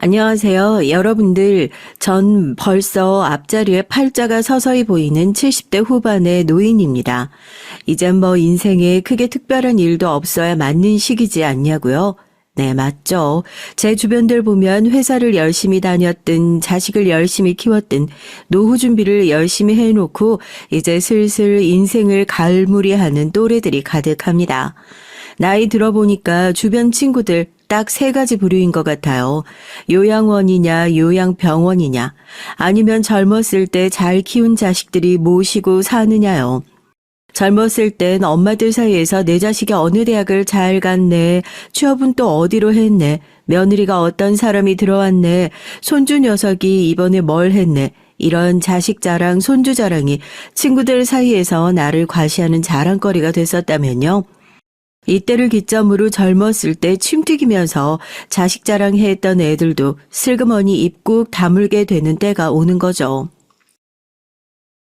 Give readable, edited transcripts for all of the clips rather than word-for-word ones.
안녕하세요. 여러분들, 전 벌써 앞자리에 팔자가 서서히 보이는 70대 후반의 노인입니다. 이젠 뭐 인생에 크게 특별한 일도 없어야 맞는 시기지 않냐고요? 네, 맞죠. 제 주변들 보면 회사를 열심히 다녔든 자식을 열심히 키웠든 노후 준비를 열심히 해놓고 이제 슬슬 인생을 갈무리하는 또래들이 가득합니다. 나이 들어보니까 주변 친구들 딱 세 가지 부류인 것 같아요. 요양원이냐, 요양병원이냐, 아니면 젊었을 때 잘 키운 자식들이 모시고 사느냐요. 젊었을 땐 엄마들 사이에서 내 자식이 어느 대학을 잘 갔네, 취업은 또 어디로 했네, 며느리가 어떤 사람이 들어왔네, 손주 녀석이 이번에 뭘 했네, 이런 자식 자랑, 손주 자랑이 친구들 사이에서 나를 과시하는 자랑거리가 됐었다면요. 이때를 기점으로 젊었을 때 침튀기면서 자식 자랑했던 애들도 슬그머니 입 꾹 다물게 되는 때가 오는 거죠.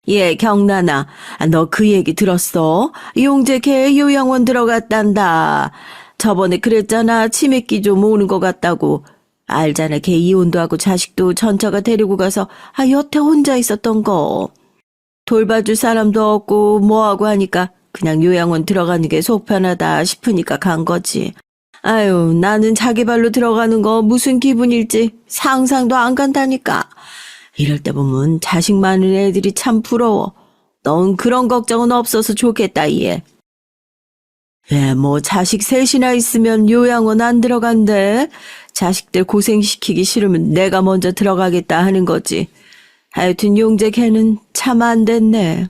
예, 경란아, 너 그 얘기 들었어? 용재 걔 요양원 들어갔단다. 저번에 그랬잖아. 치매기 좀 오는 것 같다고. 알잖아. 걔 이혼도 하고 자식도 전처가 데리고 가서 여태 혼자 있었던 거. 돌봐줄 사람도 없고 뭐하고 하니까 그냥 요양원 들어가는 게 속 편하다 싶으니까 간 거지. 아유, 나는 자기 발로 들어가는 거 무슨 기분일지 상상도 안 간다니까. 이럴 때 보면 자식 많은 애들이 참 부러워. 넌 그런 걱정은 없어서 좋겠다, 얘. 예, 뭐 자식 셋이나 있으면 요양원 안 들어간대. 자식들 고생시키기 싫으면 내가 먼저 들어가겠다 하는 거지. 하여튼 용재 걔는 참 안 됐네.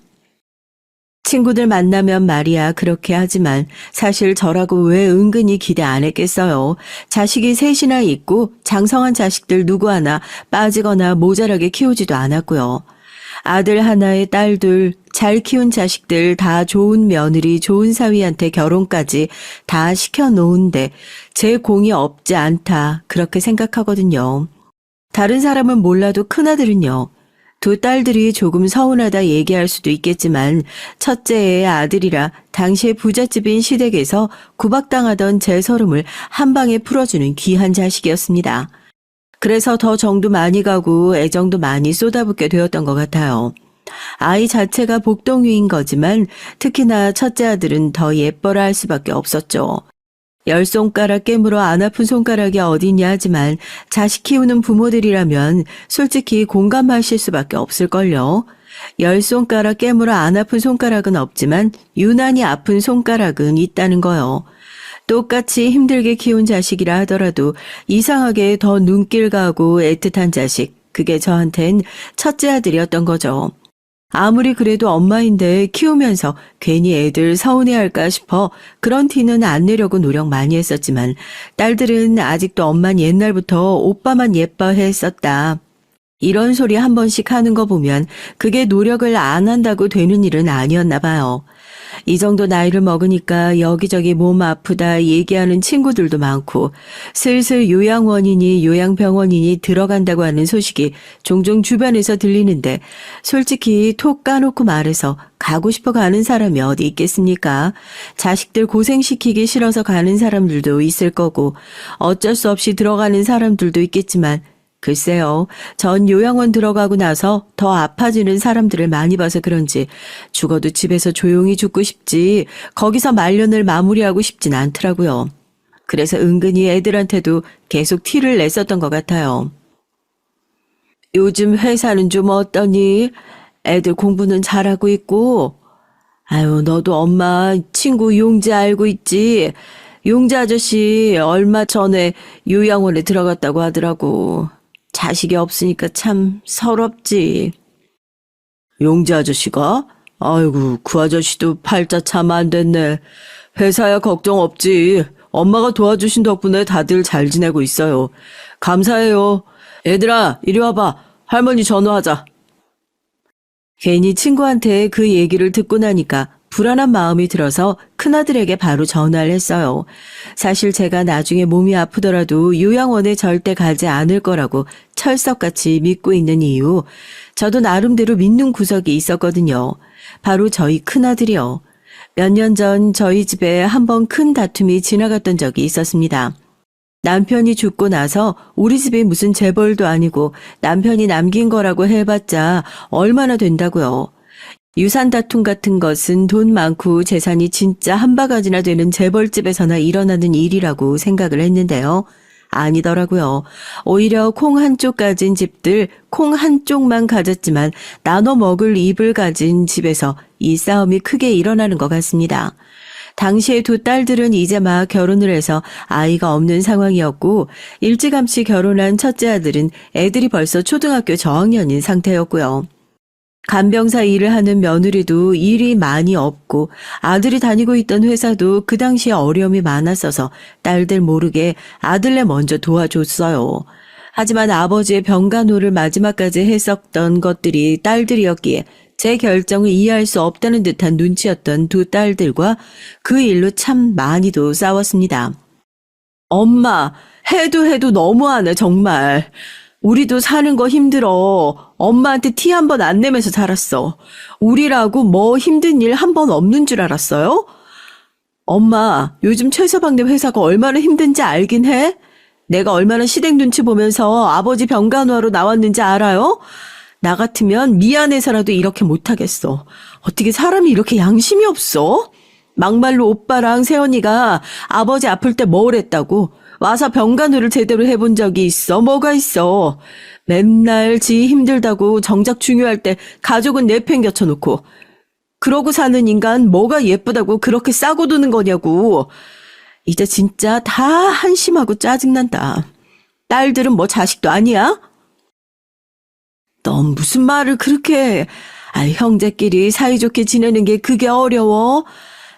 친구들 만나면 말이야 그렇게 하지만 사실 저라고 왜 은근히 기대 안 했겠어요. 자식이 셋이나 있고 장성한 자식들 누구 하나 빠지거나 모자라게 키우지도 않았고요. 아들 하나에 딸 둘, 잘 키운 자식들 다 좋은 며느리, 좋은 사위한테 결혼까지 다 시켜놓은데 제 공이 없지 않다 그렇게 생각하거든요. 다른 사람은 몰라도 큰아들은요. 두 딸들이 조금 서운하다 얘기할 수도 있겠지만 첫째의 아들이라 당시의 부잣집인 시댁에서 구박당하던 제 서름을 한 방에 풀어주는 귀한 자식이었습니다. 그래서 더 정도 많이 가고 애정도 많이 쏟아붓게 되었던 것 같아요. 아이 자체가 복동유인 거지만 특히나 첫째 아들은 더 예뻐라 할 수밖에 없었죠. 10손가락 깨물어 안 아픈 손가락이 어디냐 하지만 자식 키우는 부모들이라면 솔직히 공감하실 수밖에 없을걸요. 10손가락 깨물어 안 아픈 손가락은 없지만 유난히 아픈 손가락은 있다는 거요. 똑같이 힘들게 키운 자식이라 하더라도 이상하게 더 눈길 가고 애틋한 자식, 그게 저한텐 첫째 아들이었던 거죠. 아무리 그래도 엄마인데 키우면서 괜히 애들 서운해할까 싶어 그런 티는 안 내려고 노력 많이 했었지만 딸들은 아직도 엄만 옛날부터 오빠만 예뻐했었다. 이런 소리 한 번씩 하는 거 보면 그게 노력을 안 한다고 되는 일은 아니었나 봐요. 이 정도 나이를 먹으니까 여기저기 몸 아프다 얘기하는 친구들도 많고 슬슬 요양원이니 요양병원이니 들어간다고 하는 소식이 종종 주변에서 들리는데 솔직히 톡 까놓고 말해서 가고 싶어 가는 사람이 어디 있겠습니까? 자식들 고생시키기 싫어서 가는 사람들도 있을 거고 어쩔 수 없이 들어가는 사람들도 있겠지만 글쎄요, 전 요양원 들어가고 나서 더 아파지는 사람들을 많이 봐서 그런지 죽어도 집에서 조용히 죽고 싶지 거기서 말년을 마무리하고 싶진 않더라고요. 그래서 은근히 애들한테도 계속 티를 냈었던 것 같아요. 요즘 회사는 좀 어떠니? 애들 공부는 잘하고 있고? 아유, 너도 엄마 친구 용재 알고 있지? 용재 아저씨 얼마 전에 요양원에 들어갔다고 하더라고. 자식이 없으니까 참 서럽지. 용재 아저씨가? 아이고, 그 아저씨도 팔자 참 안 됐네. 회사야 걱정 없지. 엄마가 도와주신 덕분에 다들 잘 지내고 있어요. 감사해요. 얘들아, 이리 와봐. 할머니 전화하자. 괜히 친구한테 그 얘기를 듣고 나니까 불안한 마음이 들어서 큰아들에게 바로 전화를 했어요. 사실 제가 나중에 몸이 아프더라도 요양원에 절대 가지 않을 거라고 철석같이 믿고 있는 이유, 저도 나름대로 믿는 구석이 있었거든요. 바로 저희 큰아들이요. 몇 년 전 저희 집에 한번 큰 다툼이 지나갔던 적이 있었습니다. 남편이 죽고 나서 우리 집이 무슨 재벌도 아니고 남편이 남긴 거라고 해봤자 얼마나 된다고요. 유산 다툼 같은 것은 돈 많고 재산이 진짜 한 바가지나 되는 재벌집에서나 일어나는 일이라고 생각을 했는데요. 아니더라고요. 오히려 콩 한쪽 가진 집들, 콩 한쪽만 가졌지만 나눠 먹을 입을 가진 집에서 이 싸움이 크게 일어나는 것 같습니다. 당시에 두 딸들은 이제 막 결혼을 해서 아이가 없는 상황이었고 일찌감치 결혼한 첫째 아들은 애들이 벌써 초등학교 저학년인 상태였고요. 간병사 일을 하는 며느리도 일이 많이 없고 아들이 다니고 있던 회사도 그 당시에 어려움이 많았어서 딸들 모르게 아들네 먼저 도와줬어요. 하지만 아버지의 병간호를 마지막까지 했었던 것들이 딸들이었기에 제 결정을 이해할 수 없다는 듯한 눈치였던 두 딸들과 그 일로 참 많이도 싸웠습니다. 엄마, 해도 너무하네, 정말. 우리도 사는 거 힘들어. 엄마한테 티 한 번 안 내면서 자랐어. 우리라고 뭐 힘든 일 한 번 없는 줄 알았어요? 엄마, 요즘 최서방네 회사가 얼마나 힘든지 알긴 해? 내가 얼마나 시댁 눈치 보면서 아버지 병간호하러 나왔는지 알아요? 나 같으면 미안해서라도 이렇게 못하겠어. 어떻게 사람이 이렇게 양심이 없어? 막말로 오빠랑 새언니가 아버지 아플 때 뭘 했다고 와서 병간호를 제대로 해본 적이 있어? 뭐가 있어? 맨날 지 힘들다고 정작 중요할 때 가족은 내팽겨쳐 놓고 그러고 사는 인간 뭐가 예쁘다고 그렇게 싸고 두는 거냐고. 이제 진짜 다 한심하고 짜증난다. 딸들은 뭐 자식도 아니야? 넌 무슨 말을 그렇게 해. 형제끼리 사이좋게 지내는 게 그게 어려워?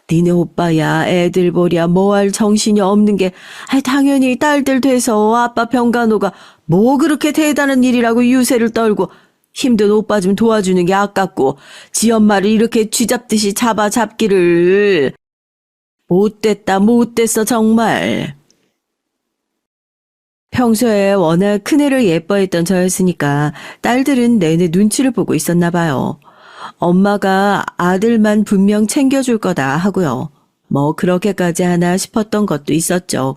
니네 오빠야 애들 보랴 뭐 할 정신이 없는 게 당연히 딸들 돼서 아빠 병간호가 뭐 그렇게 대단한 일이라고 유세를 떨고 힘든 오빠 좀 도와주는 게 아깝고 지 엄마를 이렇게 쥐잡듯이 잡기를. 못됐어 정말. 평소에 워낙 큰애를 예뻐했던 저였으니까 딸들은 내내 눈치를 보고 있었나 봐요. 엄마가 아들만 분명 챙겨줄 거다 하고요. 뭐 그렇게까지 하나 싶었던 것도 있었죠.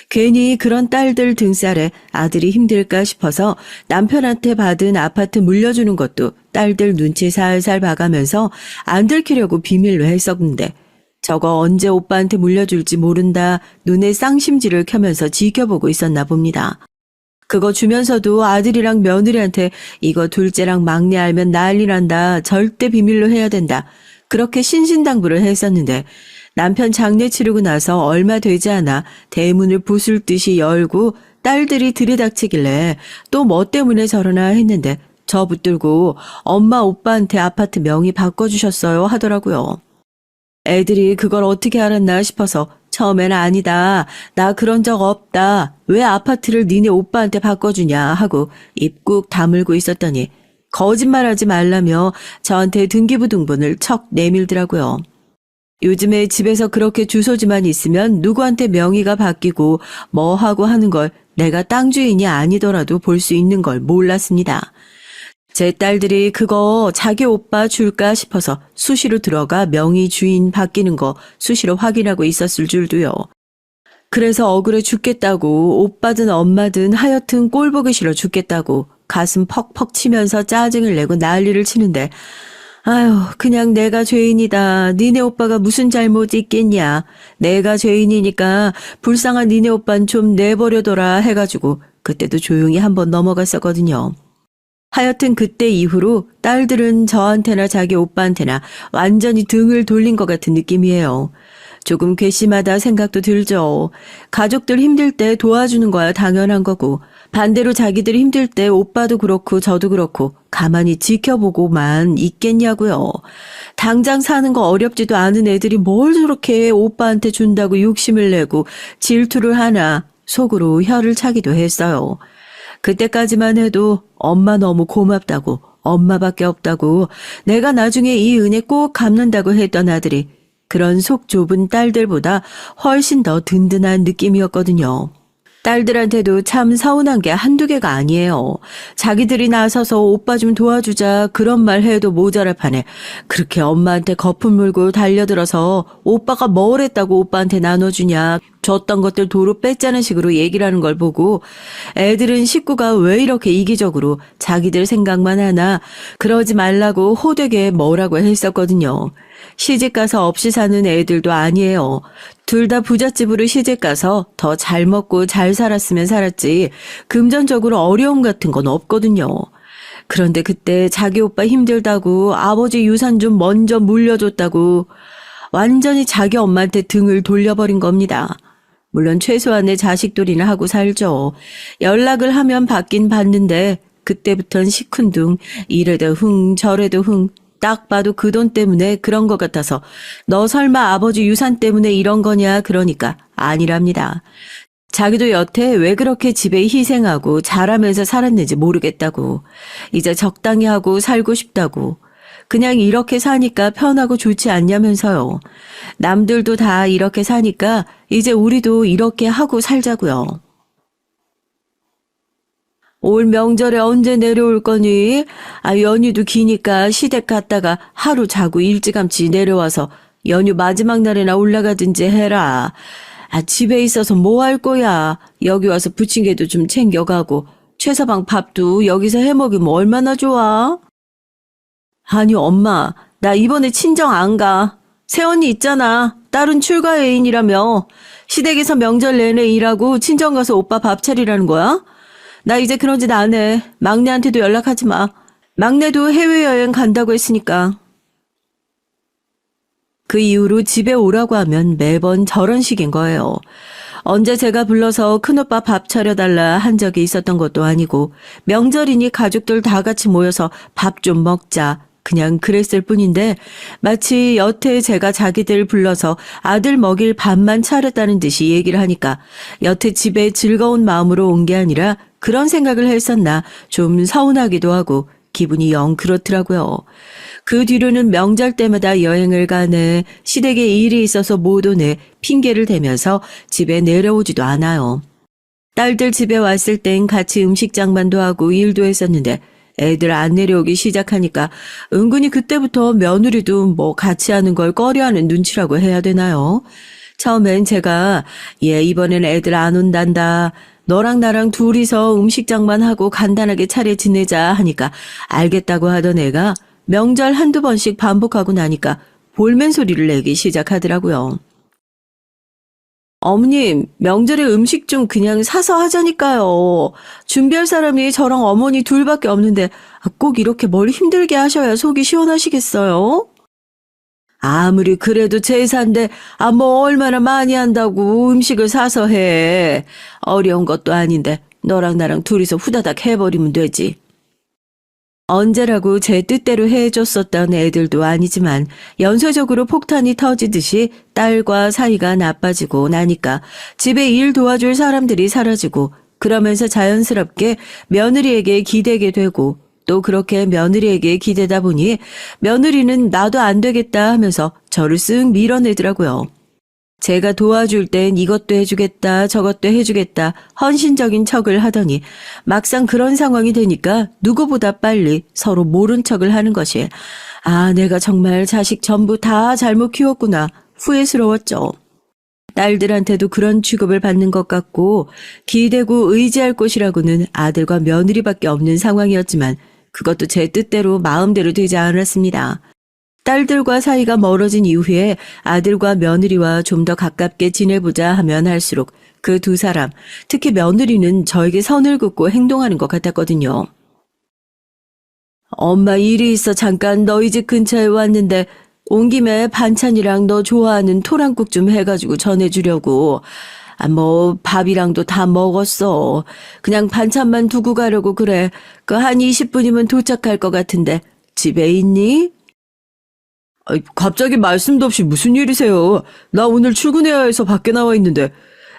괜히 그런 딸들 등살에 아들이 힘들까 싶어서 남편한테 받은 아파트 물려주는 것도 딸들 눈치 살살 봐가면서 안 들키려고 비밀로 했었는데 저거 언제 오빠한테 물려줄지 모른다 눈에 쌍심지를 켜면서 지켜보고 있었나 봅니다. 그거 주면서도 아들이랑 며느리한테 이거 둘째랑 막내 알면 난리 난다. 절대 비밀로 해야 된다. 그렇게 신신당부를 했었는데 남편 장례 치르고 나서 얼마 되지 않아 대문을 부술 듯이 열고 딸들이 들이닥치길래 또 뭐 때문에 저러나 했는데 저 붙들고 엄마 오빠한테 아파트 명의 바꿔주셨어요 하더라고요. 애들이 그걸 어떻게 알았나 싶어서 처음엔 아니다. 나 그런 적 없다. 왜 아파트를 니네 오빠한테 바꿔주냐 하고 입 꾹 다물고 있었더니 거짓말하지 말라며 저한테 등기부등본을 척 내밀더라고요. 요즘에 집에서 그렇게 주소지만 있으면 누구한테 명의가 바뀌고 뭐 하고 하는 걸 내가 땅 주인이 아니더라도 볼 수 있는 걸 몰랐습니다. 제 딸들이 그거 자기 오빠 줄까 싶어서 수시로 들어가 명의 주인 바뀌는 거 수시로 확인하고 있었을 줄도요. 그래서 억울해 죽겠다고 오빠든 엄마든 하여튼 꼴 보기 싫어 죽겠다고 가슴 퍽퍽 치면서 짜증을 내고 난리를 치는데 그냥 내가 죄인이다. 니네 오빠가 무슨 잘못 있겠냐. 내가 죄인이니까 불쌍한 니네 오빠는 좀 내버려둬라 해가지고 그때도 조용히 한번 넘어갔었거든요. 하여튼 그때 이후로 딸들은 저한테나 자기 오빠한테나 완전히 등을 돌린 것 같은 느낌이에요. 조금 괘씸하다 생각도 들죠. 가족들 힘들 때 도와주는 거야 당연한 거고 반대로 자기들이 힘들 때 오빠도 그렇고 저도 그렇고 가만히 지켜보고만 있겠냐고요. 당장 사는 거 어렵지도 않은 애들이 뭘 저렇게 오빠한테 준다고 욕심을 내고 질투를 하나 속으로 혀를 차기도 했어요. 그때까지만 해도 엄마 너무 고맙다고 엄마밖에 없다고 내가 나중에 이 은혜 꼭 갚는다고 했던 아들이 그런 속 좁은 딸들보다 훨씬 더 든든한 느낌이었거든요. 딸들한테도 참 서운한 게 한두 개가 아니에요. 자기들이 나서서 오빠 좀 도와주자 그런 말 해도 모자랄 판에 그렇게 엄마한테 거품 물고 달려들어서 오빠가 뭘 했다고 오빠한테 나눠주냐 줬던 것들 도로 뺐자는 식으로 얘기를 하는 걸 보고 애들은 식구가 왜 이렇게 이기적으로 자기들 생각만 하나 그러지 말라고 호되게 뭐라고 했었거든요. 시집가서 없이 사는 애들도 아니에요. 둘 다 부잣집으로 시집가서 더 잘 먹고 잘 살았으면 살았지 금전적으로 어려움 같은 건 없거든요. 그런데 그때 자기 오빠 힘들다고 아버지 유산 좀 먼저 물려줬다고 완전히 자기 엄마한테 등을 돌려버린 겁니다. 물론 최소한의 자식돌이나 하고 살죠. 연락을 하면 받긴 받는데 그때부턴 시큰둥 이래도 흥 저래도 흥 딱 봐도 그 돈 때문에 그런 것 같아서 너 설마 아버지 유산 때문에 이런 거냐 그러니까 아니랍니다. 자기도 여태 왜 그렇게 집에 희생하고 잘하면서 살았는지 모르겠다고. 이제 적당히 하고 살고 싶다고. 그냥 이렇게 사니까 편하고 좋지 않냐면서요. 남들도 다 이렇게 사니까 이제 우리도 이렇게 하고 살자고요. 올 명절에 언제 내려올 거니? 연휴도 기니까 시댁 갔다가 하루 자고 일찌감치 내려와서 연휴 마지막 날에나 올라가든지 해라. 집에 있어서 뭐 할 거야. 여기 와서 부침개도 좀 챙겨가고 최서방 밥도 여기서 해먹으면 얼마나 좋아. 아니 엄마, 나 이번에 친정 안 가. 새언니 있잖아. 딸은 출가 애인이라며. 시댁에서 명절 내내 일하고 친정 가서 오빠 밥 차리라는 거야? 나 이제 그런 짓 안 해. 막내한테도 연락하지 마. 막내도 해외여행 간다고 했으니까. 그 이후로 집에 오라고 하면 매번 저런 식인 거예요. 언제 제가 불러서 큰오빠 밥 차려달라 한 적이 있었던 것도 아니고 명절이니 가족들 다 같이 모여서 밥 좀 먹자. 그냥 그랬을 뿐인데 마치 여태 제가 자기들 불러서 아들 먹일 밥만 차렸다는 듯이 얘기를 하니까 여태 집에 즐거운 마음으로 온 게 아니라 그런 생각을 했었나 좀 서운하기도 하고 기분이 영 그렇더라고요. 그 뒤로는 명절 때마다 여행을 가네, 시댁에 일이 있어서 못 오네 핑계를 대면서 집에 내려오지도 않아요. 딸들 집에 왔을 땐 같이 음식 장만도 하고 일도 했었는데 애들 안 내려오기 시작하니까 은근히 그때부터 며느리도 뭐 같이 하는 걸 꺼려하는 눈치라고 해야 되나요? 처음엔 제가 이번엔 애들 안 온단다. 너랑 나랑 둘이서 음식장만 하고 간단하게 차례 지내자 하니까 알겠다고 하던 애가 명절 한두 번씩 반복하고 나니까 볼멘 소리를 내기 시작하더라고요. 어머님, 명절에 음식 좀 그냥 사서 하자니까요. 준비할 사람이 저랑 어머니 둘밖에 없는데 꼭 이렇게 뭘 힘들게 하셔야 속이 시원하시겠어요? 아무리 그래도 제사인데 뭐 얼마나 많이 한다고 음식을 사서 해. 어려운 것도 아닌데 너랑 나랑 둘이서 후다닥 해버리면 되지. 언제라고 제 뜻대로 해줬었던 애들도 아니지만 연쇄적으로 폭탄이 터지듯이 딸과 사이가 나빠지고 나니까 집에 일 도와줄 사람들이 사라지고 그러면서 자연스럽게 며느리에게 기대게 되고 또 그렇게 며느리에게 기대다 보니 며느리는 나도 안 되겠다 하면서 저를 쓱 밀어내더라고요. 제가 도와줄 땐 이것도 해주겠다 저것도 해주겠다 헌신적인 척을 하더니 막상 그런 상황이 되니까 누구보다 빨리 서로 모른 척을 하는 것이 내가 정말 자식 전부 다 잘못 키웠구나 후회스러웠죠. 딸들한테도 그런 취급을 받는 것 같고 기대고 의지할 곳이라고는 아들과 며느리밖에 없는 상황이었지만 그것도 제 뜻대로 마음대로 되지 않았습니다. 딸들과 사이가 멀어진 이후에 아들과 며느리와 좀 더 가깝게 지내보자 하면 할수록 그 두 사람, 특히 며느리는 저에게 선을 긋고 행동하는 것 같았거든요. 엄마 일이 있어 잠깐 너희 집 근처에 왔는데 온 김에 반찬이랑 너 좋아하는 토랑국 좀 해가지고 전해주려고. 뭐 밥이랑도 다 먹었어. 그냥 반찬만 두고 가려고 그래. 그 한 20분이면 도착할 것 같은데 집에 있니? 갑자기 말씀도 없이 무슨 일이세요? 나 오늘 출근해야 해서 밖에 나와 있는데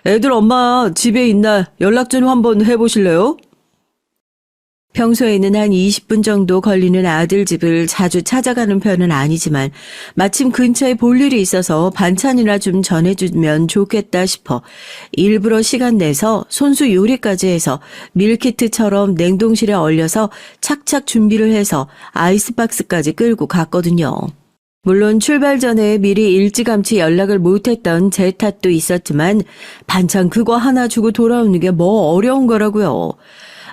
애들 엄마 집에 있나 연락 좀 한번 해보실래요? 평소에는 한 20분 정도 걸리는 아들 집을 자주 찾아가는 편은 아니지만 마침 근처에 볼 일이 있어서 반찬이나 좀 전해주면 좋겠다 싶어 일부러 시간 내서 손수 요리까지 해서 밀키트처럼 냉동실에 얼려서 착착 준비를 해서 아이스박스까지 끌고 갔거든요. 물론 출발 전에 미리 일찌감치 연락을 못했던 제 탓도 있었지만 반찬 그거 하나 주고 돌아오는 게 뭐 어려운 거라고요.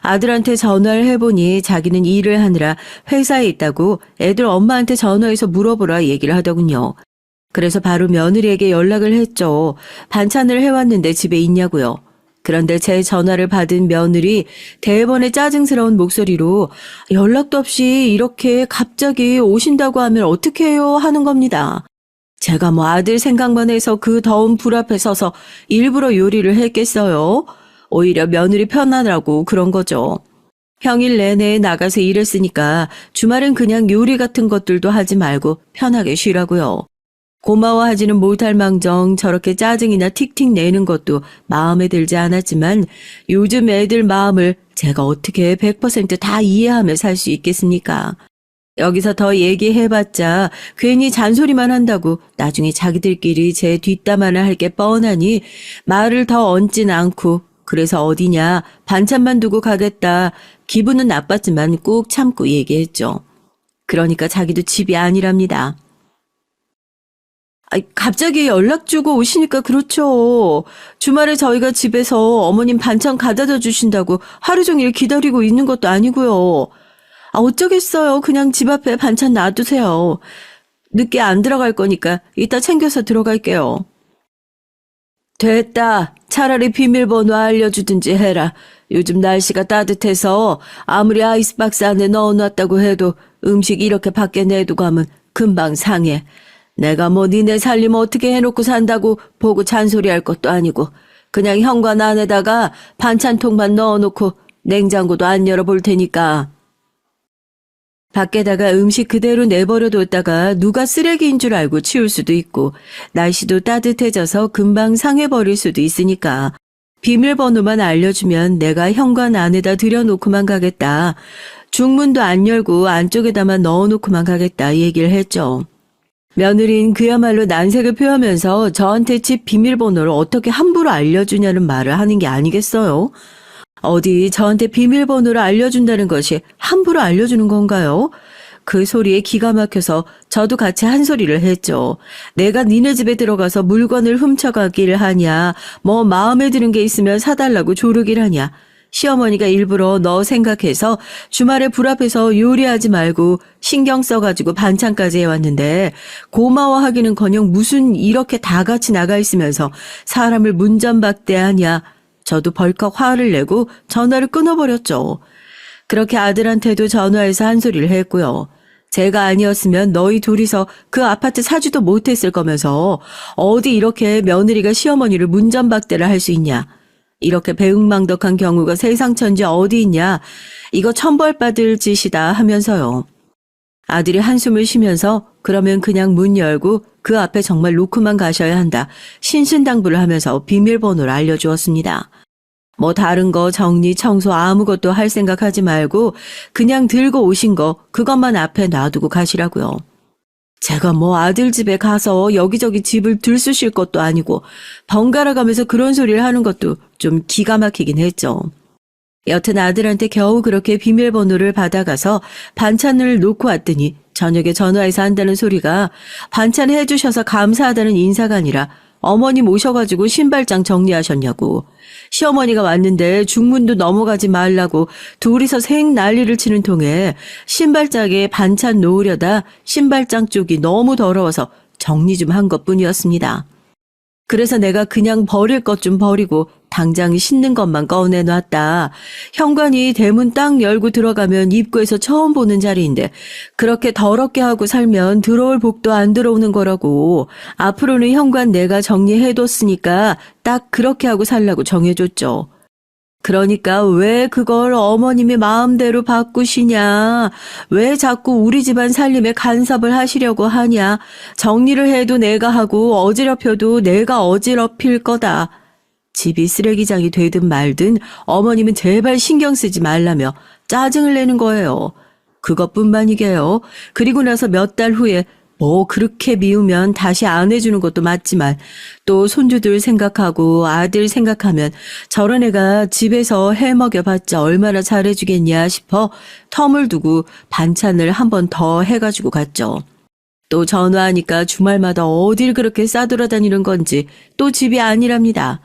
아들한테 전화를 해보니 자기는 일을 하느라 회사에 있다고 애들 엄마한테 전화해서 물어보라 얘기를 하더군요. 그래서 바로 며느리에게 연락을 했죠. 반찬을 해왔는데 집에 있냐고요. 그런데 제 전화를 받은 며느리 대번에 짜증스러운 목소리로 연락도 없이 이렇게 갑자기 오신다고 하면 어떡해요 하는 겁니다. 제가 뭐 아들 생각만 해서 그 더운 불 앞에 서서 일부러 요리를 했겠어요? 오히려 며느리 편하라고 그런 거죠. 평일 내내 나가서 일했으니까 주말은 그냥 요리 같은 것들도 하지 말고 편하게 쉬라고요. 고마워하지는 못할 망정 저렇게 짜증이나 틱틱 내는 것도 마음에 들지 않았지만 요즘 애들 마음을 제가 어떻게 100%다 이해하며 살 수 있겠습니까? 여기서 더 얘기해봤자 괜히 잔소리만 한다고 나중에 자기들끼리 제 뒷담화를 할 게 뻔하니 말을 더 얹진 않고 그래서 어디냐 반찬만 두고 가겠다 기분은 나빴지만 꾹 참고 얘기했죠. 그러니까 자기도 집이 아니랍니다. 갑자기 연락 주고 오시니까 그렇죠. 주말에 저희가 집에서 어머님 반찬 가져다 주신다고 하루 종일 기다리고 있는 것도 아니고요. 어쩌겠어요. 그냥 집 앞에 반찬 놔두세요. 늦게 안 들어갈 거니까 이따 챙겨서 들어갈게요. 됐다. 차라리 비밀번호 알려주든지 해라. 요즘 날씨가 따뜻해서 아무리 아이스박스 안에 넣어놨다고 해도 음식 이렇게 밖에 내두고 하면 금방 상해. 내가 뭐 니네 살림 어떻게 해놓고 산다고 보고 잔소리할 것도 아니고 그냥 현관 안에다가 반찬통만 넣어놓고 냉장고도 안 열어볼 테니까. 밖에다가 음식 그대로 내버려뒀다가 누가 쓰레기인 줄 알고 치울 수도 있고 날씨도 따뜻해져서 금방 상해버릴 수도 있으니까 비밀번호만 알려주면 내가 현관 안에다 들여놓고만 가겠다. 중문도 안 열고 안쪽에다만 넣어놓고만 가겠다 얘기를 했죠. 며느린 그야말로 난색을 표하면서 저한테 집 비밀번호를 어떻게 함부로 알려주냐는 말을 하는 게 아니겠어요? 어디 저한테 비밀번호를 알려준다는 것이 함부로 알려주는 건가요? 그 소리에 기가 막혀서 저도 같이 한 소리를 했죠. 내가 니네 집에 들어가서 물건을 훔쳐가길 하냐, 뭐 마음에 드는 게 있으면 사달라고 조르길 하냐. 시어머니가 일부러 너 생각해서 주말에 불 앞에서 요리하지 말고 신경 써가지고 반찬까지 해왔는데 고마워하기는커녕 무슨 이렇게 다 같이 나가 있으면서 사람을 문전박대하냐. 저도 벌컥 화를 내고 전화를 끊어버렸죠. 그렇게 아들한테도 전화해서 한 소리를 했고요. 제가 아니었으면 너희 둘이서 그 아파트 사지도 못했을 거면서 어디 이렇게 며느리가 시어머니를 문전박대를 할 수 있냐. 이렇게 배은망덕한 경우가 세상천지 어디 있냐. 이거 천벌받을 짓이다 하면서요. 아들이 한숨을 쉬면서 그러면 그냥 문 열고 그 앞에 정말 놓고만 가셔야 한다. 신신당부를 하면서 비밀번호를 알려주었습니다. 뭐 다른 거 정리, 청소 아무것도 할 생각하지 말고 그냥 들고 오신 거 그것만 앞에 놔두고 가시라고요. 제가 뭐 아들 집에 가서 여기저기 집을 들쑤실 것도 아니고 번갈아 가면서 그런 소리를 하는 것도 좀 기가 막히긴 했죠. 여튼 아들한테 겨우 그렇게 비밀번호를 받아가서 반찬을 놓고 왔더니 저녁에 전화해서 한다는 소리가 반찬 해주셔서 감사하다는 인사가 아니라 어머님 오셔가지고 신발장 정리하셨냐고. 시어머니가 왔는데 중문도 넘어가지 말라고 둘이서 생 난리를 치는 통에 신발장에 반찬 놓으려다 신발장 쪽이 너무 더러워서 정리 좀 한 것뿐이었습니다. 그래서 내가 그냥 버릴 것 좀 버리고 당장 씻는 것만 꺼내놨다. 현관이 대문 딱 열고 들어가면 입구에서 처음 보는 자리인데 그렇게 더럽게 하고 살면 들어올 복도 안 들어오는 거라고. 앞으로는 현관 내가 정리해뒀으니까 딱 그렇게 하고 살라고 정해줬죠. 그러니까 왜 그걸 어머님이 마음대로 바꾸시냐? 왜 자꾸 우리 집안 살림에 간섭을 하시려고 하냐? 정리를 해도 내가 하고 어지럽혀도 내가 어지럽힐 거다. 집이 쓰레기장이 되든 말든 어머님은 제발 신경 쓰지 말라며 짜증을 내는 거예요. 그것뿐만이게요. 그리고 나서 몇 달 후에 뭐 그렇게 미우면 다시 안 해주는 것도 맞지만 또 손주들 생각하고 아들 생각하면 저런 애가 집에서 해먹여봤자 얼마나 잘해주겠냐 싶어 텀을 두고 반찬을 한 번 더 해가지고 갔죠. 또 전화하니까 주말마다 어딜 그렇게 싸돌아다니는 건지 또 집이 아니랍니다.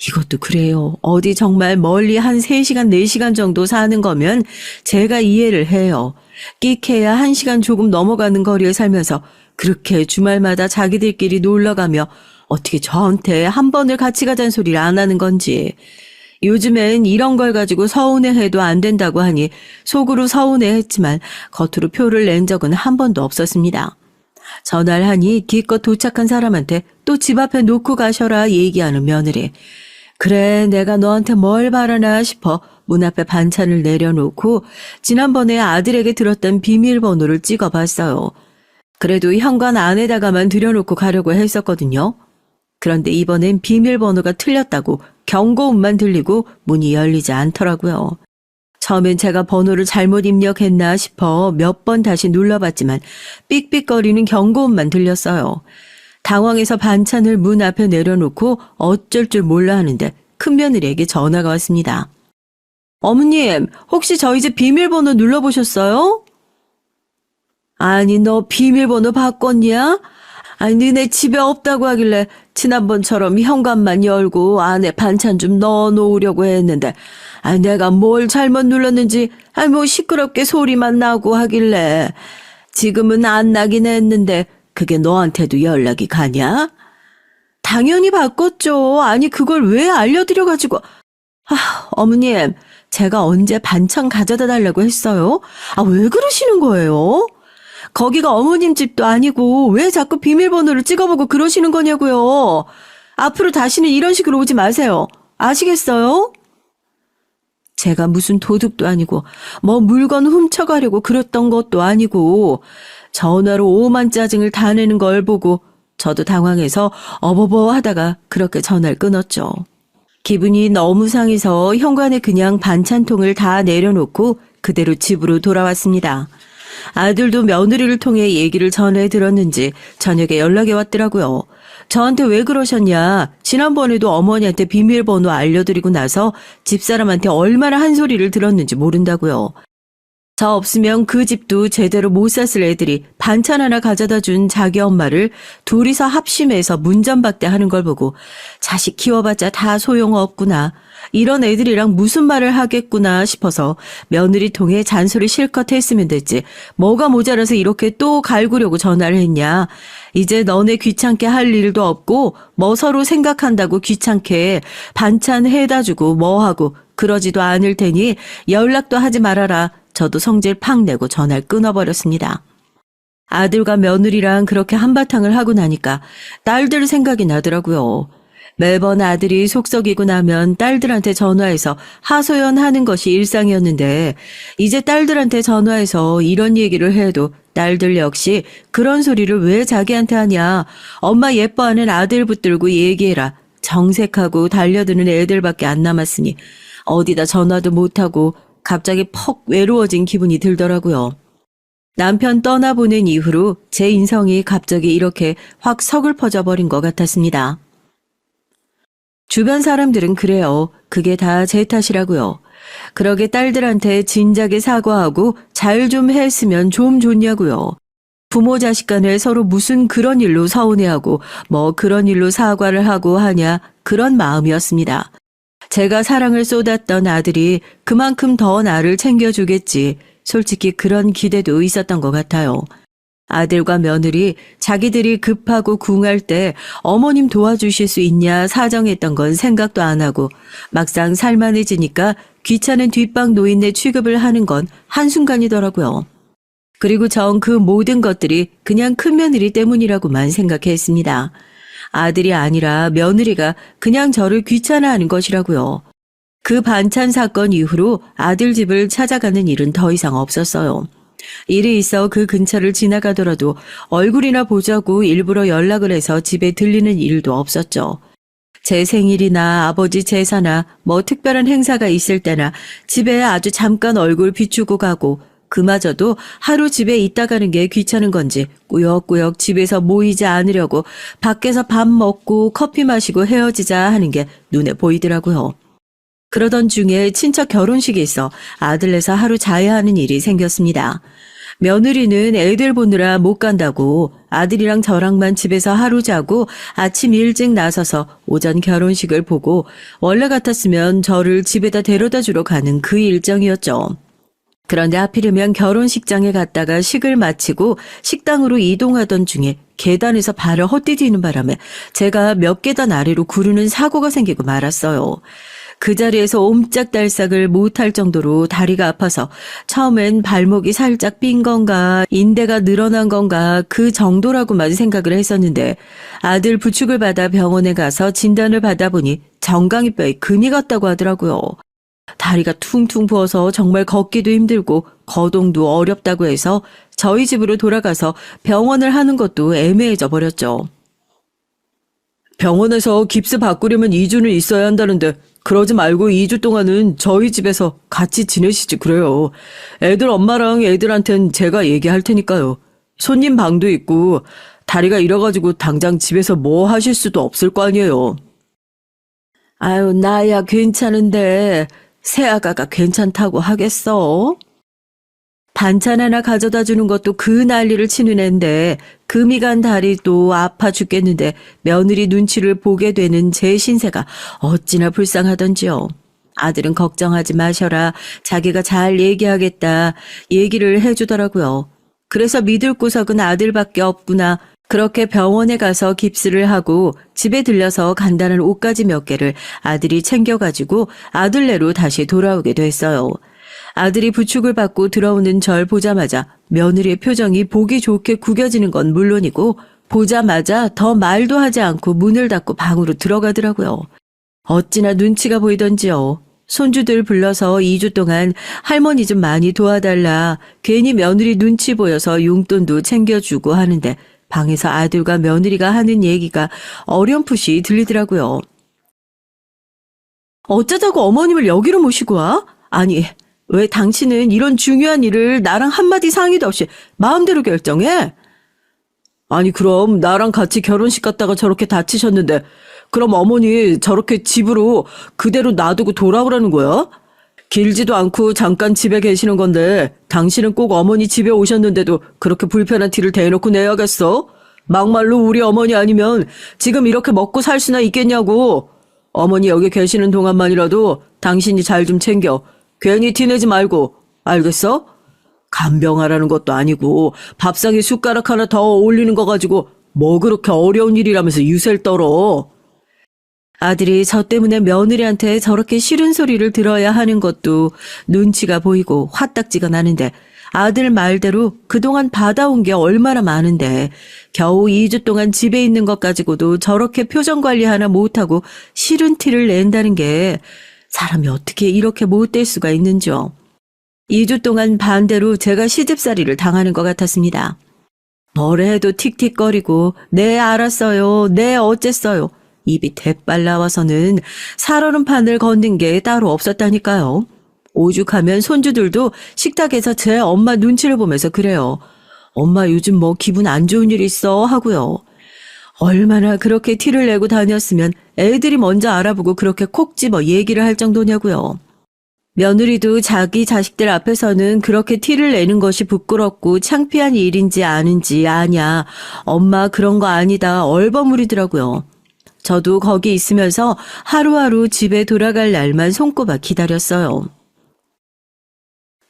이것도 그래요. 어디 정말 멀리 한 3시간, 4시간 정도 사는 거면 제가 이해를 해요. 끽해야 1시간 조금 넘어가는 거리에 살면서 그렇게 주말마다 자기들끼리 놀러가며 어떻게 저한테 한 번을 같이 가자는 소리를 안 하는 건지. 요즘엔 이런 걸 가지고 서운해해도 안 된다고 하니 속으로 서운해했지만 겉으로 표를 낸 적은 한 번도 없었습니다. 전화를 하니 기껏 도착한 사람한테 또 집 앞에 놓고 가셔라 얘기하는 며느리. 그래, 내가 너한테 뭘 바라나 싶어 문 앞에 반찬을 내려놓고 지난번에 아들에게 들었던 비밀번호를 찍어봤어요. 그래도 현관 안에다가만 들여놓고 가려고 했었거든요. 그런데 이번엔 비밀번호가 틀렸다고 경고음만 들리고 문이 열리지 않더라고요. 처음엔 제가 번호를 잘못 입력했나 싶어 몇 번 다시 눌러봤지만 삑삑거리는 경고음만 들렸어요. 당황해서 반찬을 문 앞에 내려놓고 어쩔 줄 몰라 하는데 큰며느리에게 전화가 왔습니다. 어머님, 혹시 저희 집 비밀번호 눌러보셨어요? 아니, 너 비밀번호 바꿨냐? 아니, 너네 집에 없다고 하길래 지난번처럼 현관만 열고 안에 반찬 좀 넣어놓으려고 했는데 아니, 내가 뭘 잘못 눌렀는지 뭐 시끄럽게 소리만 나고 하길래 지금은 안 나긴 했는데 그게 너한테도 연락이 가냐? 당연히 바꿨죠. 아니, 그걸 왜 알려드려가지고. 어머님, 제가 언제 반찬 가져다 달라고 했어요? 왜 그러시는 거예요? 거기가 어머님 집도 아니고 왜 자꾸 비밀번호를 찍어보고 그러시는 거냐고요. 앞으로 다시는 이런 식으로 오지 마세요. 아시겠어요? 제가 무슨 도둑도 아니고 뭐 물건 훔쳐가려고 그랬던 것도 아니고 전화로 오만 짜증을 다 내는 걸 보고 저도 당황해서 어버버 하다가 그렇게 전화를 끊었죠. 기분이 너무 상해서 현관에 그냥 반찬통을 다 내려놓고 그대로 집으로 돌아왔습니다. 아들도 며느리를 통해 얘기를 전해 들었는지 저녁에 연락이 왔더라고요. 저한테 왜 그러셨냐. 지난번에도 어머니한테 비밀번호 알려드리고 나서 집사람한테 얼마나 한 소리를 들었는지 모른다고요. 저 없으면 그 집도 제대로 못 샀을 애들이 반찬 하나 가져다 준 자기 엄마를 둘이서 합심해서 문전박대하는 걸 보고 자식 키워봤자 다 소용없구나. 이런 애들이랑 무슨 말을 하겠구나 싶어서 며느리 통해 잔소리 실컷 했으면 됐지. 뭐가 모자라서 이렇게 또 갈구려고 전화를 했냐. 이제 너네 귀찮게 할 일도 없고 뭐 서로 생각한다고 귀찮게 반찬 해다 주고 뭐 하고 그러지도 않을 테니 연락도 하지 말아라. 저도 성질 팍 내고 전화를 끊어버렸습니다. 아들과 며느리랑 그렇게 한바탕을 하고 나니까 딸들 생각이 나더라고요. 매번 아들이 속썩이고 나면 딸들한테 전화해서 하소연하는 것이 일상이었는데 이제 딸들한테 전화해서 이런 얘기를 해도 딸들 역시 그런 소리를 왜 자기한테 하냐. 엄마 예뻐하는 아들 붙들고 얘기해라. 정색하고 달려드는 애들밖에 안 남았으니 어디다 전화도 못하고 갑자기 퍽 외로워진 기분이 들더라고요. 남편 떠나보낸 이후로 제 인성이 갑자기 이렇게 확 서글퍼져 버린 것 같았습니다. 주변 사람들은 그래요. 그게 다 제 탓이라고요. 그러게 딸들한테 진작에 사과하고 잘 좀 했으면 좀 좋냐고요. 부모 자식 간에 서로 무슨 그런 일로 서운해하고 뭐 그런 일로 사과를 하고 하냐 그런 마음이었습니다. 제가 사랑을 쏟았던 아들이 그만큼 더 나를 챙겨주겠지. 솔직히 그런 기대도 있었던 것 같아요. 아들과 며느리 자기들이 급하고 궁할 때 어머님 도와주실 수 있냐 사정했던 건 생각도 안 하고 막상 살만해지니까 귀찮은 뒷방 노인네 취급을 하는 건 한순간이더라고요. 그리고 전 그 모든 것들이 그냥 큰며느리 때문이라고만 생각했습니다. 아들이 아니라 며느리가 그냥 저를 귀찮아하는 것이라고요. 그 반찬 사건 이후로 아들 집을 찾아가는 일은 더 이상 없었어요. 일이 있어 그 근처를 지나가더라도 얼굴이나 보자고 일부러 연락을 해서 집에 들리는 일도 없었죠. 제 생일이나 아버지 제사나 뭐 특별한 행사가 있을 때나 집에 아주 잠깐 얼굴 비추고 가고 그마저도 하루 집에 있다 가는 게 귀찮은 건지 꾸역꾸역 집에서 모이지 않으려고 밖에서 밥 먹고 커피 마시고 헤어지자 하는 게 눈에 보이더라고요. 그러던 중에 친척 결혼식이 있어 아들네서 하루 자야 하는 일이 생겼습니다. 며느리는 애들 보느라 못 간다고 아들이랑 저랑만 집에서 하루 자고 아침 일찍 나서서 오전 결혼식을 보고 원래 같았으면 저를 집에다 데려다 주러 가는 그 일정이었죠. 그런데 하필이면 결혼식장에 갔다가 식을 마치고 식당으로 이동하던 중에 계단에서 발을 헛디디는 바람에 제가 몇 계단 아래로 구르는 사고가 생기고 말았어요. 그 자리에서 옴짝달싹을 못할 정도로 다리가 아파서 처음엔 발목이 살짝 삔 건가 인대가 늘어난 건가 그 정도라고만 생각을 했었는데 아들 부축을 받아 병원에 가서 진단을 받아보니 정강이뼈에 금이 갔다고 하더라고요. 다리가 퉁퉁 부어서 정말 걷기도 힘들고 거동도 어렵다고 해서 저희 집으로 돌아가서 병원을 하는 것도 애매해져 버렸죠. 병원에서 깁스 바꾸려면 2주는 있어야 한다는데 그러지 말고 2주 동안은 저희 집에서 같이 지내시지 그래요. 애들 엄마랑 애들한텐 제가 얘기할 테니까요. 손님 방도 있고 다리가 이래가지고 당장 집에서 뭐 하실 수도 없을 거 아니에요. 아유 나야 괜찮은데 새아가가 괜찮다고 하겠어? 반찬 하나 가져다 주는 것도 그 난리를 치는 앤데 금이 간 다리도 아파 죽겠는데 며느리 눈치를 보게 되는 제 신세가 어찌나 불쌍하던지요. 아들은 걱정하지 마셔라. 자기가 잘 얘기하겠다. 얘기를 해주더라고요. 그래서 믿을 구석은 아들밖에 없구나. 그렇게 병원에 가서 깁스를 하고 집에 들려서 간단한 옷가지 몇 개를 아들이 챙겨가지고 아들네로 다시 돌아오게 됐어요. 아들이 부축을 받고 들어오는 절 보자마자 며느리의 표정이 보기 좋게 구겨지는 건 물론이고 보자마자 더 말도 하지 않고 문을 닫고 방으로 들어가더라고요. 어찌나 눈치가 보이던지요. 손주들 불러서 2주 동안 할머니 좀 많이 도와달라. 괜히 며느리 눈치 보여서 용돈도 챙겨주고 하는데 방에서 아들과 며느리가 하는 얘기가 어렴풋이 들리더라고요. 어쩌자고 어머님을 여기로 모시고 와? 아니, 왜 당신은 이런 중요한 일을 나랑 한마디 상의도 없이 마음대로 결정해? 아니 그럼 나랑 같이 결혼식 갔다가 저렇게 다치셨는데 그럼 어머니 저렇게 집으로 그대로 놔두고 돌아오라는 거야? 길지도 않고 잠깐 집에 계시는 건데 당신은 꼭 어머니 집에 오셨는데도 그렇게 불편한 티를 대놓고 내야겠어? 막말로 우리 어머니 아니면 지금 이렇게 먹고 살 수나 있겠냐고. 어머니 여기 계시는 동안만이라도 당신이 잘 좀 챙겨. 괜히 티내지 말고. 알겠어? 간병하라는 것도 아니고 밥상에 숟가락 하나 더 올리는 거 가지고 뭐 그렇게 어려운 일이라면서 유세를 떨어. 아들이 저 때문에 며느리한테 저렇게 싫은 소리를 들어야 하는 것도 눈치가 보이고 화딱지가 나는데 아들 말대로 그동안 받아온 게 얼마나 많은데 겨우 2주 동안 집에 있는 것 가지고도 저렇게 표정 관리 하나 못하고 싫은 티를 낸다는 게 사람이 어떻게 이렇게 못될 수가 있는지요. 2주 동안 반대로 제가 시집살이를 당하는 것 같았습니다. 뭐래 해도 틱틱거리고 네 알았어요. 네 어쨌어요. 입이 대빨 나와서는 살얼음판을 걷는 게 따로 없었다니까요. 오죽하면 손주들도 식탁에서 제 엄마 눈치를 보면서 그래요. 엄마 요즘 뭐 기분 안 좋은 일 있어 하고요. 얼마나 그렇게 티를 내고 다녔으면 애들이 먼저 알아보고 그렇게 콕 집어 얘기를 할 정도냐고요. 며느리도 자기 자식들 앞에서는 그렇게 티를 내는 것이 부끄럽고 창피한 일인지 아는지 아냐. 엄마 그런 거 아니다 얼버무리더라고요. 저도 거기 있으면서 하루하루 집에 돌아갈 날만 손꼽아 기다렸어요.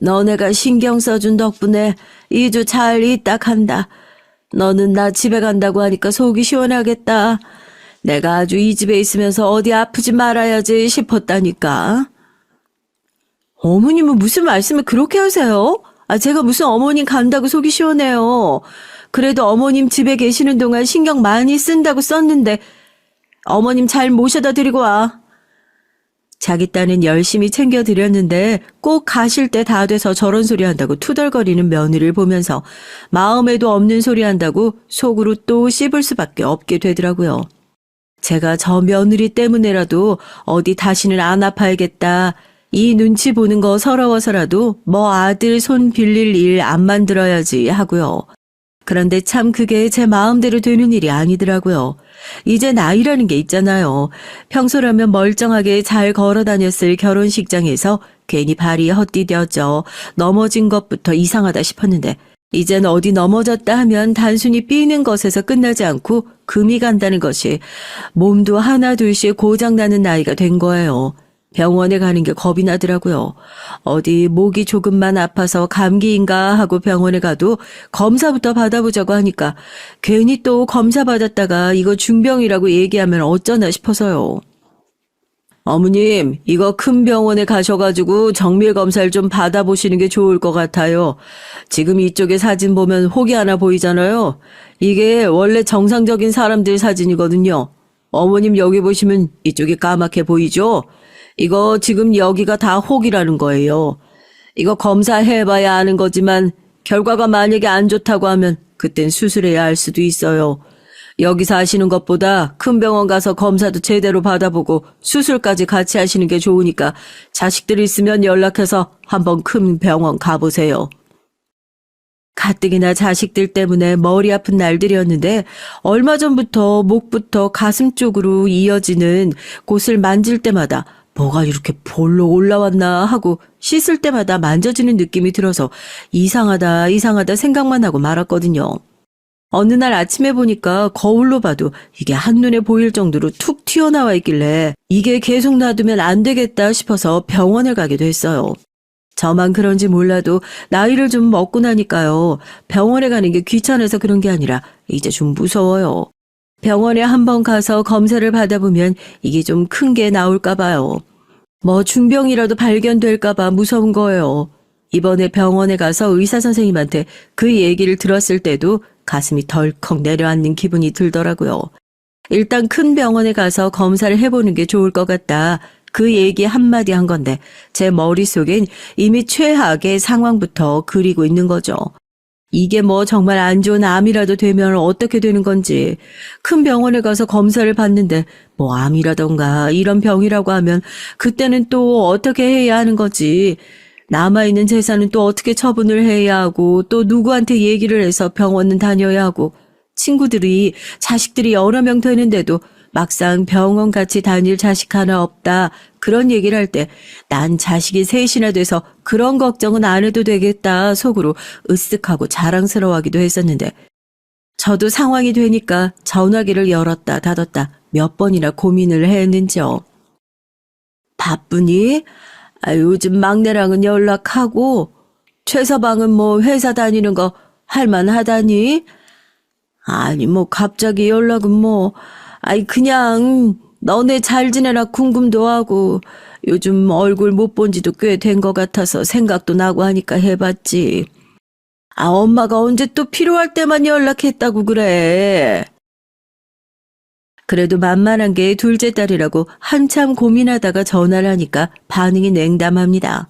너네가 신경 써준 덕분에 2주 잘 있다 간다. 너는 나 집에 간다고 하니까 속이 시원하겠다. 내가 아주 이 집에 있으면서 어디 아프지 말아야지 싶었다니까. 어머님은 무슨 말씀을 그렇게 하세요? 제가 무슨 어머님 간다고 속이 시원해요. 그래도 어머님 집에 계시는 동안 신경 많이 쓴다고 썼는데 어머님 잘 모셔다 드리고 와. 자기 딴은 열심히 챙겨드렸는데 꼭 가실 때 다 돼서 저런 소리 한다고 투덜거리는 며느리를 보면서 마음에도 없는 소리 한다고 속으로 또 씹을 수밖에 없게 되더라고요. 제가 저 며느리 때문에라도 어디 다시는 안 아파야겠다. 이 눈치 보는 거 서러워서라도 뭐 아들 손 빌릴 일 안 만들어야지 하고요. 그런데 참 그게 제 마음대로 되는 일이 아니더라고요. 이제 나이라는 게 있잖아요. 평소라면 멀쩡하게 잘 걸어 다녔을 결혼식장에서 괜히 발이 헛디뎌져 넘어진 것부터 이상하다 싶었는데 이젠 어디 넘어졌다 하면 단순히 삐는 것에서 끝나지 않고 금이 간다는 것이 몸도 하나 둘씩 고장나는 나이가 된 거예요. 병원에 가는 게 겁이 나더라고요. 어디 목이 조금만 아파서 감기인가 하고 병원에 가도 검사부터 받아보자고 하니까 괜히 또 검사 받았다가 이거 중병이라고 얘기하면 어쩌나 싶어서요. 어머님, 이거 큰 병원에 가셔가지고 정밀 검사를 좀 받아보시는 게 좋을 것 같아요. 지금 이쪽에 사진 보면 혹이 하나 보이잖아요. 이게 원래 정상적인 사람들 사진이거든요. 어머님 여기 보시면 이쪽이 까맣게 보이죠? 이거 지금 여기가 다 혹이라는 거예요. 이거 검사해봐야 아는 거지만 결과가 만약에 안 좋다고 하면 그땐 수술해야 할 수도 있어요. 여기서 하시는 것보다 큰 병원 가서 검사도 제대로 받아보고 수술까지 같이 하시는 게 좋으니까 자식들 있으면 연락해서 한번 큰 병원 가보세요. 가뜩이나 자식들 때문에 머리 아픈 날들이었는데 얼마 전부터 목부터 가슴 쪽으로 이어지는 곳을 만질 때마다 뭐가 이렇게 볼록 올라왔나 하고 씻을 때마다 만져지는 느낌이 들어서 이상하다 생각만 하고 말았거든요. 어느 날 아침에 보니까 거울로 봐도 이게 한눈에 보일 정도로 툭 튀어나와 있길래 이게 계속 놔두면 안 되겠다 싶어서 병원을 가게 됐어요. 저만 그런지 몰라도 나이를 좀 먹고 나니까요. 병원에 가는 게 귀찮아서 그런 게 아니라 이제 좀 무서워요. 병원에 한번 가서 검사를 받아보면 이게 좀 큰 게 나올까 봐요. 뭐 중병이라도 발견될까 봐 무서운 거예요. 이번에 병원에 가서 의사 선생님한테 그 얘기를 들었을 때도 가슴이 덜컥 내려앉는 기분이 들더라고요. 일단 큰 병원에 가서 검사를 해보는 게 좋을 것 같다. 그 얘기 한마디 한 건데 제 머릿속엔 이미 최악의 상황부터 그리고 있는 거죠. 이게 뭐 정말 안 좋은 암이라도 되면 어떻게 되는 건지. 큰 병원에 가서 검사를 받는데 뭐 암이라던가 이런 병이라고 하면 그때는 또 어떻게 해야 하는 거지. 남아있는 재산은 또 어떻게 처분을 해야 하고 또 누구한테 얘기를 해서 병원은 다녀야 하고 친구들이 자식들이 여러 명 되는데도 막상 병원 같이 다닐 자식 하나 없다 그런 얘기를 할 때 난 자식이 셋이나 돼서 그런 걱정은 안 해도 되겠다 속으로 으쓱하고 자랑스러워하기도 했었는데 저도 상황이 되니까 전화기를 열었다 닫았다 몇 번이나 고민을 했는지요. 바쁘니? 요즘 막내랑은 연락하고 최서방은 뭐 회사 다니는 거 할만하다니? 아니 뭐 갑자기 연락은 뭐 그냥 너네 잘 지내나 궁금도 하고 요즘 얼굴 못 본 지도 꽤 된 것 같아서 생각도 나고 하니까 해봤지. 엄마가 언제 또 필요할 때만 연락했다고 그래. 그래도 만만한 게 둘째 딸이라고 한참 고민하다가 전화를 하니까 반응이 냉담합니다.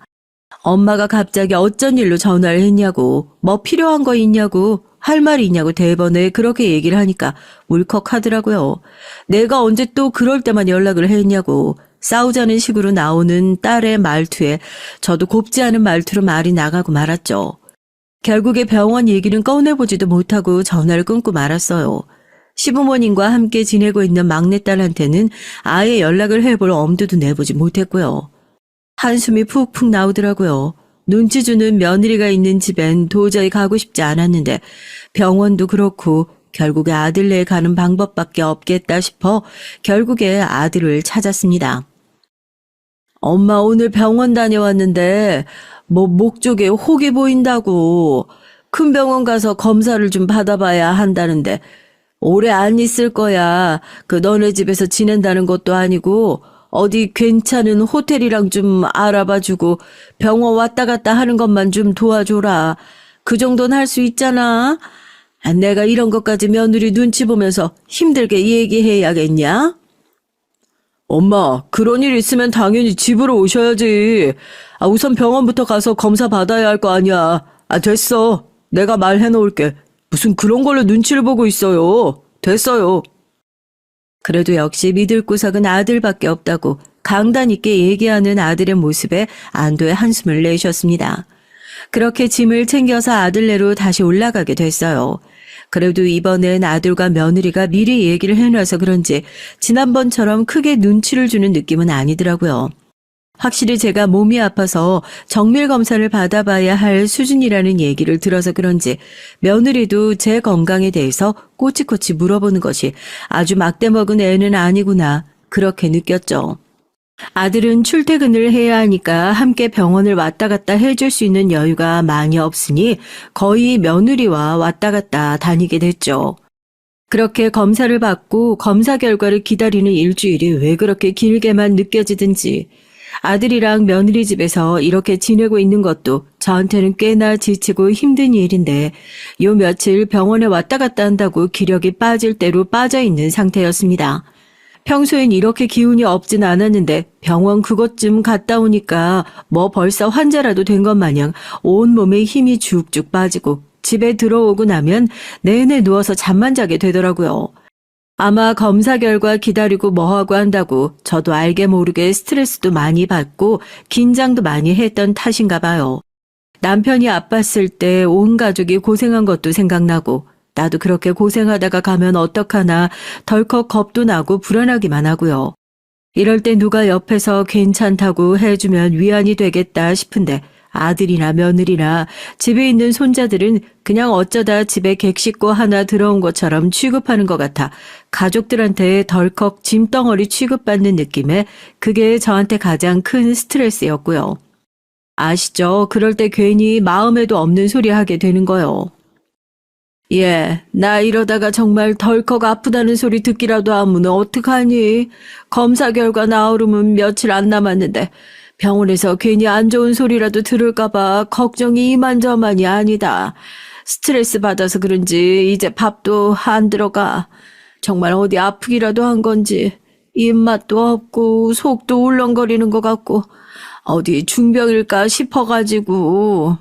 엄마가 갑자기 어쩐 일로 전화를 했냐고, 뭐 필요한 거 있냐고, 할 말이 있냐고 대번에 그렇게 얘기를 하니까 울컥하더라고요. 내가 언제 또 그럴 때만 연락을 했냐고 싸우자는 식으로 나오는 딸의 말투에 저도 곱지 않은 말투로 말이 나가고 말았죠. 결국에 병원 얘기는 꺼내보지도 못하고 전화를 끊고 말았어요. 시부모님과 함께 지내고 있는 막내딸한테는 아예 연락을 해볼 엄두도 내보지 못했고요. 한숨이 푹푹 나오더라고요. 눈치 주는 며느리가 있는 집엔 도저히 가고 싶지 않았는데 병원도 그렇고 결국에 아들네 가는 방법밖에 없겠다 싶어 결국에 아들을 찾았습니다. 엄마 오늘 병원 다녀왔는데 뭐 목 쪽에 혹이 보인다고 큰 병원 가서 검사를 좀 받아봐야 한다는데 오래 안 있을 거야. 너네 집에서 지낸다는 것도 아니고 어디 괜찮은 호텔이랑 좀 알아봐주고 병원 왔다 갔다 하는 것만 좀 도와줘라. 그 정도는 할 수 있잖아. 내가 이런 것까지 며느리 눈치 보면서 힘들게 얘기해야겠냐? 엄마, 그런 일 있으면 당연히 집으로 오셔야지. 우선 병원부터 가서 검사 받아야 할 거 아니야. 됐어. 내가 말해놓을게. 무슨 그런 걸로 눈치를 보고 있어요. 됐어요. 그래도 역시 믿을 구석은 아들밖에 없다고 강단 있게 얘기하는 아들의 모습에 안도의 한숨을 내셨습니다. 그렇게 짐을 챙겨서 아들네로 다시 올라가게 됐어요. 그래도 이번엔 아들과 며느리가 미리 얘기를 해놔서 그런지 지난번처럼 크게 눈치를 주는 느낌은 아니더라고요. 확실히 제가 몸이 아파서 정밀 검사를 받아봐야 할 수준이라는 얘기를 들어서 그런지 며느리도 제 건강에 대해서 꼬치꼬치 물어보는 것이 아주 막대먹은 애는 아니구나 그렇게 느꼈죠. 아들은 출퇴근을 해야 하니까 함께 병원을 왔다 갔다 해줄 수 있는 여유가 많이 없으니 거의 며느리와 왔다 갔다 다니게 됐죠. 그렇게 검사를 받고 검사 결과를 기다리는 일주일이 왜 그렇게 길게만 느껴지든지 아들이랑 며느리 집에서 이렇게 지내고 있는 것도 저한테는 꽤나 지치고 힘든 일인데 요 며칠 병원에 왔다 갔다 한다고 기력이 빠질 대로 빠져 있는 상태였습니다. 평소엔 이렇게 기운이 없진 않았는데 병원 그것쯤 갔다 오니까 뭐 벌써 환자라도 된 것 마냥 온몸에 힘이 쭉쭉 빠지고 집에 들어오고 나면 내내 누워서 잠만 자게 되더라고요. 아마 검사 결과 기다리고 뭐하고 한다고 저도 알게 모르게 스트레스도 많이 받고 긴장도 많이 했던 탓인가 봐요. 남편이 아팠을 때 온 가족이 고생한 것도 생각나고 나도 그렇게 고생하다가 가면 어떡하나 덜컥 겁도 나고 불안하기만 하고요. 이럴 때 누가 옆에서 괜찮다고 해주면 위안이 되겠다 싶은데 아들이나 며느리나 집에 있는 손자들은 그냥 어쩌다 집에 객식구 하나 들어온 것처럼 취급하는 것 같아 가족들한테 덜컥 짐덩어리 취급받는 느낌에 그게 저한테 가장 큰 스트레스였고요. 아시죠? 그럴 때 괜히 마음에도 없는 소리 하게 되는 거요. 예, 나 이러다가 정말 덜컥 아프다는 소리 듣기라도 하면 어떡하니? 검사 결과 나오려면 며칠 안 남았는데 병원에서 괜히 안 좋은 소리라도 들을까봐 걱정이 이만저만이 아니다. 스트레스 받아서 그런지 이제 밥도 안 들어가. 정말 어디 아프기라도 한 건지 입맛도 없고 속도 울렁거리는 것 같고 어디 중병일까 싶어가지고.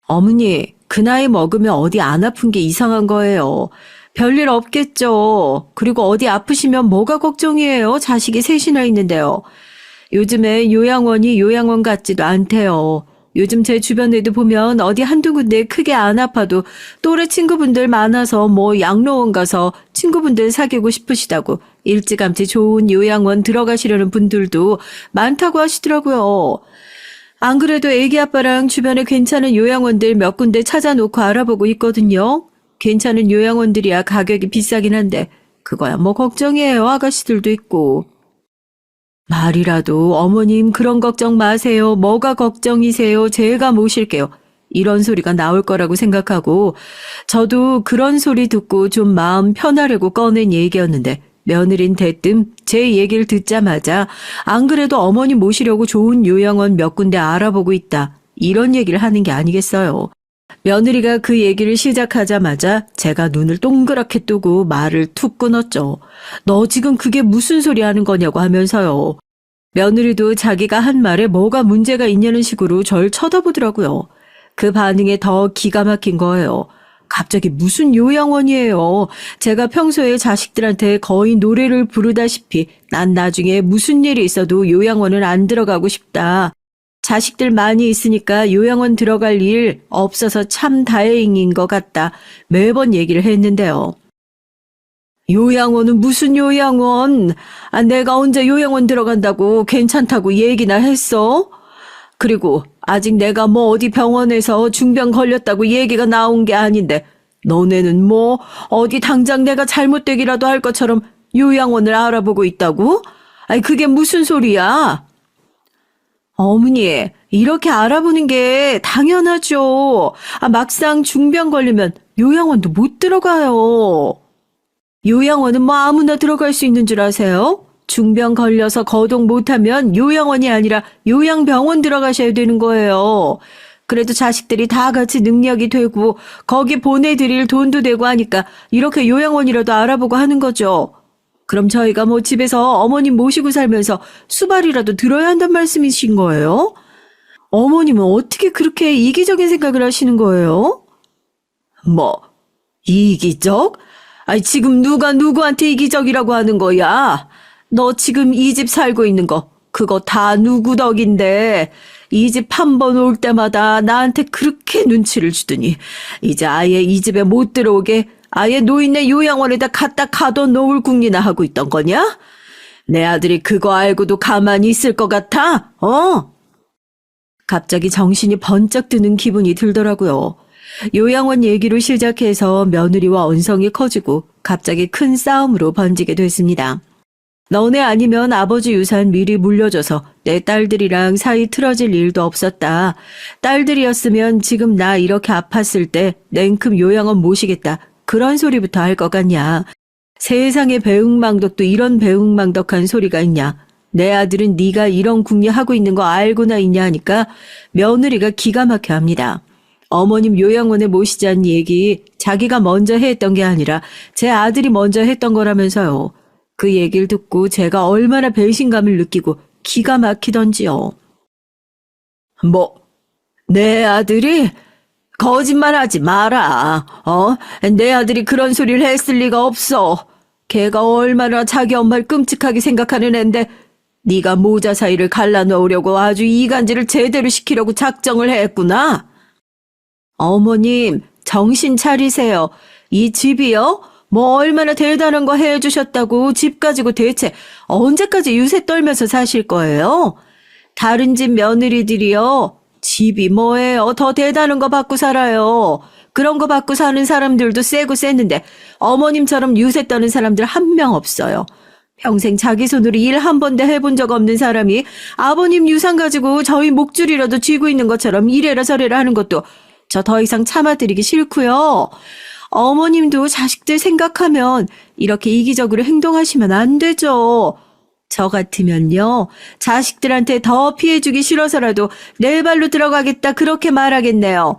어머니, 그 나이 먹으면 어디 안 아픈 게 이상한 거예요. 별일 없겠죠. 그리고 어디 아프시면 뭐가 걱정이에요. 자식이 셋이나 있는데요. 요즘에 요양원이 요양원 같지도 않대요. 요즘 제 주변에도 보면 어디 한두 군데 크게 안 아파도 또래 친구분들 많아서 뭐 양로원 가서 친구분들 사귀고 싶으시다고 일찌감치 좋은 요양원 들어가시려는 분들도 많다고 하시더라고요. 안 그래도 애기 아빠랑 주변에 괜찮은 요양원들 몇 군데 찾아놓고 알아보고 있거든요. 괜찮은 요양원들이야 가격이 비싸긴 한데 그거야 뭐 걱정이에요. 아가씨들도 있고. 말이라도 어머님 그런 걱정 마세요. 뭐가 걱정이세요? 제가 모실게요. 이런 소리가 나올 거라고 생각하고 저도 그런 소리 듣고 좀 마음 편하려고 꺼낸 얘기였는데 며느린 대뜸 제 얘기를 듣자마자 안 그래도 어머니 모시려고 좋은 요양원 몇 군데 알아보고 있다. 이런 얘기를 하는 게 아니겠어요. 며느리가 그 얘기를 시작하자마자 제가 눈을 동그랗게 뜨고 말을 툭 끊었죠. 너 지금 그게 무슨 소리 하는 거냐고 하면서요. 며느리도 자기가 한 말에 뭐가 문제가 있냐는 식으로 절 쳐다보더라고요. 그 반응에 더 기가 막힌 거예요. 갑자기 무슨 요양원이에요. 제가 평소에 자식들한테 거의 노래를 부르다시피 난 나중에 무슨 일이 있어도 요양원은 안 들어가고 싶다. 자식들 많이 있으니까 요양원 들어갈 일 없어서 참 다행인 것 같다. 매번 얘기를 했는데요. 요양원은 무슨 요양원? 아, 내가 언제 요양원 들어간다고 괜찮다고 얘기나 했어? 그리고 아직 내가 뭐 어디 병원에서 중병 걸렸다고 얘기가 나온 게 아닌데 너네는 뭐 어디 당장 내가 잘못되기라도 할 것처럼 요양원을 알아보고 있다고? 아니 그게 무슨 소리야? 어머니, 이렇게 알아보는 게 당연하죠. 아, 막상 중병 걸리면 요양원도 못 들어가요. 요양원은 뭐 아무나 들어갈 수 있는 줄 아세요? 중병 걸려서 거동 못하면 요양원이 아니라 요양병원 들어가셔야 되는 거예요. 그래도 자식들이 다 같이 능력이 되고 거기 보내드릴 돈도 되고 하니까 이렇게 요양원이라도 알아보고 하는 거죠. 그럼 저희가 뭐 집에서 어머님 모시고 살면서 수발이라도 들어야 한단 말씀이신 거예요? 어머님은 어떻게 그렇게 이기적인 생각을 하시는 거예요? 뭐, 이기적? 아니, 지금 누가 누구한테 이기적이라고 하는 거야? 너 지금 이 집 살고 있는 거, 그거 다 누구 덕인데, 이 집 한 번 올 때마다 나한테 그렇게 눈치를 주더니, 이제 아예 이 집에 못 들어오게 아예 노인네 요양원에다 갖다 가둬 놓을 궁리나 하고 있던 거냐? 내 아들이 그거 알고도 가만히 있을 것 같아? 갑자기 정신이 번쩍 드는 기분이 들더라고요. 요양원 얘기로 시작해서 며느리와 언성이 커지고 갑자기 큰 싸움으로 번지게 됐습니다. 너네 아니면 아버지 유산 미리 물려줘서 내 딸들이랑 사이 틀어질 일도 없었다. 딸들이었으면 지금 나 이렇게 아팠을 때 냉큼 요양원 모시겠다. 그런 소리부터 할 것 같냐. 세상에 배웅망덕도 이런 배웅망덕한 소리가 있냐. 내 아들은 네가 이런 궁리하고 있는 거 알고나 있냐 하니까 며느리가 기가 막혀 합니다. 어머님 요양원에 모시자는 얘기 자기가 먼저 했던 게 아니라 제 아들이 먼저 했던 거라면서요. 그 얘기를 듣고 제가 얼마나 배신감을 느끼고 기가 막히던지요. 내 아들이? 거짓말하지 마라. 내 아들이 그런 소리를 했을 리가 없어. 걔가 얼마나 자기 엄마를 끔찍하게 생각하는 앤데 네가 모자 사이를 갈라놓으려고 아주 이간질을 제대로 시키려고 작정을 했구나. 어머님, 정신 차리세요. 이 집이요? 뭐 얼마나 대단한 거 해주셨다고 집 가지고 대체 언제까지 유세 떨면서 사실 거예요? 다른 집 며느리들이요. 집이 뭐예요? 더 대단한 거 받고 살아요. 그런 거 받고 사는 사람들도 세고 셌는데 어머님처럼 유세 떠는 사람들 한 명 없어요. 평생 자기 손으로 일 한 번도 해본 적 없는 사람이 아버님 유산 가지고 저희 목줄이라도 쥐고 있는 것처럼 이래라 저래라 하는 것도 저 더 이상 참아드리기 싫고요. 어머님도 자식들 생각하면 이렇게 이기적으로 행동하시면 안 되죠. 저 같으면요. 자식들한테 더 피해주기 싫어서라도 내 발로 들어가겠다 그렇게 말하겠네요.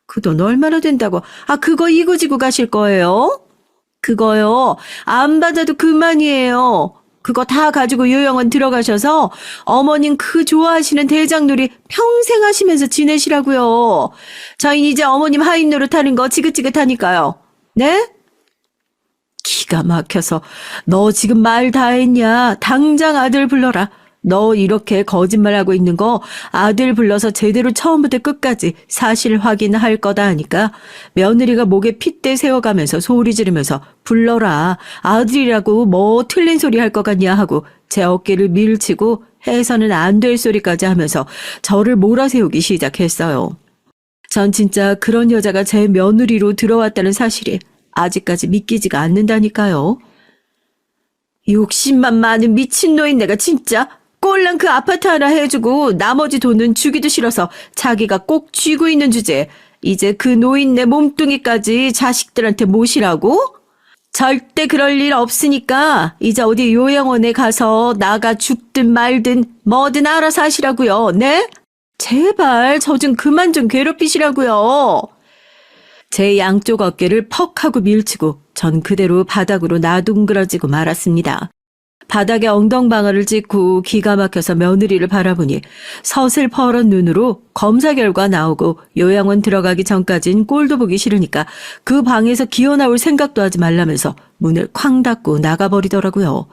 그 돈 얼마나 된다고. 그거 이고지고 가실 거예요? 그거요. 안 받아도 그만이에요. 그거 다 가지고 요양원 들어가셔서 어머님 그 좋아하시는 대장놀이 평생 하시면서 지내시라고요. 저희는 이제 어머님 하인 노릇하는 거 지긋지긋하니까요. 네? 기가 막혀서 너 지금 말 다 했냐? 당장 아들 불러라. 너 이렇게 거짓말하고 있는 거 아들 불러서 제대로 처음부터 끝까지 사실 확인할 거다 하니까 며느리가 목에 핏대 세워가면서 소리 지르면서 불러라. 아들이라고 뭐 틀린 소리 할 것 같냐 하고 제 어깨를 밀치고 해서는 안 될 소리까지 하면서 저를 몰아세우기 시작했어요. 전 진짜 그런 여자가 제 며느리로 들어왔다는 사실이 아직까지 믿기지가 않는다니까요. 욕심만 많은 미친노인 내가 진짜 꼴랑 그 아파트 하나 해주고 나머지 돈은 주기도 싫어서 자기가 꼭 쥐고 있는 주제에 이제 그 노인네 몸뚱이까지 자식들한테 모시라고? 절대 그럴 일 없으니까 이제 어디 요양원에 가서 나가 죽든 말든 뭐든 알아서 하시라고요. 네? 제발 저 좀 그만 좀 괴롭히시라고요. 제 양쪽 어깨를 퍽 하고 밀치고 전 그대로 바닥으로 나둥그러지고 말았습니다. 바닥에 엉덩방아를 찍고 기가 막혀서 며느리를 바라보니 서슬퍼런 눈으로 검사 결과 나오고 요양원 들어가기 전까진 꼴도 보기 싫으니까 그 방에서 기어나올 생각도 하지 말라면서 문을 쾅 닫고 나가버리더라고요.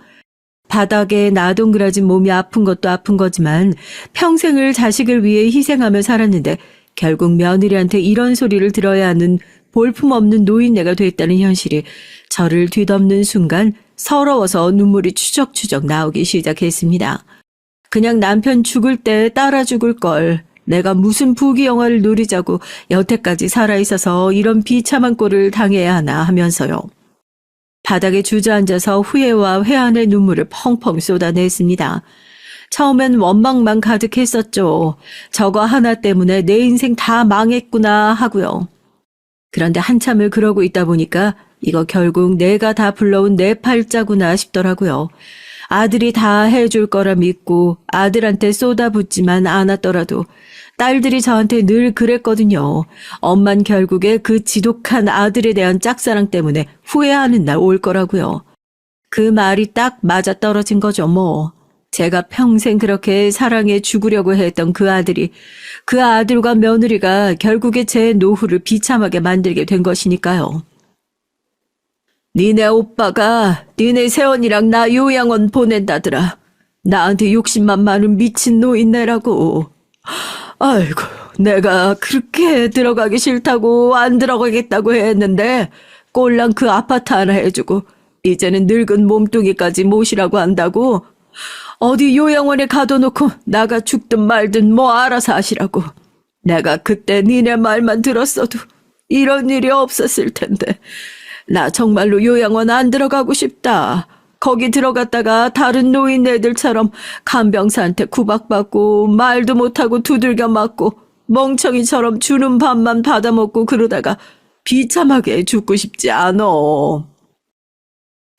바닥에 나동그라진 몸이 아픈 것도 아픈 거지만 평생을 자식을 위해 희생하며 살았는데 결국 며느리한테 이런 소리를 들어야 하는 볼품없는 노인네가 됐다는 현실이 저를 뒤덮는 순간 서러워서 눈물이 추적추적 나오기 시작했습니다. 그냥 남편 죽을 때 따라 죽을 걸. 내가 무슨 부귀영화를 누리자고 여태까지 살아있어서 이런 비참한 꼴을 당해야 하나 하면서요. 바닥에 주저앉아서 후회와 회한의 눈물을 펑펑 쏟아냈습니다. 처음엔 원망만 가득했었죠. 저거 하나 때문에 내 인생 다 망했구나 하고요. 그런데 한참을 그러고 있다 보니까 이거 결국 내가 다 불러온 내 팔자구나 싶더라고요. 아들이 다 해줄 거라 믿고 아들한테 쏟아붓지만 않았더라도 딸들이 저한테 늘 그랬거든요. 엄만 결국에 그 지독한 아들에 대한 짝사랑 때문에 후회하는 날 올 거라고요. 그 말이 딱 맞아떨어진 거죠 뭐. 제가 평생 그렇게 사랑해 죽으려고 했던 그 아들이, 그 아들과 며느리가 결국에 제 노후를 비참하게 만들게 된 것이니까요. 니네 오빠가 니네 새언니랑 나 요양원 보낸다더라. 나한테 욕심만 많은 미친 노인네라고. 아이고, 내가 그렇게 들어가기 싫다고 안 들어가겠다고 했는데 꼴랑 그 아파트 하나 해주고 이제는 늙은 몸뚱이까지 모시라고 한다고. 어디 요양원에 가둬놓고 나가 죽든 말든 뭐 알아서 하시라고. 내가 그때 니네 말만 들었어도 이런 일이 없었을 텐데. 나 정말로 요양원 안 들어가고 싶다. 거기 들어갔다가 다른 노인네들처럼 간병사한테 구박받고 말도 못하고 두들겨 맞고 멍청이처럼 주는 밥만 받아먹고 그러다가 비참하게 죽고 싶지 않어.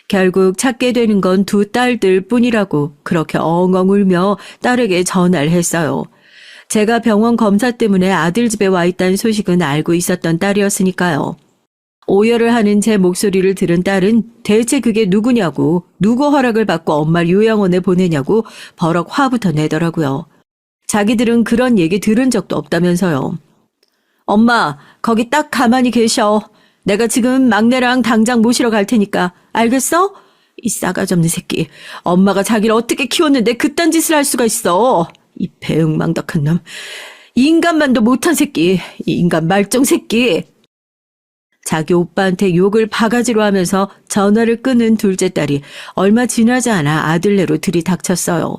결국 찾게 되는 건 두 딸들 뿐이라고 그렇게 엉엉 울며 딸에게 전화를 했어요. 제가 병원 검사 때문에 아들 집에 와 있다는 소식은 알고 있었던 딸이었으니까요. 오열을 하는 제 목소리를 들은 딸은 대체 그게 누구냐고, 누구 허락을 받고 엄마를 요양원에 보내냐고 버럭 화부터 내더라고요. 자기들은 그런 얘기 들은 적도 없다면서요. 엄마, 거기 딱 가만히 계셔. 내가 지금 막내랑 당장 모시러 갈 테니까. 알겠어? 이 싸가지 없는 새끼. 엄마가 자기를 어떻게 키웠는데 그딴 짓을 할 수가 있어. 이 배응망덕한 놈. 인간만도 못한 새끼. 이 인간 말종 새끼. 자기 오빠한테 욕을 바가지로 하면서 전화를 끊은 둘째 딸이 얼마 지나지 않아 아들네로 들이닥쳤어요.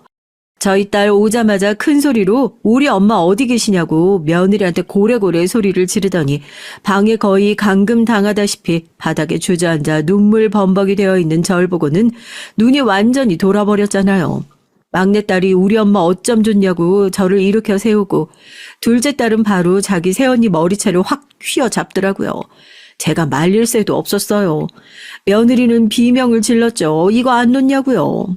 저희 딸 오자마자 큰 소리로 우리 엄마 어디 계시냐고 며느리한테 고래고래 소리를 지르더니 방에 거의 감금당하다시피 바닥에 주저앉아 눈물 범벅이 되어 있는 절 보고는 눈이 완전히 돌아버렸잖아요. 막내딸이 우리 엄마 어쩜 좋냐고 저를 일으켜 세우고 둘째 딸은 바로 자기 새언니 머리채를 확 휘어잡더라고요. 제가 말릴 새도 없었어요. 며느리는 비명을 질렀죠. 이거 안 놓냐고요.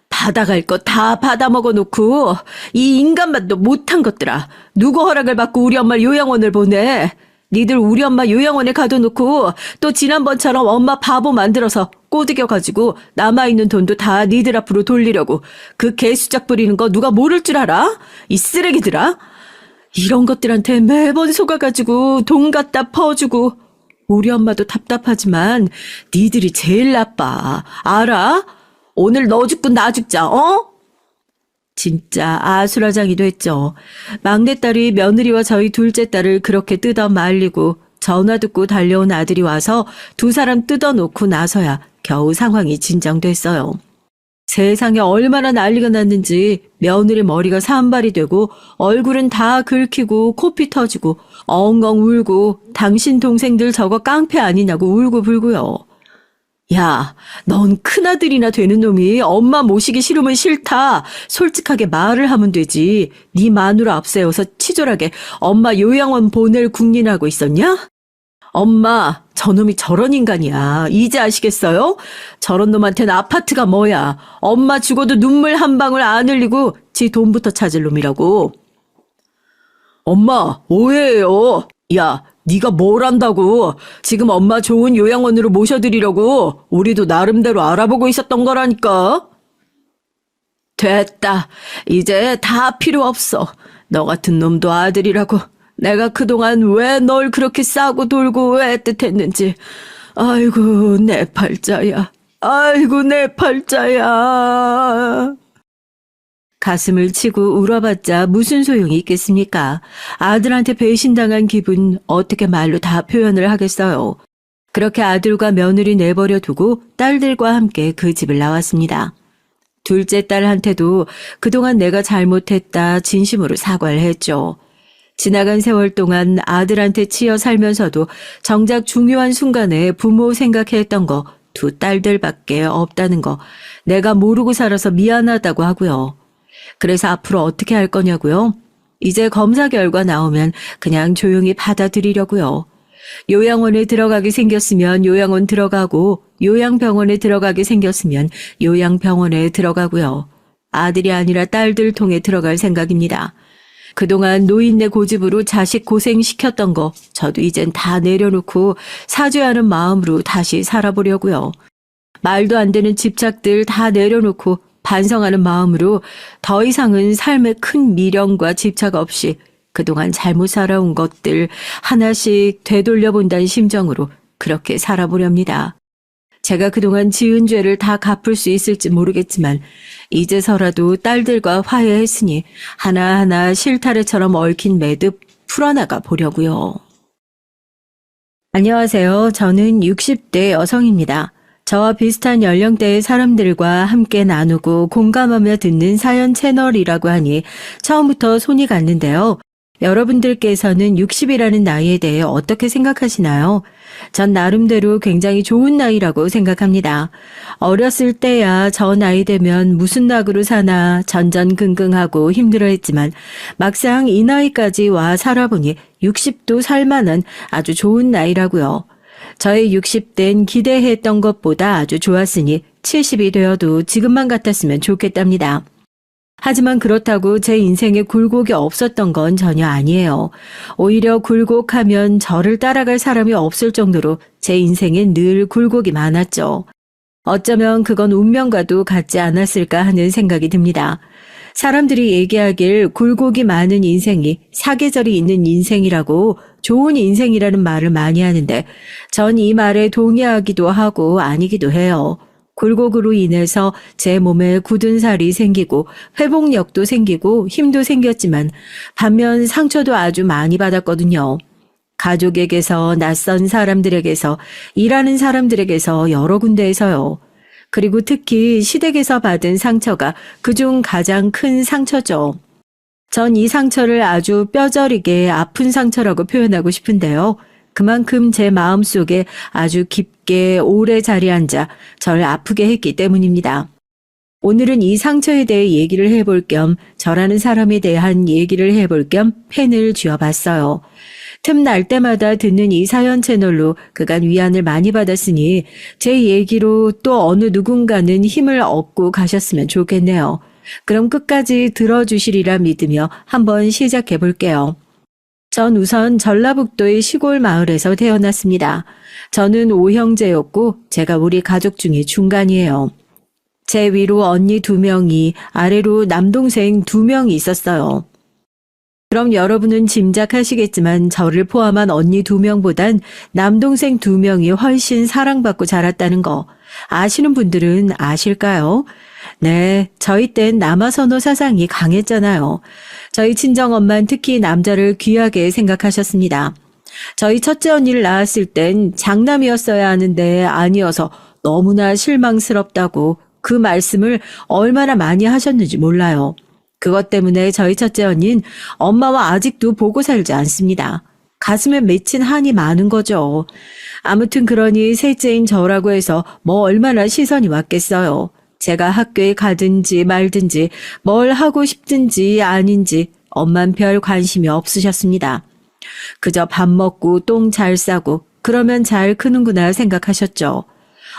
받아갈 거 다 받아먹어 놓고 이 인간만도 못한 것들아. 누구 허락을 받고 우리 엄마를 요양원을 보내. 니들 우리 엄마 요양원에 가둬놓고 또 지난번처럼 엄마 바보 만들어서 꼬드겨가지고 남아있는 돈도 다 니들 앞으로 돌리려고 그 개수작 부리는 거 누가 모를 줄 알아? 이 쓰레기들아. 이런 것들한테 매번 속아가지고 돈 갖다 퍼주고 우리 엄마도 답답하지만 니들이 제일 나빠. 알아? 오늘 너 죽고 나 죽자. 어? 진짜 아수라장이 됐죠. 막내딸이 며느리와 저희 둘째 딸을 그렇게 뜯어 말리고 전화 듣고 달려온 아들이 와서 두 사람 뜯어놓고 나서야 겨우 상황이 진정됐어요. 세상에 얼마나 난리가 났는지 며느리 머리가 산발이 되고 얼굴은 다 긁히고 코피 터지고 엉엉 울고 당신 동생들 저거 깡패 아니냐고 울고불고요. 야, 넌 큰아들이나 되는 놈이 엄마 모시기 싫으면 싫다. 솔직하게 말을 하면 되지. 네 마누라 앞세워서 치졸하게 엄마 요양원 보낼 궁리하고 있었냐? 엄마, 저놈이 저런 인간이야. 이제 아시겠어요? 저런 놈한테는 아파트가 뭐야. 엄마 죽어도 눈물 한 방울 안 흘리고 지 돈부터 찾을 놈이라고. 엄마, 오해예요. 야, 네가 뭘 안다고. 지금 엄마 좋은 요양원으로 모셔드리려고 우리도 나름대로 알아보고 있었던 거라니까. 됐다. 이제 다 필요 없어. 너 같은 놈도 아들이라고. 내가 그동안 왜 널 그렇게 싸고 돌고 애틋했는지. 아이고 내 팔자야. 아이고 내 팔자야. 가슴을 치고 울어봤자 무슨 소용이 있겠습니까? 아들한테 배신당한 기분 어떻게 말로 다 표현을 하겠어요. 그렇게 아들과 며느리 내버려 두고 딸들과 함께 그 집을 나왔습니다. 둘째 딸한테도 그동안 내가 잘못했다 진심으로 사과를 했죠. 지나간 세월 동안 아들한테 치여 살면서도 정작 중요한 순간에 부모 생각했던 거 두 딸들밖에 없다는 거 내가 모르고 살아서 미안하다고 하고요. 그래서 앞으로 어떻게 할 거냐고요? 이제 검사 결과 나오면 그냥 조용히 받아들이려고요. 요양원에 들어가게 생겼으면 요양원 들어가고 요양병원에 들어가게 생겼으면 요양병원에 들어가고요. 아들이 아니라 딸들 통해 들어갈 생각입니다. 그동안 노인네 고집으로 자식 고생시켰던 거 저도 이젠 다 내려놓고 사죄하는 마음으로 다시 살아보려고요. 말도 안 되는 집착들 다 내려놓고 반성하는 마음으로 더 이상은 삶에 큰 미련과 집착 없이 그동안 잘못 살아온 것들 하나씩 되돌려본다는 심정으로 그렇게 살아보렵니다. 제가 그동안 지은 죄를 다 갚을 수 있을지 모르겠지만 이제서라도 딸들과 화해했으니 하나하나 실타래처럼 얽힌 매듭 풀어나가 보려고요. 안녕하세요. 저는 60대 여성입니다. 저와 비슷한 연령대의 사람들과 함께 나누고 공감하며 듣는 사연 채널이라고 하니 처음부터 손이 갔는데요. 여러분들께서는 60이라는 나이에 대해 어떻게 생각하시나요? 전 나름대로 굉장히 좋은 나이라고 생각합니다. 어렸을 때야 저 나이 되면 무슨 낙으로 사나 전전긍긍하고 힘들어했지만 막상 이 나이까지 와 살아보니 60도 살만한 아주 좋은 나이라고요. 저의 60대는 기대했던 것보다 아주 좋았으니 70이 되어도 지금만 같았으면 좋겠답니다. 하지만 그렇다고 제 인생에 굴곡이 없었던 건 전혀 아니에요. 오히려 굴곡하면 저를 따라갈 사람이 없을 정도로 제 인생엔 늘 굴곡이 많았죠. 어쩌면 그건 운명과도 같지 않았을까 하는 생각이 듭니다. 사람들이 얘기하길 굴곡이 많은 인생이 사계절이 있는 인생이라고 좋은 인생이라는 말을 많이 하는데 전 이 말에 동의하기도 하고 아니기도 해요. 굴곡으로 인해서 제 몸에 굳은 살이 생기고 회복력도 생기고 힘도 생겼지만 반면 상처도 아주 많이 받았거든요. 가족에게서, 낯선 사람들에게서, 일하는 사람들에게서 여러 군데에서요. 그리고 특히 시댁에서 받은 상처가 그중 가장 큰 상처죠. 전 이 상처를 아주 뼈저리게 아픈 상처라고 표현하고 싶은데요. 그만큼 제 마음속에 아주 깊게 오래 자리에 앉아 절 아프게 했기 때문입니다. 오늘은 이 상처에 대해 얘기를 해볼 겸 저라는 사람에 대한 얘기를 해볼 겸 펜을 쥐어봤어요. 틈날 때마다 듣는 이 사연 채널로 그간 위안을 많이 받았으니 제 얘기로 또 어느 누군가는 힘을 얻고 가셨으면 좋겠네요. 그럼 끝까지 들어주시리라 믿으며 한번 시작해 볼게요. 전 우선 전라북도의 시골 마을에서 태어났습니다. 저는 5형제였고 제가 우리 가족 중에 중간이에요. 제 위로 언니 2명이, 아래로 남동생 2명이 있었어요. 그럼 여러분은 짐작하시겠지만 저를 포함한 언니 2명보단 남동생 2명이 훨씬 사랑받고 자랐다는 거 아시는 분들은 아실까요? 네, 저희 땐 남아선호 사상이 강했잖아요. 저희 친정엄마는 특히 남자를 귀하게 생각하셨습니다. 저희 첫째 언니를 낳았을 땐 장남이었어야 하는데 아니어서 너무나 실망스럽다고 그 말씀을 얼마나 많이 하셨는지 몰라요. 그것 때문에 저희 첫째 언니는 엄마와 아직도 보고 살지 않습니다. 가슴에 맺힌 한이 많은 거죠. 아무튼 그러니 셋째인 저라고 해서 뭐 얼마나 시선이 왔겠어요. 제가 학교에 가든지 말든지 뭘 하고 싶든지 아닌지 엄만 별 관심이 없으셨습니다. 그저 밥 먹고 똥 잘 싸고 그러면 잘 크는구나 생각하셨죠.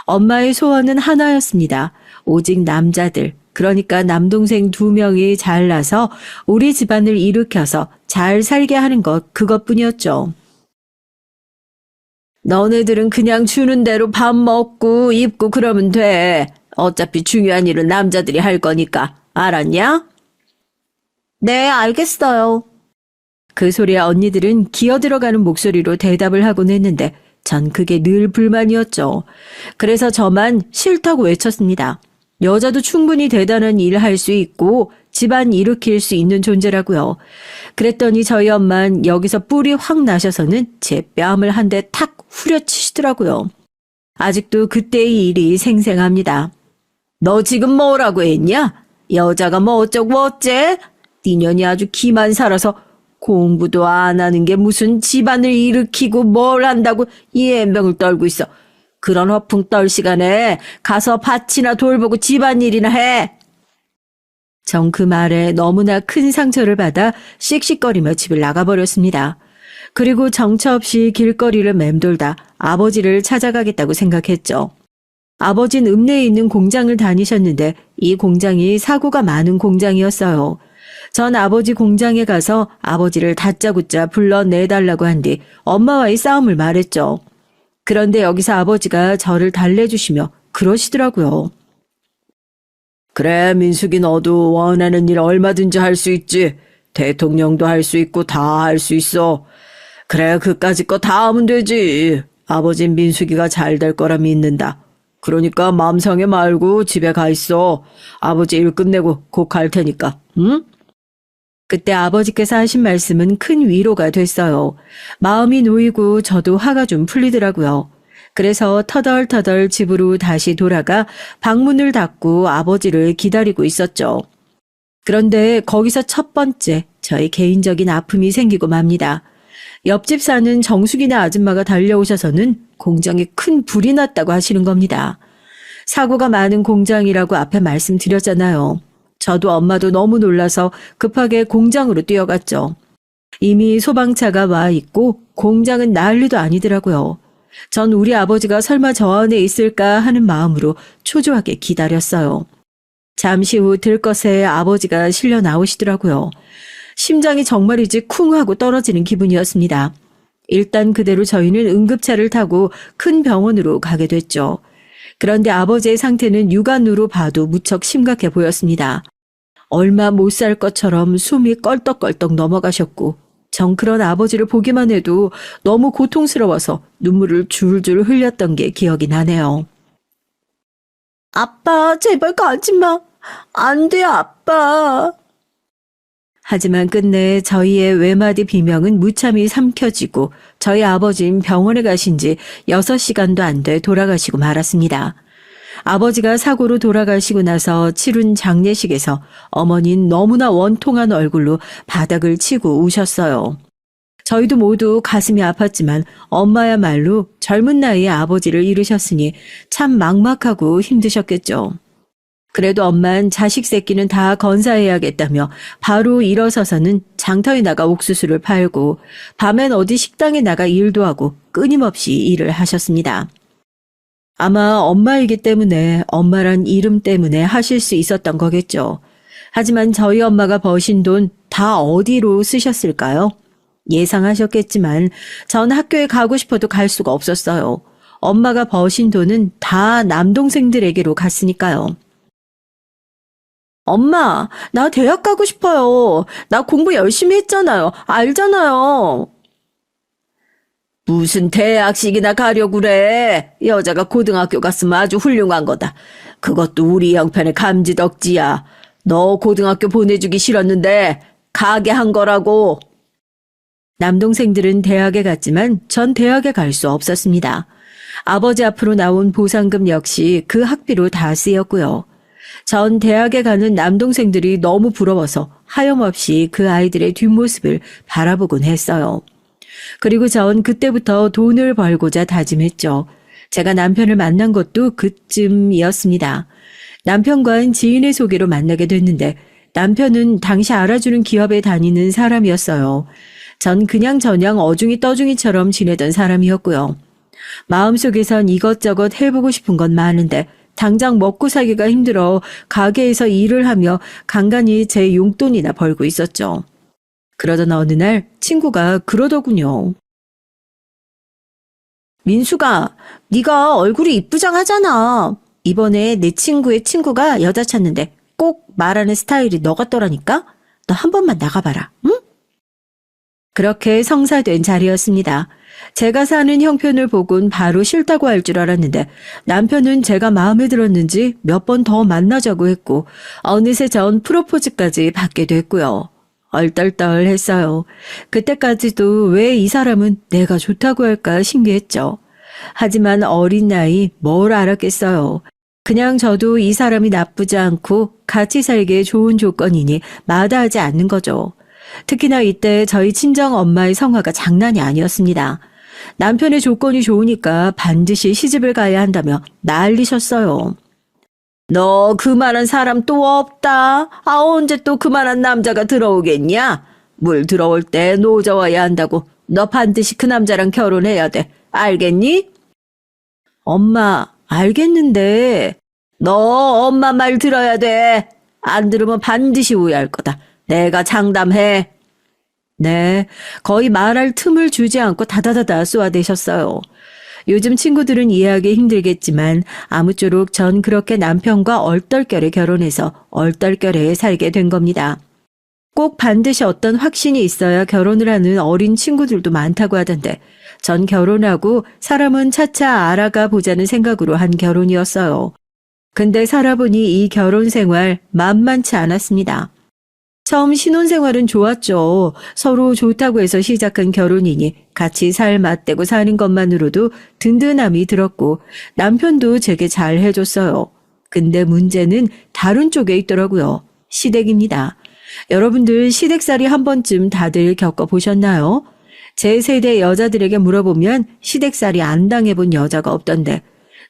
엄마의 소원은 하나였습니다. 오직 남자들, 그러니까 남동생 2명이 잘나서 우리 집안을 일으켜서 잘 살게 하는 것 그것뿐이었죠. 너네들은 그냥 주는 대로 밥 먹고 입고 그러면 돼. 어차피 중요한 일은 남자들이 할 거니까. 알았냐? 네, 알겠어요. 그 소리에 언니들은 기어들어가는 목소리로 대답을 하곤 했는데 전 그게 늘 불만이었죠. 그래서 저만 싫다고 외쳤습니다. 여자도 충분히 대단한 일을 할 수 있고 집안 일으킬 수 있는 존재라고요. 그랬더니 저희 엄만 여기서 뿔이 확 나셔서는 제 뺨을 한 대 탁 후려치시더라고요. 아직도 그때의 일이 생생합니다. 너 지금 뭐라고 했냐? 여자가 뭐 어쩌고 어째? 니년이 아주 기만 살아서 공부도 안 하는 게 무슨 집안을 일으키고 뭘 한다고 이엠병을 떨고 있어. 그런 허풍 떨 시간에 가서 밭이나 돌보고 집안일이나 해. 전 그 말에 너무나 큰 상처를 받아 씩씩거리며 집을 나가버렸습니다. 그리고 정처 없이 길거리를 맴돌다 아버지를 찾아가겠다고 생각했죠. 아버지는 읍내에 있는 공장을 다니셨는데 이 공장이 사고가 많은 공장이었어요. 전 아버지 공장에 가서 아버지를 다짜고짜 불러내달라고 한 뒤 엄마와의 싸움을 말했죠. 그런데 여기서 아버지가 저를 달래주시며 그러시더라고요. 그래, 민숙이 너도 원하는 일 얼마든지 할 수 있지. 대통령도 할 수 있고 다 할 수 있어. 그래, 그까짓 거 다 하면 되지. 아버진 민숙이가 잘 될 거라 믿는다. 그러니까 마음 상해 말고 집에 가 있어. 아버지 일 끝내고 곧 갈 테니까, 응? 그때 아버지께서 하신 말씀은 큰 위로가 됐어요. 마음이 놓이고 저도 화가 좀 풀리더라고요. 그래서 터덜터덜 집으로 다시 돌아가 방문을 닫고 아버지를 기다리고 있었죠. 그런데 거기서 첫 번째 저희 개인적인 아픔이 생기고 맙니다. 옆집 사는 정숙이네 아줌마가 달려오셔서는 공장에 큰 불이 났다고 하시는 겁니다. 사고가 많은 공장이라고 앞에 말씀드렸잖아요. 저도 엄마도 너무 놀라서 급하게 공장으로 뛰어갔죠. 이미 소방차가 와 있고 공장은 난리도 아니더라고요. 전 우리 아버지가 설마 저 안에 있을까 하는 마음으로 초조하게 기다렸어요. 잠시 후 들것에 아버지가 실려 나오시더라고요. 심장이 정말이지 쿵 하고 떨어지는 기분이었습니다. 일단 그대로 저희는 응급차를 타고 큰 병원으로 가게 됐죠. 그런데 아버지의 상태는 육안으로 봐도 무척 심각해 보였습니다. 얼마 못 살 것처럼 숨이 껄떡껄떡 넘어가셨고 전 그런 아버지를 보기만 해도 너무 고통스러워서 눈물을 줄줄 흘렸던 게 기억이 나네요. 아빠, 제발 가지 마. 안 돼, 아빠. 하지만 끝내 저희의 외마디 비명은 무참히 삼켜지고 저희 아버지는 병원에 가신 지 6시간도 안 돼 돌아가시고 말았습니다. 아버지가 사고로 돌아가시고 나서 치룬 장례식에서 어머니는 너무나 원통한 얼굴로 바닥을 치고 우셨어요. 저희도 모두 가슴이 아팠지만 엄마야말로 젊은 나이에 아버지를 잃으셨으니 참 막막하고 힘드셨겠죠. 그래도 엄만 자식 새끼는 다 건사해야겠다며 바로 일어서서는 장터에 나가 옥수수를 팔고 밤엔 어디 식당에 나가 일도 하고 끊임없이 일을 하셨습니다. 아마 엄마이기 때문에 엄마란 이름 때문에 하실 수 있었던 거겠죠. 하지만 저희 엄마가 버신 돈 다 어디로 쓰셨을까요? 예상하셨겠지만 전 학교에 가고 싶어도 갈 수가 없었어요. 엄마가 버신 돈은 다 남동생들에게로 갔으니까요. 엄마, 나 대학 가고 싶어요. 나 공부 열심히 했잖아요. 알잖아요. 무슨 대학식이나 가려고 그래. 여자가 고등학교 갔으면 아주 훌륭한 거다. 그것도 우리 형편의 감지덕지야. 너 고등학교 보내주기 싫었는데 가게 한 거라고. 남동생들은 대학에 갔지만 전 대학에 갈 수 없었습니다. 아버지 앞으로 나온 보상금 역시 그 학비로 다 쓰였고요. 전 대학에 가는 남동생들이 너무 부러워서 하염없이 그 아이들의 뒷모습을 바라보곤 했어요. 그리고 전 그때부터 돈을 벌고자 다짐했죠. 제가 남편을 만난 것도 그쯤이었습니다. 남편과는 지인의 소개로 만나게 됐는데 남편은 당시 알아주는 기업에 다니는 사람이었어요. 전 그냥저냥 어중이 떠중이처럼 지내던 사람이었고요. 마음속에선 이것저것 해보고 싶은 건 많은데 당장 먹고 살기가 힘들어 가게에서 일을 하며 간간히 제 용돈이나 벌고 있었죠. 그러던 어느 날 친구가 그러더군요. 민수가 네가 얼굴이 이쁘장하잖아. 이번에 내 친구의 친구가 여자 찾는데 꼭 말하는 스타일이 너 같더라니까. 너 한 번만 나가봐라. 응? 그렇게 성사된 자리였습니다. 제가 사는 형편을 보곤 바로 싫다고 할 줄 알았는데 남편은 제가 마음에 들었는지 몇 번 더 만나자고 했고 어느새 전 프로포즈까지 받게 됐고요. 얼떨떨했어요. 그때까지도 왜 이 사람은 내가 좋다고 할까 신기했죠. 하지만 어린 나이 뭘 알았겠어요. 그냥 저도 이 사람이 나쁘지 않고 같이 살기에 좋은 조건이니 마다하지 않는 거죠. 특히나 이때 저희 친정 엄마의 성화가 장난이 아니었습니다. 남편의 조건이 좋으니까 반드시 시집을 가야 한다며 난리셨어요. 너 그만한 사람 또 없다. 아 언제 또 그만한 남자가 들어오겠냐? 물 들어올 때 노져와야 한다고. 너 반드시 그 남자랑 결혼해야 돼. 알겠니? 엄마 알겠는데 너 엄마 말 들어야 돼. 안 들으면 반드시 후회할 거다. 내가 장담해. 네, 거의 말할 틈을 주지 않고 다다다다 쏘아대셨어요. 요즘 친구들은 이해하기 힘들겠지만 아무쪼록 전 그렇게 남편과 얼떨결에 결혼해서 얼떨결에 살게 된 겁니다. 꼭 반드시 어떤 확신이 있어야 결혼을 하는 어린 친구들도 많다고 하던데 전 결혼하고 사람은 차차 알아가 보자는 생각으로 한 결혼이었어요. 근데 살아보니 이 결혼 생활 만만치 않았습니다. 처음 신혼생활은 좋았죠. 서로 좋다고 해서 시작한 결혼이니 같이 살 맞대고 사는 것만으로도 든든함이 들었고 남편도 제게 잘 해줬어요. 근데 문제는 다른 쪽에 있더라고요. 시댁입니다. 여러분들 시댁살이 한 번쯤 다들 겪어보셨나요? 제 세대 여자들에게 물어보면 시댁살이 안 당해본 여자가 없던데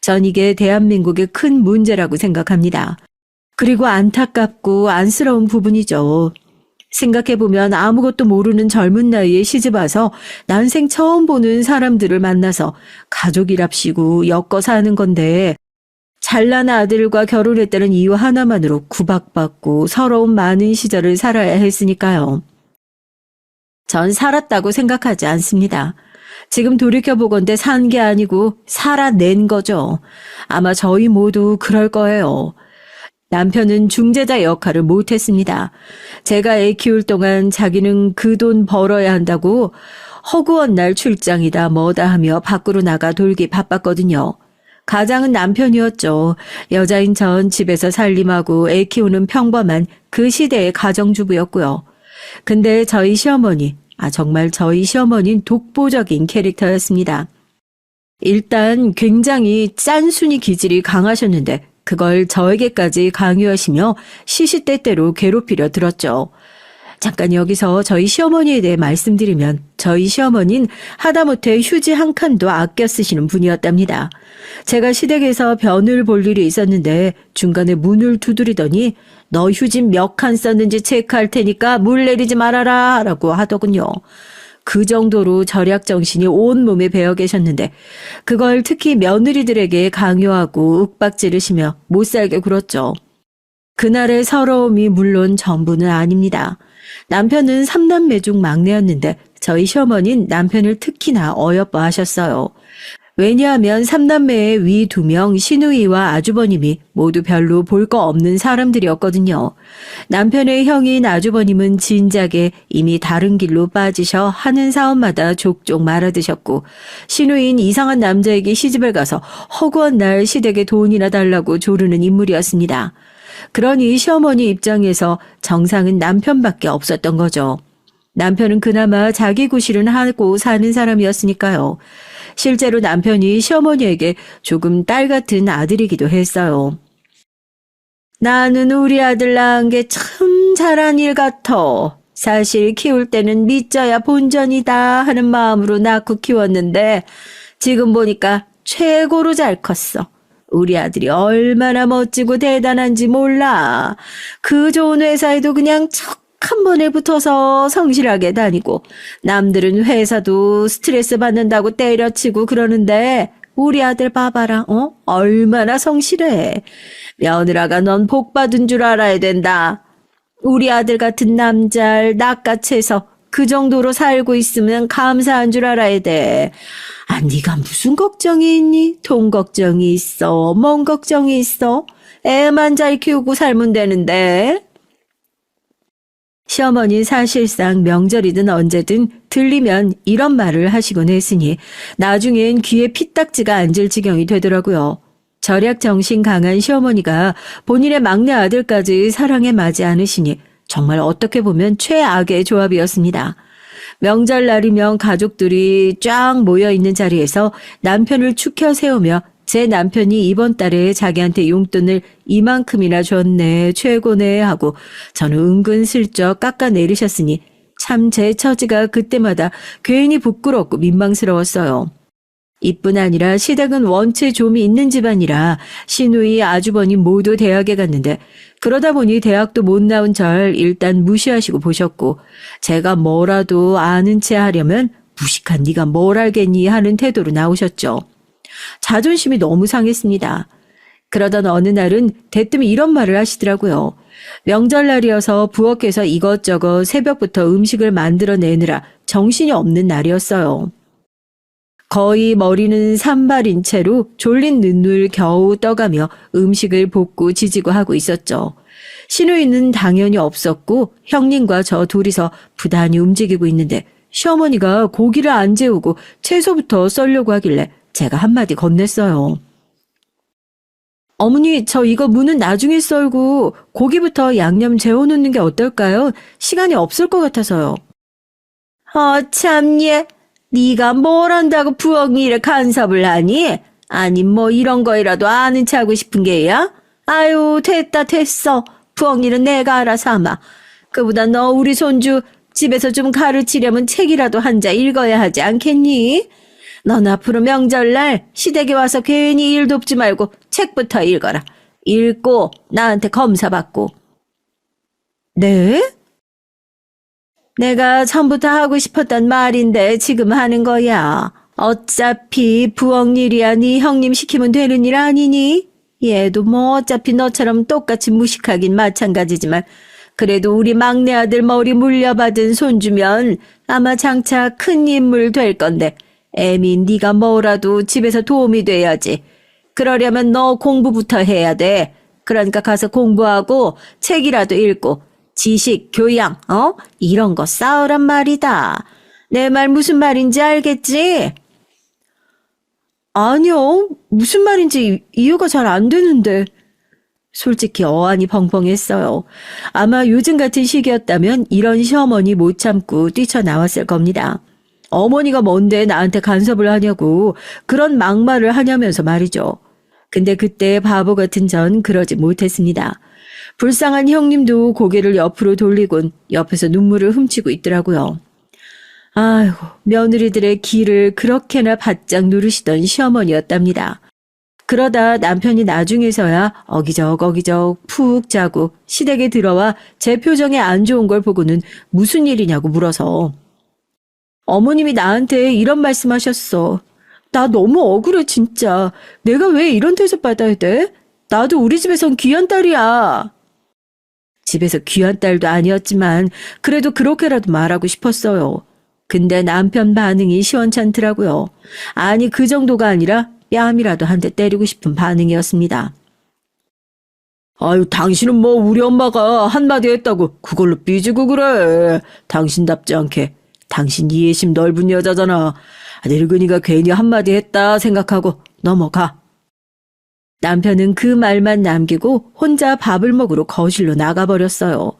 전 이게 대한민국의 큰 문제라고 생각합니다. 그리고 안타깝고 안쓰러운 부분이죠. 생각해보면 아무것도 모르는 젊은 나이에 시집와서 난생 처음 보는 사람들을 만나서 가족이랍시고 엮어 사는 건데 잘난 아들과 결혼했다는 이유 하나만으로 구박받고 서러운 많은 시절을 살아야 했으니까요. 전 살았다고 생각하지 않습니다. 지금 돌이켜보건대 산 게 아니고 살아낸 거죠. 아마 저희 모두 그럴 거예요. 남편은 중재자 역할을 못했습니다. 제가 애 키울 동안 자기는 그 돈 벌어야 한다고 허구한 날 출장이다 뭐다 하며 밖으로 나가 돌기 바빴거든요. 가장은 남편이었죠. 여자인 전 집에서 살림하고 애 키우는 평범한 그 시대의 가정주부였고요. 근데 저희 시어머니, 정말 저희 시어머니는 독보적인 캐릭터였습니다. 일단 굉장히 짠순이 기질이 강하셨는데 그걸 저에게까지 강요하시며 시시때때로 괴롭히려 들었죠. 잠깐 여기서 저희 시어머니에 대해 말씀드리면 저희 시어머니는 하다못해 휴지 한 칸도 아껴 쓰시는 분이었답니다. 제가 시댁에서 변을 볼 일이 있었는데 중간에 문을 두드리더니 너 휴지 몇 칸 썼는지 체크할 테니까 물 내리지 말아라 라고 하더군요. 그 정도로 절약 정신이 온몸에 배어 계셨는데 그걸 특히 며느리들에게 강요하고 윽박지르시며 못살게 굴었죠. 그날의 서러움이 물론 전부는 아닙니다. 남편은 3남매 중 막내였는데 저희 시어머니는 남편을 특히나 어여뻐하셨어요. 왜냐하면 3남매의 위 2명 시누이와 아주버님이 모두 별로 볼 거 없는 사람들이었거든요. 남편의 형인 아주버님은 진작에 이미 다른 길로 빠지셔 하는 사업마다 족족 말아드셨고 시누이인 이상한 남자에게 시집을 가서 허구한 날 시댁에 돈이나 달라고 조르는 인물이었습니다. 그러니 시어머니 입장에서 정상은 남편밖에 없었던 거죠. 남편은 그나마 자기 구실은 하고 사는 사람이었으니까요. 실제로 남편이 시어머니에게 조금 딸 같은 아들이기도 했어요. 나는 우리 아들 낳은 게 참 잘한 일 같아. 사실 키울 때는 믿져야 본전이다 하는 마음으로 낳고 키웠는데 지금 보니까 최고로 잘 컸어. 우리 아들이 얼마나 멋지고 대단한지 몰라. 그 좋은 회사에도 그냥 척 한 번에 붙어서 성실하게 다니고 남들은 회사도 스트레스 받는다고 때려치고 그러는데 우리 아들 봐봐라. 얼마나 성실해. 며느라가 넌 복 받은 줄 알아야 된다. 우리 아들 같은 남자를 낚아채서 그 정도로 살고 있으면 감사한 줄 알아야 돼. 네가 무슨 걱정이 있니? 돈 걱정이 있어. 뭔 걱정이 있어? 애만 잘 키우고 살면 되는데. 시어머니 사실상 명절이든 언제든 들리면 이런 말을 하시곤 했으니 나중엔 귀에 피딱지가 앉을 지경이 되더라고요. 절약 정신 강한 시어머니가 본인의 막내 아들까지 사랑에 맞지 않으시니 정말 어떻게 보면 최악의 조합이었습니다. 명절날이면 가족들이 쫙 모여있는 자리에서 남편을 축혀 세우며 제 남편이 이번 달에 자기한테 용돈을 이만큼이나 줬네, 최고네 하고 저는 은근슬쩍 깎아내리셨으니 참 제 처지가 그때마다 괜히 부끄럽고 민망스러웠어요. 이뿐 아니라 시댁은 원체 좀이 있는 집안이라 시누이 아주버님 모두 대학에 갔는데 그러다 보니 대학도 못 나온 절 일단 무시하시고 보셨고 제가 뭐라도 아는 체 하려면 무식한 네가 뭘 알겠니 하는 태도로 나오셨죠. 자존심이 너무 상했습니다. 그러던 어느 날은 대뜸 이런 말을 하시더라고요. 명절날이어서 부엌에서 이것저것 새벽부터 음식을 만들어내느라 정신이 없는 날이었어요. 거의 머리는 산발인 채로 졸린 눈을 겨우 떠가며 음식을 볶고 지지고 하고 있었죠. 시누이는 당연히 없었고 형님과 저 둘이서 부단히 움직이고 있는데 시어머니가 고기를 안 재우고 채소부터 썰려고 하길래 제가 한마디 건넸어요. 어머니, 저 이거 무는 나중에 썰고 고기부터 양념 재워놓는 게 어떨까요? 시간이 없을 것 같아서요. 참, 예. 네가 뭘 안다고 부엌 일에 간섭을 하니? 아니, 뭐 이런 거이라도 아는 체 하고 싶은 게야? 아유, 됐어. 부엌 일은 내가 알아서 하마. 그보다 너 우리 손주 집에서 좀 가르치려면 책이라도 한 자 읽어야 하지 않겠니? 넌 앞으로 명절날 시댁에 와서 괜히 일 돕지 말고 책부터 읽어라. 읽고 나한테 검사받고. 네? 내가 처음부터 하고 싶었단 말인데 지금 하는 거야. 어차피 부엌 일이야 네 형님 시키면 되는 일 아니니? 얘도 뭐 어차피 너처럼 똑같이 무식하긴 마찬가지지만 그래도 우리 막내 아들 머리 물려받은 손주면 아마 장차 큰 인물 될 건데 애미 네가 뭐라도 집에서 도움이 돼야지. 그러려면 너 공부부터 해야 돼. 그러니까 가서 공부하고 책이라도 읽고 지식, 교양, 이런 거 쌓으란 말이다. 내 말 무슨 말인지 알겠지? 아니요. 무슨 말인지 이해가 잘 안 되는데. 솔직히 어안이 벙벙했어요. 아마 요즘 같은 시기였다면 이런 시어머니 못 참고 뛰쳐나왔을 겁니다. 어머니가 뭔데 나한테 간섭을 하냐고 그런 막말을 하냐면서 말이죠. 근데 그때 바보 같은 전 그러지 못했습니다. 불쌍한 형님도 고개를 옆으로 돌리곤 옆에서 눈물을 훔치고 있더라고요. 아이고, 며느리들의 기를 그렇게나 바짝 누르시던 시어머니였답니다. 그러다 남편이 나중에서야 어기적 푹 자고 시댁에 들어와 제 표정에 안 좋은 걸 보고는 무슨 일이냐고 물어서 어머님이 나한테 이런 말씀하셨어. 나 너무 억울해 진짜. 내가 왜 이런 대접 받아야 돼? 나도 우리 집에선 귀한 딸이야. 집에서 귀한 딸도 아니었지만 그래도 그렇게라도 말하고 싶었어요. 근데 남편 반응이 시원찮더라고요. 아니 그 정도가 아니라 뺨이라도 한 대 때리고 싶은 반응이었습니다. 아유 당신은 뭐 우리 엄마가 한마디 했다고 그걸로 삐지고 그래. 당신답지 않게. 당신 이해심 넓은 여자잖아. 늙은이가 괜히 한마디 했다 생각하고 넘어가. 남편은 그 말만 남기고 혼자 밥을 먹으러 거실로 나가버렸어요.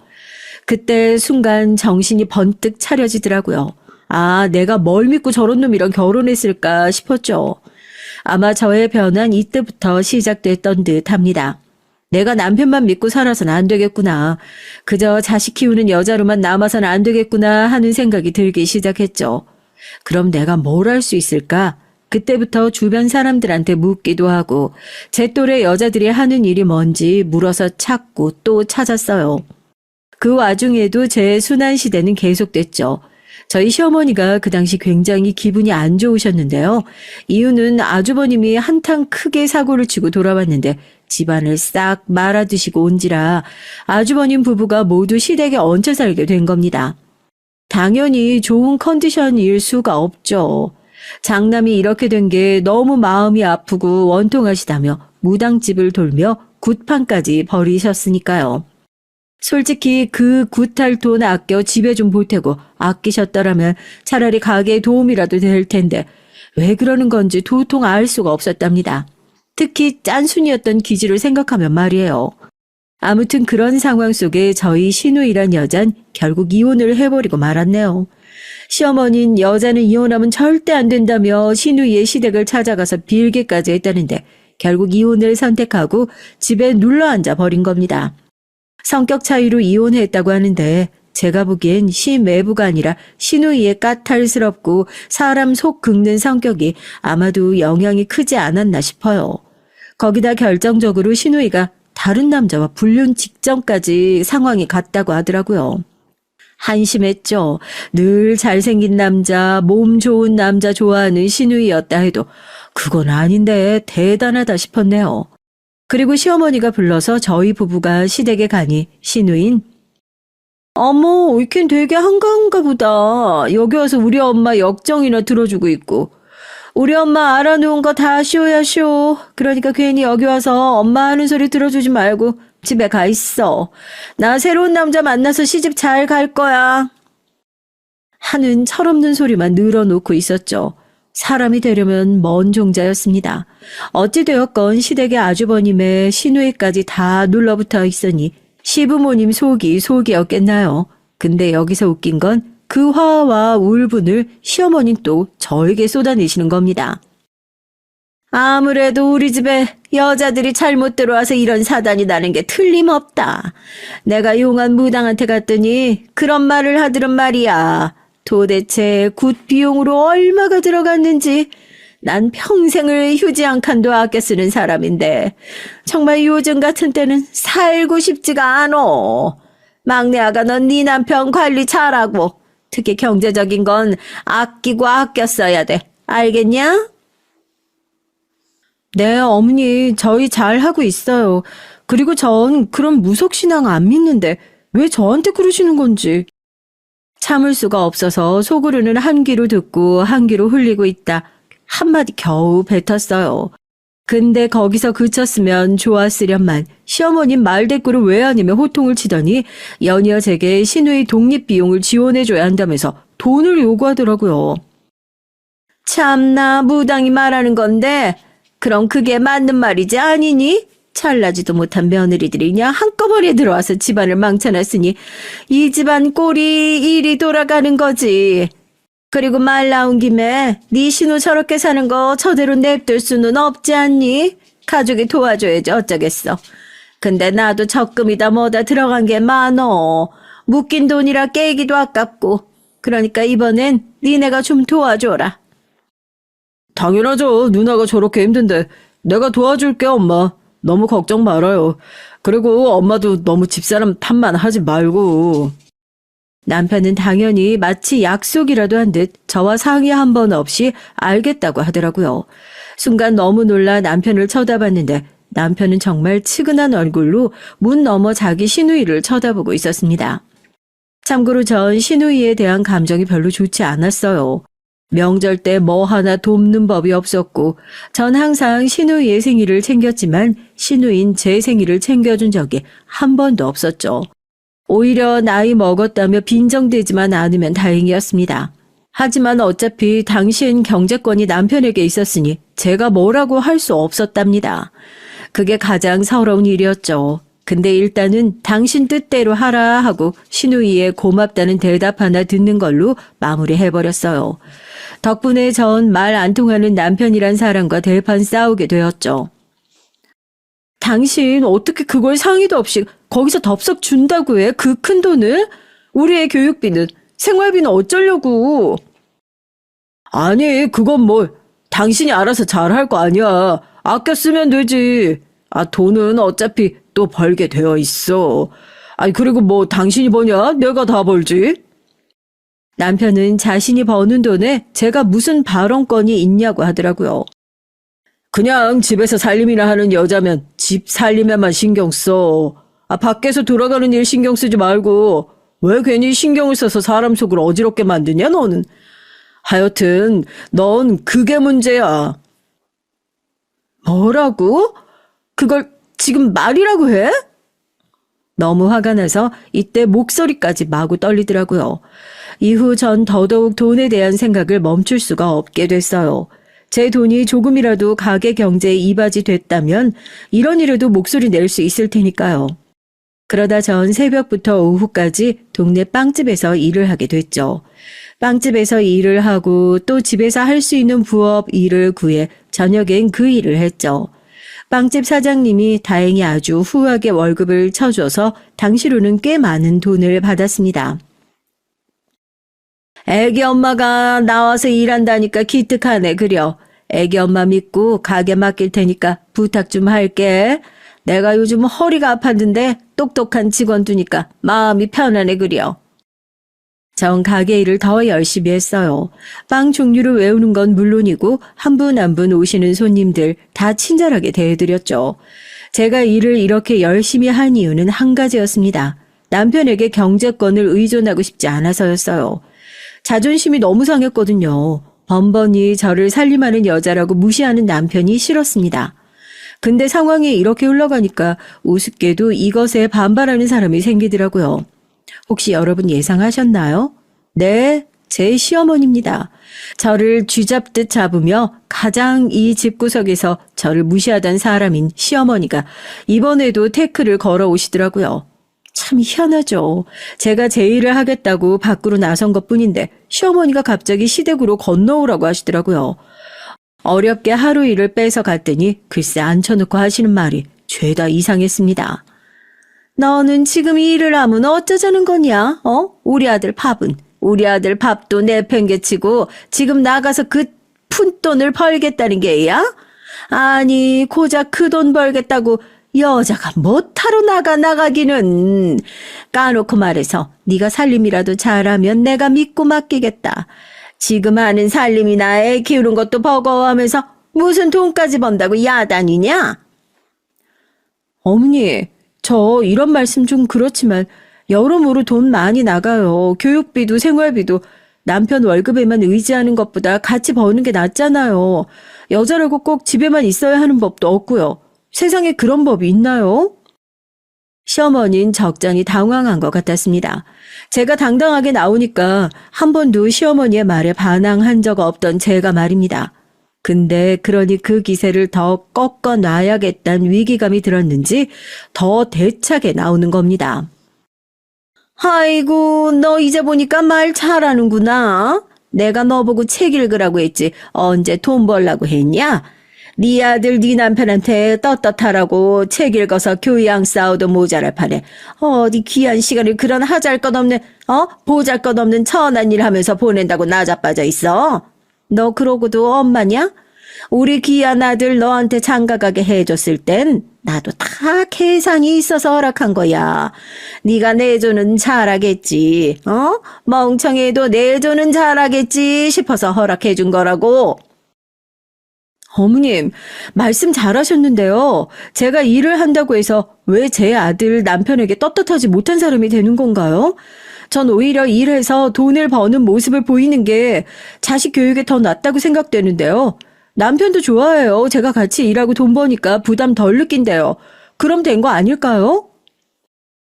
그때 순간 정신이 번뜩 차려지더라고요. 아, 내가 뭘 믿고 저런 놈이랑 결혼했을까 싶었죠. 아마 저의 변화는 이때부터 시작됐던 듯 합니다. 내가 남편만 믿고 살아서는 안 되겠구나. 그저 자식 키우는 여자로만 남아서는 안 되겠구나 하는 생각이 들기 시작했죠. 그럼 내가 뭘 할 수 있을까? 그때부터 주변 사람들한테 묻기도 하고 제 또래 여자들이 하는 일이 뭔지 물어서 찾고 또 찾았어요. 그 와중에도 제 순환 시대는 계속됐죠. 저희 시어머니가 그 당시 굉장히 기분이 안 좋으셨는데요. 이유는 아주버님이 한탕 크게 사고를 치고 돌아왔는데 집안을 싹 말아드시고 온지라 아주버님 부부가 모두 시댁에 얹혀 살게 된 겁니다. 당연히 좋은 컨디션일 수가 없죠. 장남이 이렇게 된 게 너무 마음이 아프고 원통하시다며 무당집을 돌며 굿판까지 벌이셨으니까요. 솔직히 그 굿할 돈 아껴 집에 좀 보태고 아끼셨더라면 차라리 가게에 도움이라도 될 텐데 왜 그러는 건지 도통 알 수가 없었답니다. 특히 짠순이였던 기지를 생각하면 말이에요. 아무튼 그런 상황 속에 저희 신우이란 여잔 결국 이혼을 해버리고 말았네요. 시어머니는 여자는 이혼하면 절대 안 된다며 신우이의 시댁을 찾아가서 빌게까지 했다는데 결국 이혼을 선택하고 집에 눌러앉아 버린 겁니다. 성격 차이로 이혼했다고 하는데 제가 보기엔 시매부가 아니라 신우이의 까탈스럽고 사람 속 긁는 성격이 아마도 영향이 크지 않았나 싶어요. 거기다 결정적으로 신우이가 다른 남자와 불륜 직전까지 상황이 갔다고 하더라고요. 한심했죠. 늘 잘생긴 남자, 몸 좋은 남자 좋아하는 신우이였다 해도 그건 아닌데 대단하다 싶었네요. 그리고 시어머니가 불러서 저희 부부가 시댁에 가니 신우인 어머, 이캔 되게 한가한가 보다. 여기 와서 우리 엄마 역정이나 들어주고 있고. 우리 엄마 알아놓은 거 다 쇼야 쇼. 그러니까 괜히 여기 와서 엄마 하는 소리 들어주지 말고 집에 가 있어. 나 새로운 남자 만나서 시집 잘 갈 거야. 하는 철없는 소리만 늘어놓고 있었죠. 사람이 되려면 먼 종자였습니다. 어찌되었건 시댁의 아주버님의 시누이까지 다 눌러붙어 있으니 시부모님 속이 속이었겠나요. 근데 여기서 웃긴 건 그 화와 울분을 시어머님 또 저에게 쏟아내시는 겁니다. 아무래도 우리 집에 여자들이 잘못 들어와서 이런 사단이 나는 게 틀림없다. 내가 용한 무당한테 갔더니 그런 말을 하더란 말이야. 도대체 굿 비용으로 얼마가 들어갔는지. 난 평생을 휴지 한 칸도 아껴 쓰는 사람인데 정말 요즘 같은 때는 살고 싶지가 않어. 막내 아가 넌 네 남편 관리 잘하고 특히 경제적인 건 아끼고 아껴 써야 돼. 알겠냐? 네, 어머니, 저희 잘하고 있어요. 그리고 전 그런 무속신앙 안 믿는데 왜 저한테 그러시는 건지. 참을 수가 없어서 속으로는 한 귀로 듣고 한 귀로 흘리고 있다. 한마디 겨우 뱉었어요. 근데 거기서 그쳤으면 좋았으련만 시어머님 말대꾸를 왜 아니면 호통을 치더니 연이어 제게 시누이 독립비용을 지원해줘야 한다면서 돈을 요구하더라고요. 참나 무당이 말하는 건데 그럼 그게 맞는 말이지 아니니? 잘나지도 못한 며느리들이 그냥 한꺼번에 들어와서 집안을 망쳐놨으니 이 집안 꼴이 이리 돌아가는 거지. 그리고 말 나온 김에 네 신우 저렇게 사는 거 저대로 냅둘 수는 없지 않니? 가족이 도와줘야지 어쩌겠어. 근데 나도 적금이다 뭐다 들어간 게 많어. 묶인 돈이라 깨기도 아깝고. 그러니까 이번엔 니네가 좀 도와줘라. 당연하죠. 누나가 저렇게 힘든데 내가 도와줄게 엄마. 너무 걱정 말아요. 그리고 엄마도 너무 집사람 탓만 하지 말고. 남편은 당연히 마치 약속이라도 한 듯 저와 상의 한 번 없이 알겠다고 하더라고요. 순간 너무 놀라 남편을 쳐다봤는데 남편은 정말 치근한 얼굴로 문 너머 자기 시누이를 쳐다보고 있었습니다. 참고로 전 시누이에 대한 감정이 별로 좋지 않았어요. 명절 때 뭐 하나 돕는 법이 없었고 전 항상 시누이의 생일을 챙겼지만 시누이인 제 생일을 챙겨준 적이 한 번도 없었죠. 오히려 나이 먹었다며 빈정대지만 않으면 다행이었습니다. 하지만 어차피 당시엔 경제권이 남편에게 있었으니 제가 뭐라고 할 수 없었답니다. 그게 가장 서러운 일이었죠. 근데 일단은 당신 뜻대로 하라 하고 시누이의 고맙다는 대답 하나 듣는 걸로 마무리해버렸어요. 덕분에 전 말 안 통하는 남편이란 사람과 대판 싸우게 되었죠. 당신 어떻게 그걸 상의도 없이 거기서 덥석 준다고 해? 그 큰 돈을? 우리의 교육비는, 생활비는 어쩌려고? 아니 그건 뭐 당신이 알아서 잘할 거 아니야. 아껴 쓰면 되지. 돈은 어차피 또 벌게 되어 있어. 아니 그리고 뭐 당신이 버냐? 내가 다 벌지. 남편은 자신이 버는 돈에 제가 무슨 발언권이 있냐고 하더라고요. 그냥 집에서 살림이나 하는 여자면 집 살림에만 신경 써. 밖에서 돌아가는 일 신경 쓰지 말고 왜 괜히 신경을 써서 사람 속을 어지럽게 만드냐 너는. 하여튼 넌 그게 문제야. 뭐라고? 그걸 지금 말이라고 해? 너무 화가 나서 이때 목소리까지 마구 떨리더라고요. 이후 전 더더욱 돈에 대한 생각을 멈출 수가 없게 됐어요. 제 돈이 조금이라도 가게 경제에 이바지 됐다면 이런 일에도 목소리 낼 수 있을 테니까요. 그러다 전 새벽부터 오후까지 동네 빵집에서 일을 하게 됐죠. 빵집에서 일을 하고 또 집에서 할 수 있는 부업 일을 구해 저녁엔 그 일을 했죠. 빵집 사장님이 다행히 아주 후하게 월급을 쳐줘서 당시로는 꽤 많은 돈을 받았습니다. 애기 엄마가 나와서 일한다니까 기특하네 그려. 애기 엄마 믿고 가게 맡길 테니까 부탁 좀 할게. 내가 요즘 허리가 아팠는데 똑똑한 직원 두니까 마음이 편하네 그려. 전 가게 일을 더 열심히 했어요. 빵 종류를 외우는 건 물론이고 한 분 한 분 오시는 손님들 다 친절하게 대해드렸죠. 제가 일을 이렇게 열심히 한 이유는 한 가지였습니다. 남편에게 경제권을 의존하고 싶지 않아서였어요. 자존심이 너무 상했거든요. 번번이 저를 살림하는 여자라고 무시하는 남편이 싫었습니다. 근데 상황이 이렇게 흘러가니까 우습게도 이것에 반발하는 사람이 생기더라고요. 혹시 여러분 예상하셨나요? 네, 제 시어머니입니다. 저를 쥐잡듯 잡으며 가장 이 집구석에서 저를 무시하던 사람인 시어머니가 이번에도 태클을 걸어오시더라고요. 참 희한하죠. 제가 제 일을 하겠다고 밖으로 나선 것뿐인데 시어머니가 갑자기 시댁으로 건너오라고 하시더라고요. 어렵게 하루 일을 뺏어 갔더니 글쎄 앉혀놓고 하시는 말이 죄다 이상했습니다. 너는 지금 이 일을 하면 어쩌자는 거냐? 우리 아들 밥도 내팽개치고 지금 나가서 그 푼돈을 벌겠다는 게야? 아니 고작 그 돈 벌겠다고 여자가 못하러 나가기는. 까놓고 말해서 네가 살림이라도 잘하면 내가 믿고 맡기겠다. 지금 하는 살림이나 애 키우는 것도 버거워하면서 무슨 돈까지 번다고 야단이냐? 어머니, 저 이런 말씀 좀 그렇지만 여러모로 돈 많이 나가요. 교육비도 생활비도 남편 월급에만 의지하는 것보다 같이 버는 게 낫잖아요. 여자라고 꼭 집에만 있어야 하는 법도 없고요. 세상에 그런 법이 있나요? 시어머니는 적잖이 당황한 것 같았습니다. 제가 당당하게 나오니까 한 번도 시어머니의 말에 반항한 적 없던 제가 말입니다. 근데 그러니 그 기세를 더 꺾어놔야겠다는 위기감이 들었는지 더 대차게 나오는 겁니다. 아이고, 너 이제 보니까 말 잘하는구나. 내가 너 보고 책 읽으라고 했지 언제 돈 벌라고 했냐? 네 아들 네 남편한테 떳떳하라고 책 읽어서 교양 싸워도 모자랄 판에 어디 귀한 시간을 그런 하잘것없는 보잘것없는 천한 일 하면서 보낸다고 나자빠져 있어. 너 그러고도 엄마냐? 우리 귀한 아들 너한테 장가가게 해줬을 땐 나도 다 계산이 있어서 허락한 거야. 네가 내조는 잘하겠지. 멍청해도 내조는 잘하겠지 싶어서 허락해준 거라고. 어머님, 말씀 잘하셨는데요. 제가 일을 한다고 해서 왜 제 아들 남편에게 떳떳하지 못한 사람이 되는 건가요? 전 오히려 일해서 돈을 버는 모습을 보이는 게 자식 교육에 더 낫다고 생각되는데요. 남편도 좋아해요. 제가 같이 일하고 돈 버니까 부담 덜 느낀대요. 그럼 된 거 아닐까요?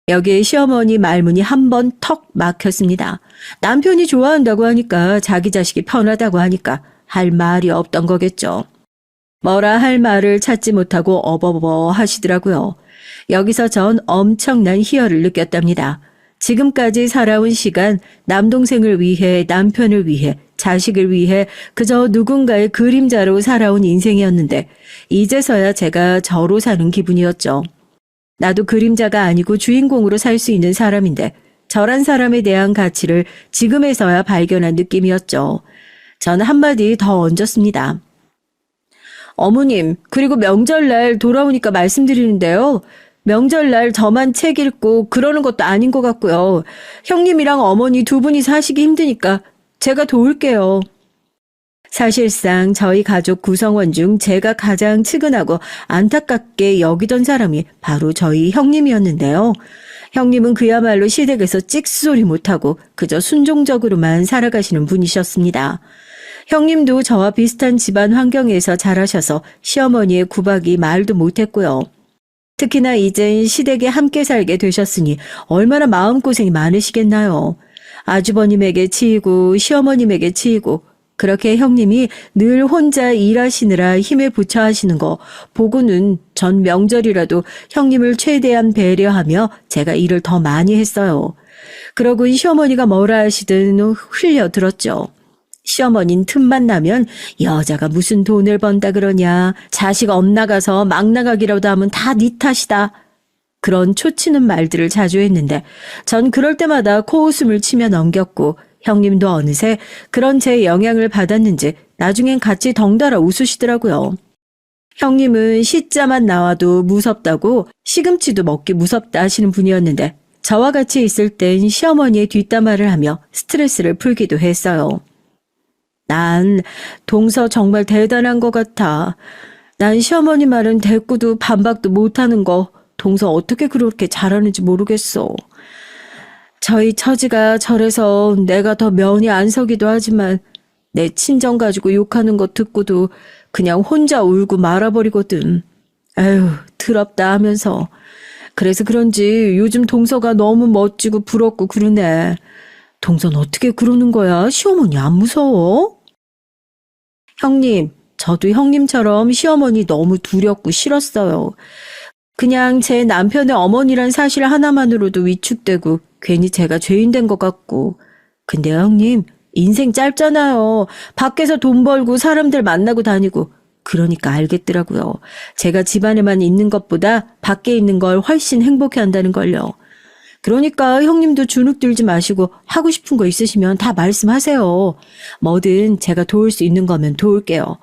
여기에 시어머니 말문이 한 번 턱 막혔습니다. 남편이 좋아한다고 하니까 자기 자식이 편하다고 하니까 할 말이 없던 거겠죠. 뭐라 할 말을 찾지 못하고 어버버 하시더라고요. 여기서 전 엄청난 희열을 느꼈답니다. 지금까지 살아온 시간 남동생을 위해 남편을 위해 자식을 위해 그저 누군가의 그림자로 살아온 인생이었는데 이제서야 제가 저로 사는 기분이었죠. 나도 그림자가 아니고 주인공으로 살 수 있는 사람인데 저란 사람에 대한 가치를 지금에서야 발견한 느낌이었죠. 전 한마디 더 얹었습니다. 어머님, 그리고 명절날 돌아오니까 말씀드리는데요. 명절날 저만 책 읽고 그러는 것도 아닌 것 같고요. 형님이랑 어머니 두 분이 사시기 힘드니까 제가 도울게요. 사실상 저희 가족 구성원 중 제가 가장 측은하고 안타깝게 여기던 사람이 바로 저희 형님이었는데요. 형님은 그야말로 시댁에서 찍소리 못하고 그저 순종적으로만 살아가시는 분이셨습니다. 형님도 저와 비슷한 집안 환경에서 자라셔서 시어머니의 구박이 말도 못했고요. 특히나 이젠 시댁에 함께 살게 되셨으니 얼마나 마음고생이 많으시겠나요. 아주버님에게 치이고 시어머님에게 치이고 그렇게 형님이 늘 혼자 일하시느라 힘에 부처 하시는 거 보고는 전 명절이라도 형님을 최대한 배려하며 제가 일을 더 많이 했어요. 그러고 시어머니가 뭐라 하시든 흘려들었죠. 시어머니는 틈만 나면 여자가 무슨 돈을 번다 그러냐. 자식 엇나가서 막 나가기라도 하면 다 네 탓이다. 그런 초치는 말들을 자주 했는데 전 그럴 때마다 코웃음을 치며 넘겼고 형님도 어느새 그런 제 영향을 받았는지 나중엔 같이 덩달아 웃으시더라고요. 형님은 시자만 나와도 무섭다고 시금치도 먹기 무섭다 하시는 분이었는데 저와 같이 있을 땐 시어머니의 뒷담화를 하며 스트레스를 풀기도 했어요. 난 동서 정말 대단한 것 같아. 난 시어머니 말은 대꾸도 반박도 못하는 거 동서 어떻게 그렇게 잘하는지 모르겠어. 저희 처지가 저래서 내가 더 면이 안 서기도 하지만 내 친정 가지고 욕하는 거 듣고도 그냥 혼자 울고 말아버리거든. 에휴, 더럽다 하면서. 그래서 그런지 요즘 동서가 너무 멋지고 부럽고 그러네. 동서는 어떻게 그러는 거야? 시어머니 안 무서워? 형님, 저도 형님처럼 시어머니 너무 두렵고 싫었어요. 그냥 제 남편의 어머니란 사실 하나만으로도 위축되고 괜히 제가 죄인 된 것 같고. 근데 형님, 인생 짧잖아요. 밖에서 돈 벌고 사람들 만나고 다니고. 그러니까 알겠더라고요. 제가 집안에만 있는 것보다 밖에 있는 걸 훨씬 행복해 한다는 걸요. 그러니까 형님도 주눅 들지 마시고 하고 싶은 거 있으시면 다 말씀하세요. 뭐든 제가 도울 수 있는 거면 도울게요.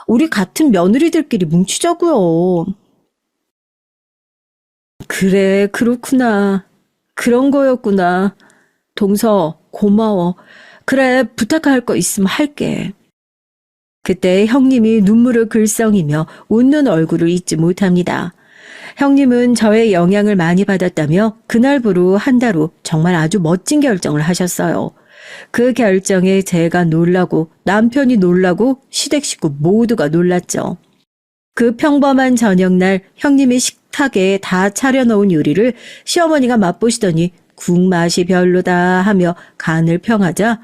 우리 같은 며느리들끼리 뭉치자고요. 그래, 그렇구나. 그런 거였구나. 동서, 고마워. 그래, 부탁할 거 있으면 할게. 그때 형님이 눈물을 글썽이며 웃는 얼굴을 잊지 못합니다. 형님은 저의 영향을 많이 받았다며 그날부로 한 달 후 정말 아주 멋진 결정을 하셨어요. 그 결정에 제가 놀라고 남편이 놀라고 시댁 식구 모두가 놀랐죠. 그 평범한 저녁날 형님이 식탁에 다 차려놓은 요리를 시어머니가 맛보시더니 국 맛이 별로다 하며 간을 평하자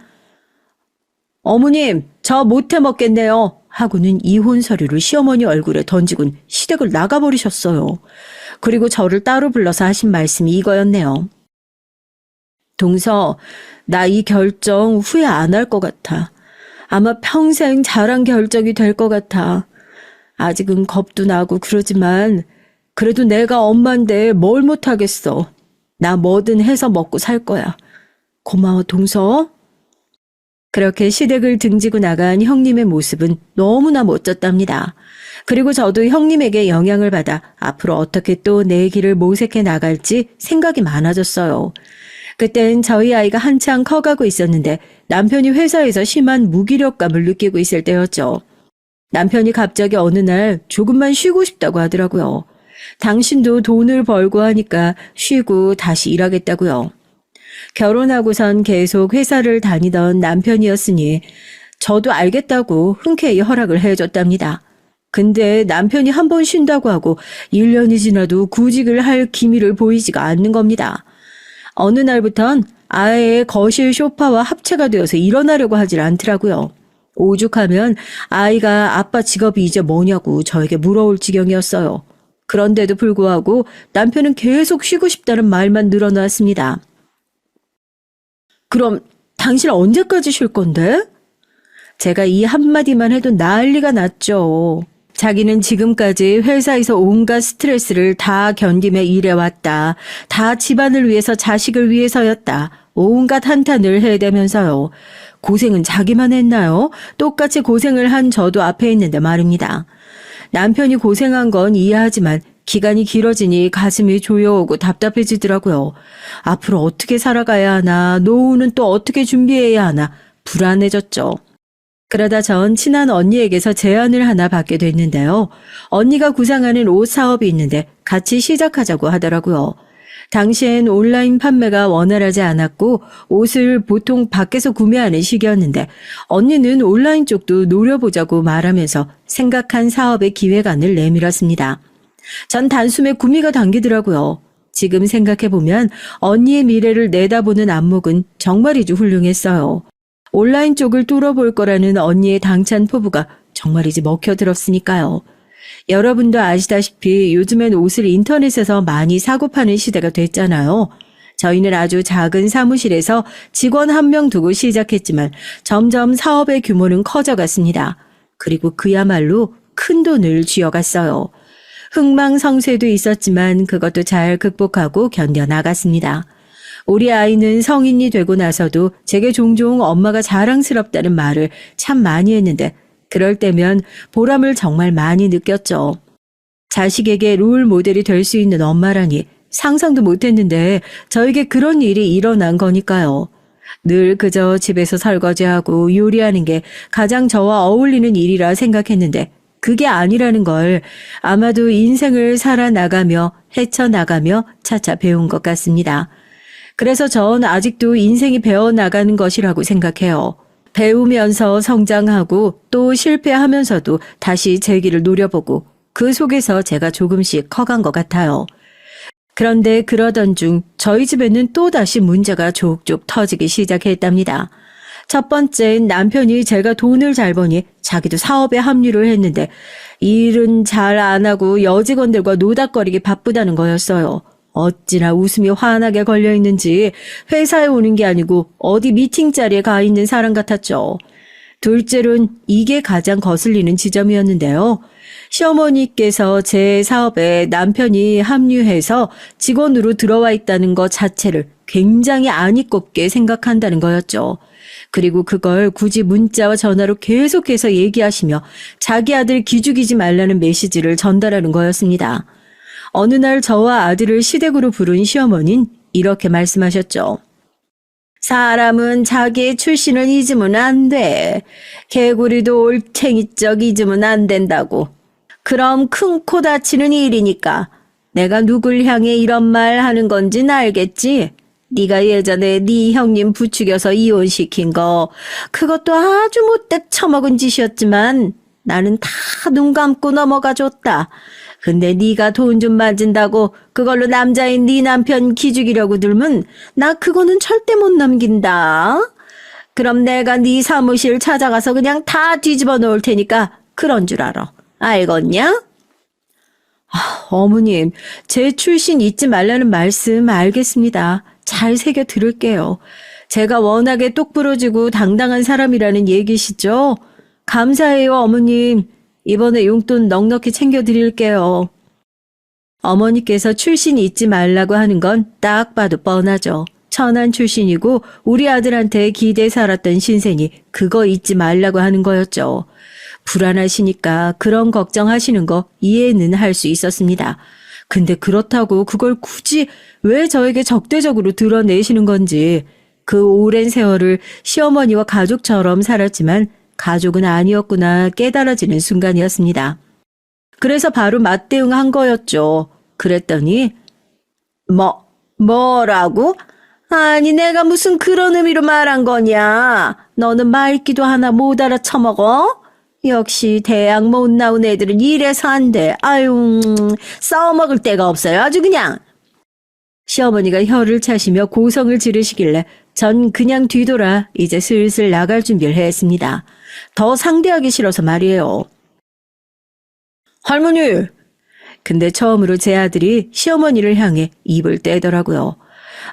어머님, 저 못해 먹겠네요. 하고는 이혼 서류를 시어머니 얼굴에 던지곤 시댁을 나가버리셨어요. 그리고 저를 따로 불러서 하신 말씀이 이거였네요. 동서, 나 이 결정 후회 안 할 것 같아. 아마 평생 잘한 결정이 될 것 같아. 아직은 겁도 나고 그러지만 그래도 내가 엄마인데 뭘 못하겠어. 나 뭐든 해서 먹고 살 거야. 고마워, 동서. 그렇게 시댁을 등지고 나간 형님의 모습은 너무나 멋졌답니다. 그리고 저도 형님에게 영향을 받아 앞으로 어떻게 또 내 길을 모색해 나갈지 생각이 많아졌어요. 그땐 저희 아이가 한창 커가고 있었는데 남편이 회사에서 심한 무기력감을 느끼고 있을 때였죠. 남편이 갑자기 어느 날 조금만 쉬고 싶다고 하더라고요. 당신도 돈을 벌고 하니까 쉬고 다시 일하겠다고요. 결혼하고선 계속 회사를 다니던 남편이었으니 저도 알겠다고 흔쾌히 허락을 해줬답니다. 근데 남편이 한 번 쉰다고 하고 1년이 지나도 구직을 할 기미를 보이지가 않는 겁니다. 어느 날부턴 아예 거실 소파와 합체가 되어서 일어나려고 하질 않더라고요. 오죽하면 아이가 아빠 직업이 이제 뭐냐고 저에게 물어올 지경이었어요. 그런데도 불구하고 남편은 계속 쉬고 싶다는 말만 늘어놨습니다. 그럼 당신 언제까지 쉴 건데? 제가 이 한마디만 해도 난리가 났죠. 자기는 지금까지 회사에서 온갖 스트레스를 다 견디며 일해왔다. 다 집안을 위해서 자식을 위해서였다. 온갖 한탄을 해대면서요. 고생은 자기만 했나요? 똑같이 고생을 한 저도 앞에 있는데 말입니다. 남편이 고생한 건 이해하지만 기간이 길어지니 가슴이 조여오고 답답해지더라고요. 앞으로 어떻게 살아가야 하나, 노후는 또 어떻게 준비해야 하나 불안해졌죠. 그러다 전 친한 언니에게서 제안을 하나 받게 됐는데요. 언니가 구상하는 옷 사업이 있는데 같이 시작하자고 하더라고요. 당시엔 온라인 판매가 원활하지 않았고 옷을 보통 밖에서 구매하는 시기였는데 언니는 온라인 쪽도 노려보자고 말하면서 생각한 사업의 기획안을 내밀었습니다. 전 단숨에 구미가 당기더라고요. 지금 생각해보면 언니의 미래를 내다보는 안목은 정말이지 훌륭했어요. 온라인 쪽을 뚫어볼 거라는 언니의 당찬 포부가 정말이지 먹혀들었으니까요. 여러분도 아시다시피 요즘엔 옷을 인터넷에서 많이 사고 파는 시대가 됐잖아요. 저희는 아주 작은 사무실에서 직원 1명 두고 시작했지만 점점 사업의 규모는 커져갔습니다. 그리고 그야말로 큰 돈을 쥐어갔어요. 흥망성쇠도 있었지만 그것도 잘 극복하고 견뎌나갔습니다. 우리 아이는 성인이 되고 나서도 제게 종종 엄마가 자랑스럽다는 말을 참 많이 했는데 그럴 때면 보람을 정말 많이 느꼈죠. 자식에게 롤 모델이 될 수 있는 엄마라니 상상도 못했는데 저에게 그런 일이 일어난 거니까요. 늘 그저 집에서 설거지하고 요리하는 게 가장 저와 어울리는 일이라 생각했는데 그게 아니라는 걸 아마도 인생을 살아나가며 헤쳐나가며 차차 배운 것 같습니다. 그래서 전 아직도 인생이 배워나가는 것이라고 생각해요. 배우면서 성장하고 또 실패하면서도 다시 제 길을 노려보고 그 속에서 제가 조금씩 커간 것 같아요. 그런데 그러던 중 저희 집에는 또다시 문제가 족족 터지기 시작했답니다. 첫 번째는 남편이 제가 돈을 잘 버니 자기도 사업에 합류를 했는데 일은 잘 안 하고 여직원들과 노닥거리기 바쁘다는 거였어요. 어찌나 웃음이 환하게 걸려 있는지 회사에 오는 게 아니고 어디 미팅 자리에 가 있는 사람 같았죠. 둘째로는 이게 가장 거슬리는 지점이었는데요. 시어머니께서 제 사업에 남편이 합류해서 직원으로 들어와 있다는 것 자체를 굉장히 안이꼽게 생각한다는 거였죠. 그리고 그걸 굳이 문자와 전화로 계속해서 얘기하시며 자기 아들 기죽이지 말라는 메시지를 전달하는 거였습니다. 어느 날 저와 아들을 시댁으로 부른 시어머니는 이렇게 말씀하셨죠. 사람은 자기의 출신을 잊으면 안 돼. 개구리도 올챙이적 잊으면 안 된다고. 그럼 큰 코 다치는 일이니까 내가 누굴 향해 이런 말 하는 건진 알겠지? 네가 예전에 네 형님 부추겨서 이혼시킨 거 그것도 아주 못돼 처먹은 짓이었지만 나는 다 눈 감고 넘어가 줬다. 근데 네가 돈 좀 맞은다고 그걸로 남자인 네 남편 기죽이려고 들면 나 그거는 절대 못 넘긴다. 그럼 내가 네 사무실 찾아가서 그냥 다 뒤집어 놓을 테니까 그런 줄 알아. 알겠냐? 어머님, 제 출신 잊지 말라는 말씀 알겠습니다. 잘 새겨 들을게요. 제가 워낙에 똑부러지고 당당한 사람이라는 얘기시죠? 감사해요, 어머님. 이번에 용돈 넉넉히 챙겨드릴게요. 어머니께서 출신 잊지 말라고 하는 건 딱 봐도 뻔하죠. 천안 출신이고 우리 아들한테 기대 살았던 신세니 그거 잊지 말라고 하는 거였죠. 불안하시니까 그런 걱정하시는 거 이해는 할 수 있었습니다. 근데 그렇다고 그걸 굳이 왜 저에게 적대적으로 드러내시는 건지 그 오랜 세월을 시어머니와 가족처럼 살았지만 가족은 아니었구나 깨달아지는 순간이었습니다. 그래서 바로 맞대응한 거였죠. 그랬더니 뭐라고? 아니 내가 무슨 그런 의미로 말한 거냐? 너는 말귀도 하나 못 알아쳐먹어? 역시 대학 못 나온 애들은 이래서 안 돼. 아유 써먹을 데가 없어요. 아주 그냥. 시어머니가 혀를 차시며 고성을 지르시길래 전 그냥 뒤돌아 이제 슬슬 나갈 준비를 했습니다. 더 상대하기 싫어서 말이에요. 할머니! 근데 처음으로 제 아들이 시어머니를 향해 입을 떼더라고요.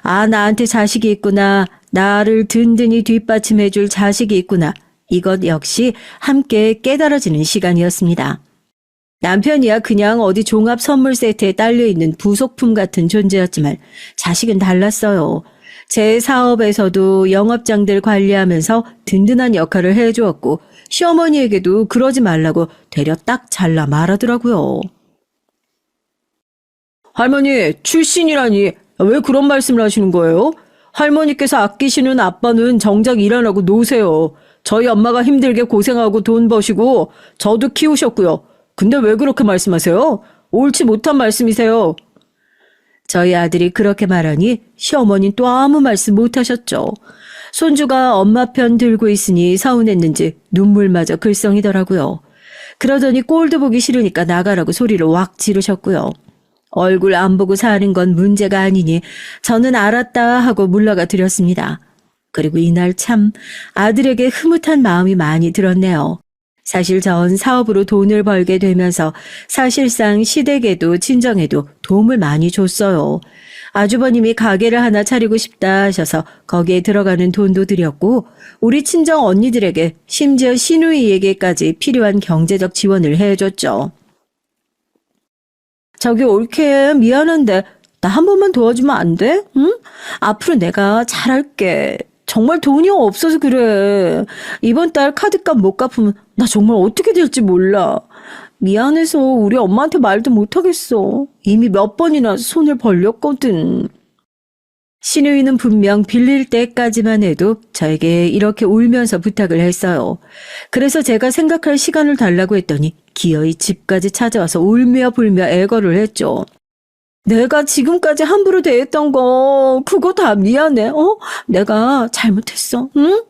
아, 나한테 자식이 있구나. 나를 든든히 뒷받침해줄 자식이 있구나. 이것 역시 함께 깨달아지는 시간이었습니다. 남편이야 그냥 어디 종합 선물 세트에 딸려있는 부속품 같은 존재였지만 자식은 달랐어요. 제 사업에서도 영업장들 관리하면서 든든한 역할을 해주었고 시어머니에게도 그러지 말라고 되려 딱 잘라 말하더라고요. 할머니, 출신이라니 왜 그런 말씀을 하시는 거예요? 할머니께서 아끼시는 아빠는 정작 일 안 하고 노세요. 저희 엄마가 힘들게 고생하고 돈 버시고 저도 키우셨고요. 근데 왜 그렇게 말씀하세요? 옳지 못한 말씀이세요. 저희 아들이 그렇게 말하니 시어머니는 또 아무 말씀 못하셨죠. 손주가 엄마 편 들고 있으니 서운했는지 눈물마저 글썽이더라고요. 그러더니 꼴도 보기 싫으니까 나가라고 소리를 왁 지르셨고요. 얼굴 안 보고 사는 건 문제가 아니니 저는 알았다 하고 물러가 드렸습니다. 그리고 이날 참 아들에게 흐뭇한 마음이 많이 들었네요. 사실 전 사업으로 돈을 벌게 되면서 사실상 시댁에도 친정에도 도움을 많이 줬어요. 아주버님이 가게를 하나 차리고 싶다 하셔서 거기에 들어가는 돈도 드렸고 우리 친정 언니들에게 심지어 시누이에게까지 필요한 경제적 지원을 해줬죠. 저기 올케 미안한데 나 한 번만 도와주면 안 돼? 응? 앞으로 내가 잘할게. 정말 돈이 없어서 그래. 이번 달 카드값 못 갚으면 나 정말 어떻게 될지 몰라. 미안해서 우리 엄마한테 말도 못하겠어. 이미 몇 번이나 손을 벌렸거든. 시누이는 분명 빌릴 때까지만 해도 저에게 이렇게 울면서 부탁을 했어요. 그래서 제가 생각할 시간을 달라고 했더니 기어이 집까지 찾아와서 울며 불며 애걸을 했죠. 내가 지금까지 함부로 대했던 거 그거 다 미안해. 내가 잘못했어. 응?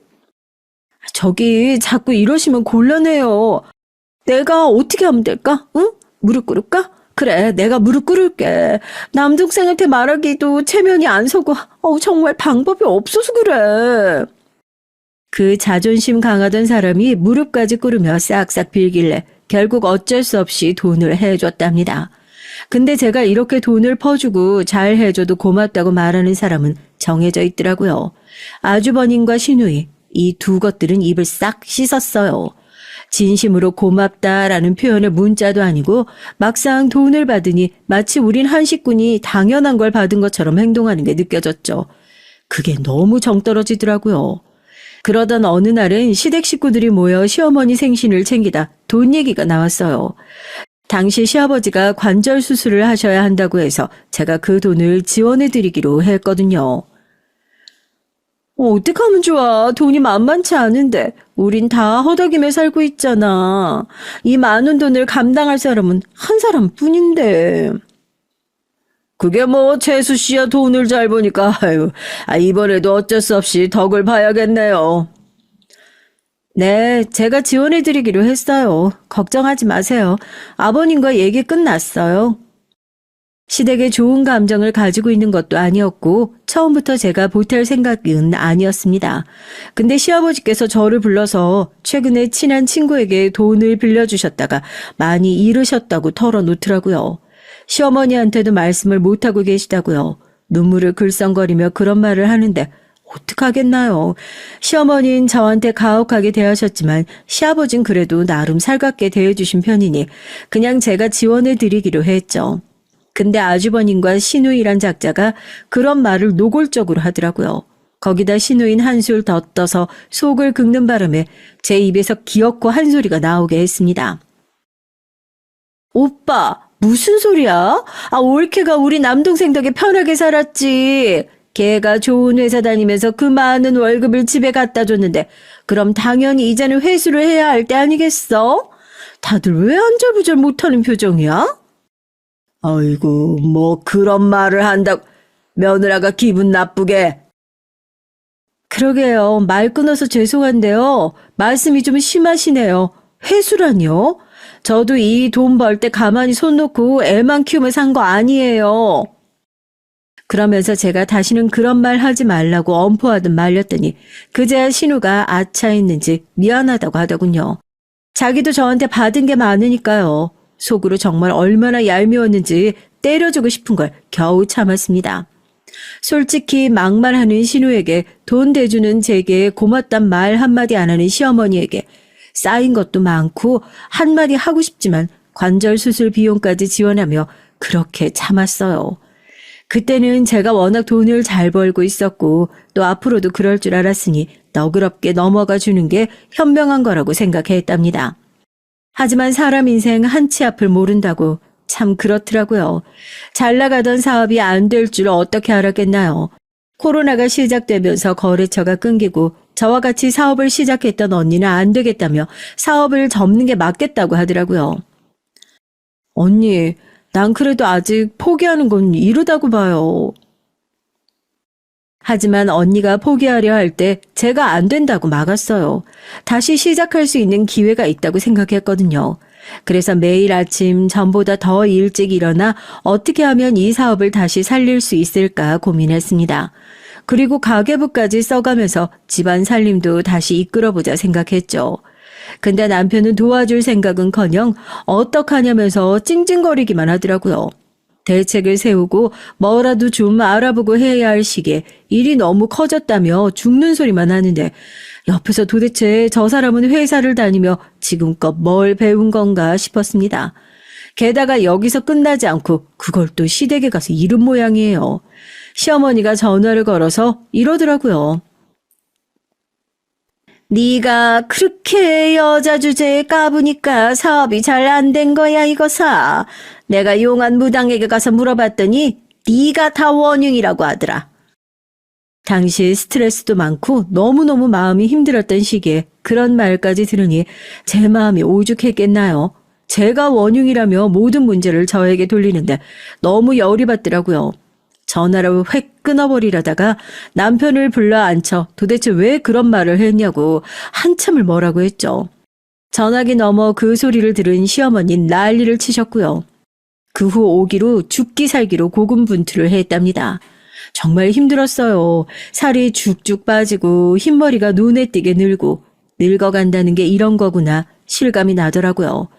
저기 자꾸 이러시면 곤란해요. 내가 어떻게 하면 될까? 응? 무릎 꿇을까? 그래, 내가 무릎 꿇을게. 남동생한테 말하기도 체면이 안 서고 정말 방법이 없어서 그래. 그 자존심 강하던 사람이 무릎까지 꿇으며 싹싹 빌길래 결국 어쩔 수 없이 돈을 해줬답니다. 근데 제가 이렇게 돈을 퍼주고 잘 해줘도 고맙다고 말하는 사람은 정해져 있더라고요. 아주버님과 시누이, 이 두 것들은 입을 싹 씻었어요. 진심으로 고맙다라는 표현의 문자도 아니고 막상 돈을 받으니 마치 우린 한 식군이 당연한 걸 받은 것처럼 행동하는 게 느껴졌죠. 그게 너무 정떨어지더라고요. 그러던 어느 날은 시댁 식구들이 모여 시어머니 생신을 챙기다 돈 얘기가 나왔어요. 당시 시아버지가 관절 수술을 하셔야 한다고 해서 제가 그 돈을 지원해 드리기로 했거든요. 어떡하면 좋아. 돈이 만만치 않은데 우린 다 허덕이며 살고 있잖아. 이 많은 돈을 감당할 사람은 한 사람뿐인데. 그게 뭐 재수 씨야 돈을 잘 보니까 이번에도 어쩔 수 없이 덕을 봐야겠네요. 네, 제가 지원해드리기로 했어요. 걱정하지 마세요. 아버님과 얘기 끝났어요. 시댁에 좋은 감정을 가지고 있는 것도 아니었고 처음부터 제가 보탤 생각은 아니었습니다. 근데 시아버지께서 저를 불러서 최근에 친한 친구에게 돈을 빌려주셨다가 많이 잃으셨다고 털어놓더라고요. 시어머니한테도 말씀을 못하고 계시다고요. 눈물을 글썽거리며 그런 말을 하는데 어떡하겠나요. 시어머니는 저한테 가혹하게 대하셨지만 시아버진 그래도 나름 살갑게 대해주신 편이니 그냥 제가 지원해드리기로 했죠. 근데 아주버님과 시누이란 작자가 그런 말을 노골적으로 하더라고요. 거기다 시누인 한술 더 떠서 속을 긁는 바람에 제 입에서 기어코 한 소리가 나오게 했습니다. 오빠, 무슨 소리야? 올케가 우리 남동생 덕에 편하게 살았지. 걔가 좋은 회사 다니면서 그 많은 월급을 집에 갖다 줬는데 그럼 당연히 이제는 회수를 해야 할 때 아니겠어? 다들 왜 안절부절 못하는 표정이야? 아이고, 뭐 그런 말을 한다고 며느라가 기분 나쁘게. 그러게요. 말 끊어서 죄송한데요. 말씀이 좀 심하시네요. 회수라니요? 저도 이 돈 벌 때 가만히 손 놓고 애만 키우며 산 거 아니에요. 그러면서 제가 다시는 그런 말 하지 말라고 엄포하듯 말렸더니 그제야 신우가 아차했는지 미안하다고 하더군요. 자기도 저한테 받은 게 많으니까요. 속으로 정말 얼마나 얄미웠는지 때려주고 싶은 걸 겨우 참았습니다. 솔직히 막말하는 신우에게 돈 대주는 제게 고맙단 말 한마디 안 하는 시어머니에게 쌓인 것도 많고 한마디 하고 싶지만 관절 수술 비용까지 지원하며 그렇게 참았어요. 그때는 제가 워낙 돈을 잘 벌고 있었고 또 앞으로도 그럴 줄 알았으니 너그럽게 넘어가 주는 게 현명한 거라고 생각했답니다. 하지만 사람 인생 한치 앞을 모른다고 참 그렇더라고요. 잘 나가던 사업이 안 될 줄 어떻게 알았겠나요. 코로나가 시작되면서 거래처가 끊기고 저와 같이 사업을 시작했던 언니는 안 되겠다며 사업을 접는 게 맞겠다고 하더라고요. 언니, 난 그래도 아직 포기하는 건 이르다고 봐요. 하지만 언니가 포기하려 할 때 제가 안 된다고 막았어요. 다시 시작할 수 있는 기회가 있다고 생각했거든요. 그래서 매일 아침 전보다 더 일찍 일어나 어떻게 하면 이 사업을 다시 살릴 수 있을까 고민했습니다. 그리고 가계부까지 써가면서 집안 살림도 다시 이끌어보자 생각했죠. 근데 남편은 도와줄 생각은커녕 어떡하냐면서 찡찡거리기만 하더라고요. 대책을 세우고 뭐라도 좀 알아보고 해야 할 시기에 일이 너무 커졌다며 죽는 소리만 하는데 옆에서 도대체 저 사람은 회사를 다니며 지금껏 뭘 배운 건가 싶었습니다. 게다가 여기서 끝나지 않고 그걸 또 시댁에 가서 이른 모양이에요. 시어머니가 전화를 걸어서 이러더라고요. 네가 그렇게 여자 주제에 까부니까 사업이 잘 안 된 거야 이거사. 내가 용한 무당에게 가서 물어봤더니 네가 다 원흉이라고 하더라. 당시 스트레스도 많고 너무너무 마음이 힘들었던 시기에 그런 말까지 들으니 제 마음이 오죽했겠나요. 제가 원흉이라며 모든 문제를 저에게 돌리는데 너무 열이 받더라고요. 전화를 획 끊어버리려다가 남편을 불러 앉혀 도대체 왜 그런 말을 했냐고 한참을 뭐라고 했죠. 전화기 넘어 그 소리를 들은 시어머니는 난리를 치셨고요. 그 후 오기로 죽기 살기로 고군분투를 했답니다. 정말 힘들었어요. 살이 죽죽 빠지고 흰머리가 눈에 띄게 늘고 늙어간다는 게 이런 거구나 실감이 나더라고요.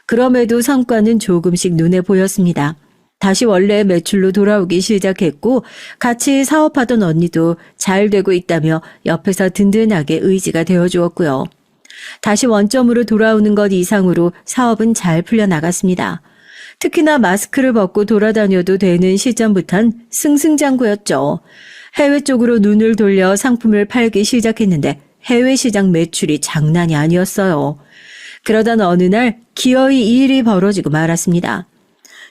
그럼에도 성과는 조금씩 눈에 보였습니다. 다시 원래 매출로 돌아오기 시작했고 같이 사업하던 언니도 잘 되고 있다며 옆에서 든든하게 의지가 되어주었고요. 다시 원점으로 돌아오는 것 이상으로 사업은 잘 풀려나갔습니다. 특히나 마스크를 벗고 돌아다녀도 되는 시점부턴 승승장구였죠. 해외 쪽으로 눈을 돌려 상품을 팔기 시작했는데 해외 시장 매출이 장난이 아니었어요. 그러던 어느 날 기어이 일이 벌어지고 말았습니다.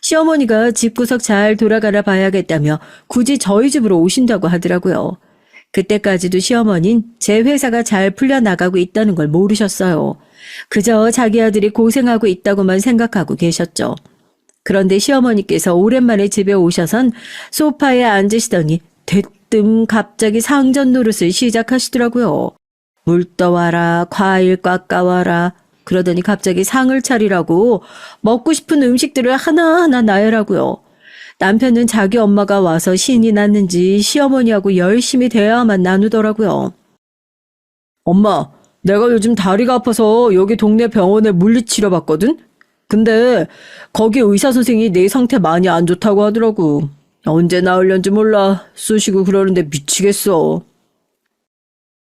시어머니가 집구석 잘 돌아가라 봐야겠다며 굳이 저희 집으로 오신다고 하더라고요. 그때까지도 시어머니는 제 회사가 잘 풀려나가고 있다는 걸 모르셨어요. 그저 자기 아들이 고생하고 있다고만 생각하고 계셨죠. 그런데 시어머니께서 오랜만에 집에 오셔선 소파에 앉으시더니 대뜸 갑자기 상전 노릇을 시작하시더라고요. 물 떠와라, 과일 깎아와라, 그러더니 갑자기 상을 차리라고 먹고 싶은 음식들을 하나하나 나열하고요. 남편은 자기 엄마가 와서 신이 났는지 시어머니하고 열심히 대화만 나누더라고요. 엄마, 내가 요즘 다리가 아파서 여기 동네 병원에 물리치료 받거든? 근데 거기 의사 선생님이 내 상태 많이 안 좋다고 하더라고. 언제 나으련지 몰라. 쑤시고 그러는데 미치겠어.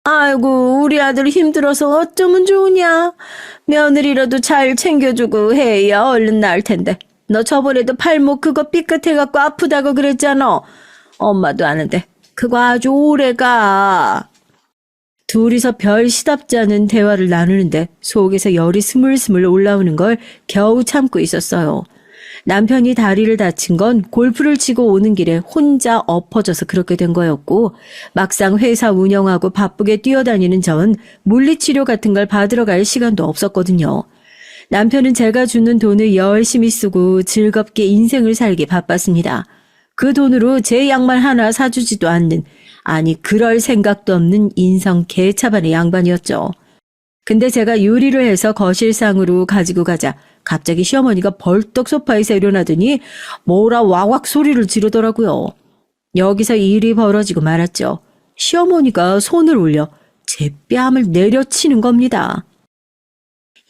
아이고, 우리 아들 힘들어서 어쩌면 좋으냐. 며느리라도 잘 챙겨주고 해야 얼른 나을 텐데. 너 저번에도 팔목 그거 삐끗해갖고 아프다고 그랬잖아. 엄마도 아는데 그거 아주 오래가. 둘이서 별 시답지 않은 대화를 나누는데 속에서 열이 스물스물 올라오는 걸 겨우 참고 있었어요. 남편이 다리를 다친 건 골프를 치고 오는 길에 혼자 엎어져서 그렇게 된 거였고 막상 회사 운영하고 바쁘게 뛰어다니는 전 물리치료 같은 걸 받으러 갈 시간도 없었거든요. 남편은 제가 주는 돈을 열심히 쓰고 즐겁게 인생을 살기 바빴습니다. 그 돈으로 제 양말 하나 사주지도 않는, 아니 그럴 생각도 없는 인성 개차반의 양반이었죠. 근데 제가 요리를 해서 거실상으로 가지고 가자 갑자기 시어머니가 벌떡 소파에서 일어나더니 뭐라 와왁 소리를 지르더라고요. 여기서 일이 벌어지고 말았죠. 시어머니가 손을 올려 제 뺨을 내려치는 겁니다.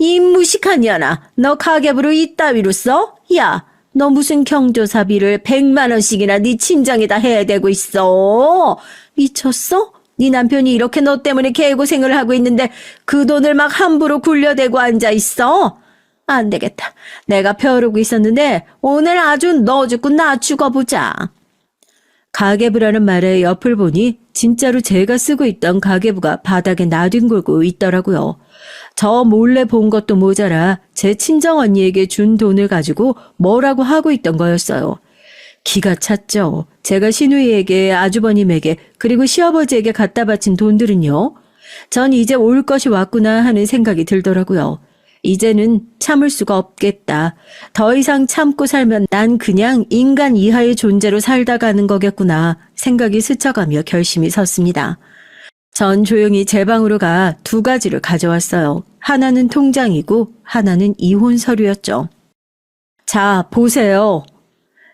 이 무식한 년아, 너 가계부를 이따위로 써? 야, 너 무슨 경조사비를 100만 원씩이나 네 친정에다 해야 되고 있어? 미쳤어? 네 남편이 이렇게 너 때문에 개고생을 하고 있는데 그 돈을 막 함부로 굴려대고 앉아있어? 안 되겠다. 내가 벼르고 있었는데 오늘 아주 너 죽고 나 죽어보자. 가계부라는 말에 옆을 보니 진짜로 제가 쓰고 있던 가계부가 바닥에 나뒹굴고 있더라고요. 저 몰래 본 것도 모자라 제 친정 언니에게 준 돈을 가지고 뭐라고 하고 있던 거였어요. 기가 찼죠. 제가 시누이에게, 아주버님에게, 그리고 시아버지에게 갖다 바친 돈들은요. 전 이제 올 것이 왔구나 하는 생각이 들더라고요. 이제는 참을 수가 없겠다. 더 이상 참고 살면 난 그냥 인간 이하의 존재로 살다 가는 거겠구나 생각이 스쳐가며 결심이 섰습니다. 전 조용히 제 방으로 가 2가지를 가져왔어요. 하나는 통장이고 하나는 이혼 서류였죠. 자, 보세요.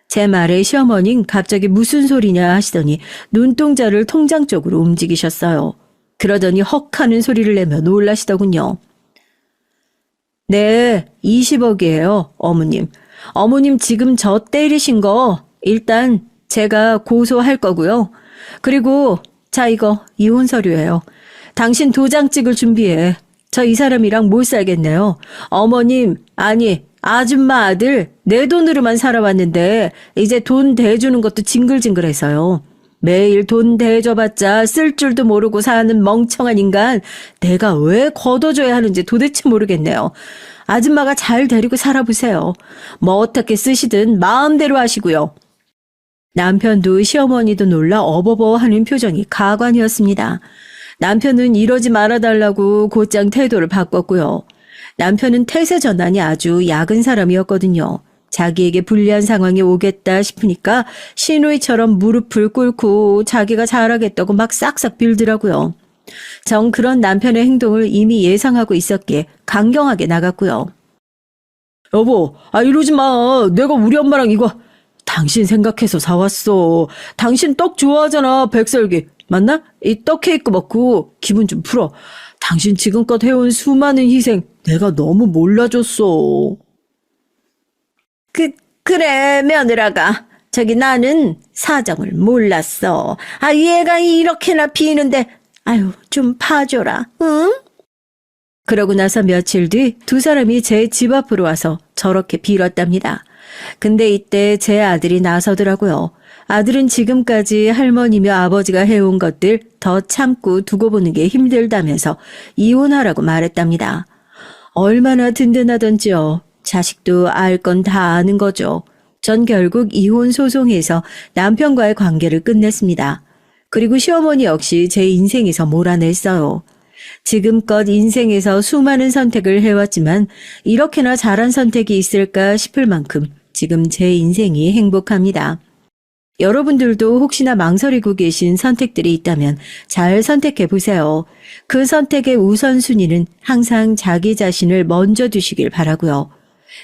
제 말에 시어머니는 갑자기 무슨 소리냐 하시더니 눈동자를 통장 쪽으로 움직이셨어요. 그러더니 헉 하는 소리를 내며 놀라시더군요. 네, 20억이에요, 어머님. 어머님 지금 저 때리신 거 일단 제가 고소할 거고요. 그리고 자, 이거 이혼 서류예요. 당신 도장 찍을 준비해. 저 이 사람이랑 못 살겠네요. 어머님, 아니 아줌마 아들 내 돈으로만 살아왔는데 이제 돈 대주는 것도 징글징글해서요. 매일 돈 대줘봤자 쓸 줄도 모르고 사는 멍청한 인간 내가 왜 걷어줘야 하는지 도대체 모르겠네요. 아줌마가 잘 데리고 살아보세요. 뭐 어떻게 쓰시든 마음대로 하시고요. 남편도 시어머니도 놀라 어버버하는 표정이 가관이었습니다. 남편은 이러지 말아달라고 곧장 태도를 바꿨고요. 남편은 태세 전환이 아주 약은 사람이었거든요. 자기에게 불리한 상황이 오겠다 싶으니까 시누이처럼 무릎을 꿇고 자기가 잘하겠다고 막 싹싹 빌더라고요. 전 그런 남편의 행동을 이미 예상하고 있었기에 강경하게 나갔고요. 여보, 이러지 마. 내가 우리 엄마랑 이거 당신 생각해서 사왔어. 당신 떡 좋아하잖아, 백설기. 맞나? 이 떡 케이크 먹고 기분 좀 풀어. 당신 지금껏 해온 수많은 희생 내가 너무 몰라줬어. 그래, 며느라가. 저기 나는 사정을 몰랐어. 얘가 이렇게나 비는데, 아유, 좀 봐줘라, 응? 그러고 나서 며칠 뒤 두 사람이 제 집 앞으로 와서 저렇게 빌었답니다. 근데 이때 제 아들이 나서더라고요. 아들은 지금까지 할머니며 아버지가 해온 것들 더 참고 두고 보는 게 힘들다면서 이혼하라고 말했답니다. 얼마나 든든하던지요. 자식도 알 건 다 아는 거죠. 전 결국 이혼 소송에서 남편과의 관계를 끝냈습니다. 그리고 시어머니 역시 제 인생에서 몰아냈어요. 지금껏 인생에서 수많은 선택을 해왔지만 이렇게나 잘한 선택이 있을까 싶을 만큼 지금 제 인생이 행복합니다. 여러분들도 혹시나 망설이고 계신 선택들이 있다면 잘 선택해 보세요. 그 선택의 우선순위는 항상 자기 자신을 먼저 두시길 바라고요.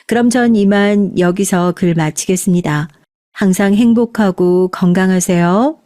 그럼 전 이만 여기서 글 마치겠습니다. 항상 행복하고 건강하세요.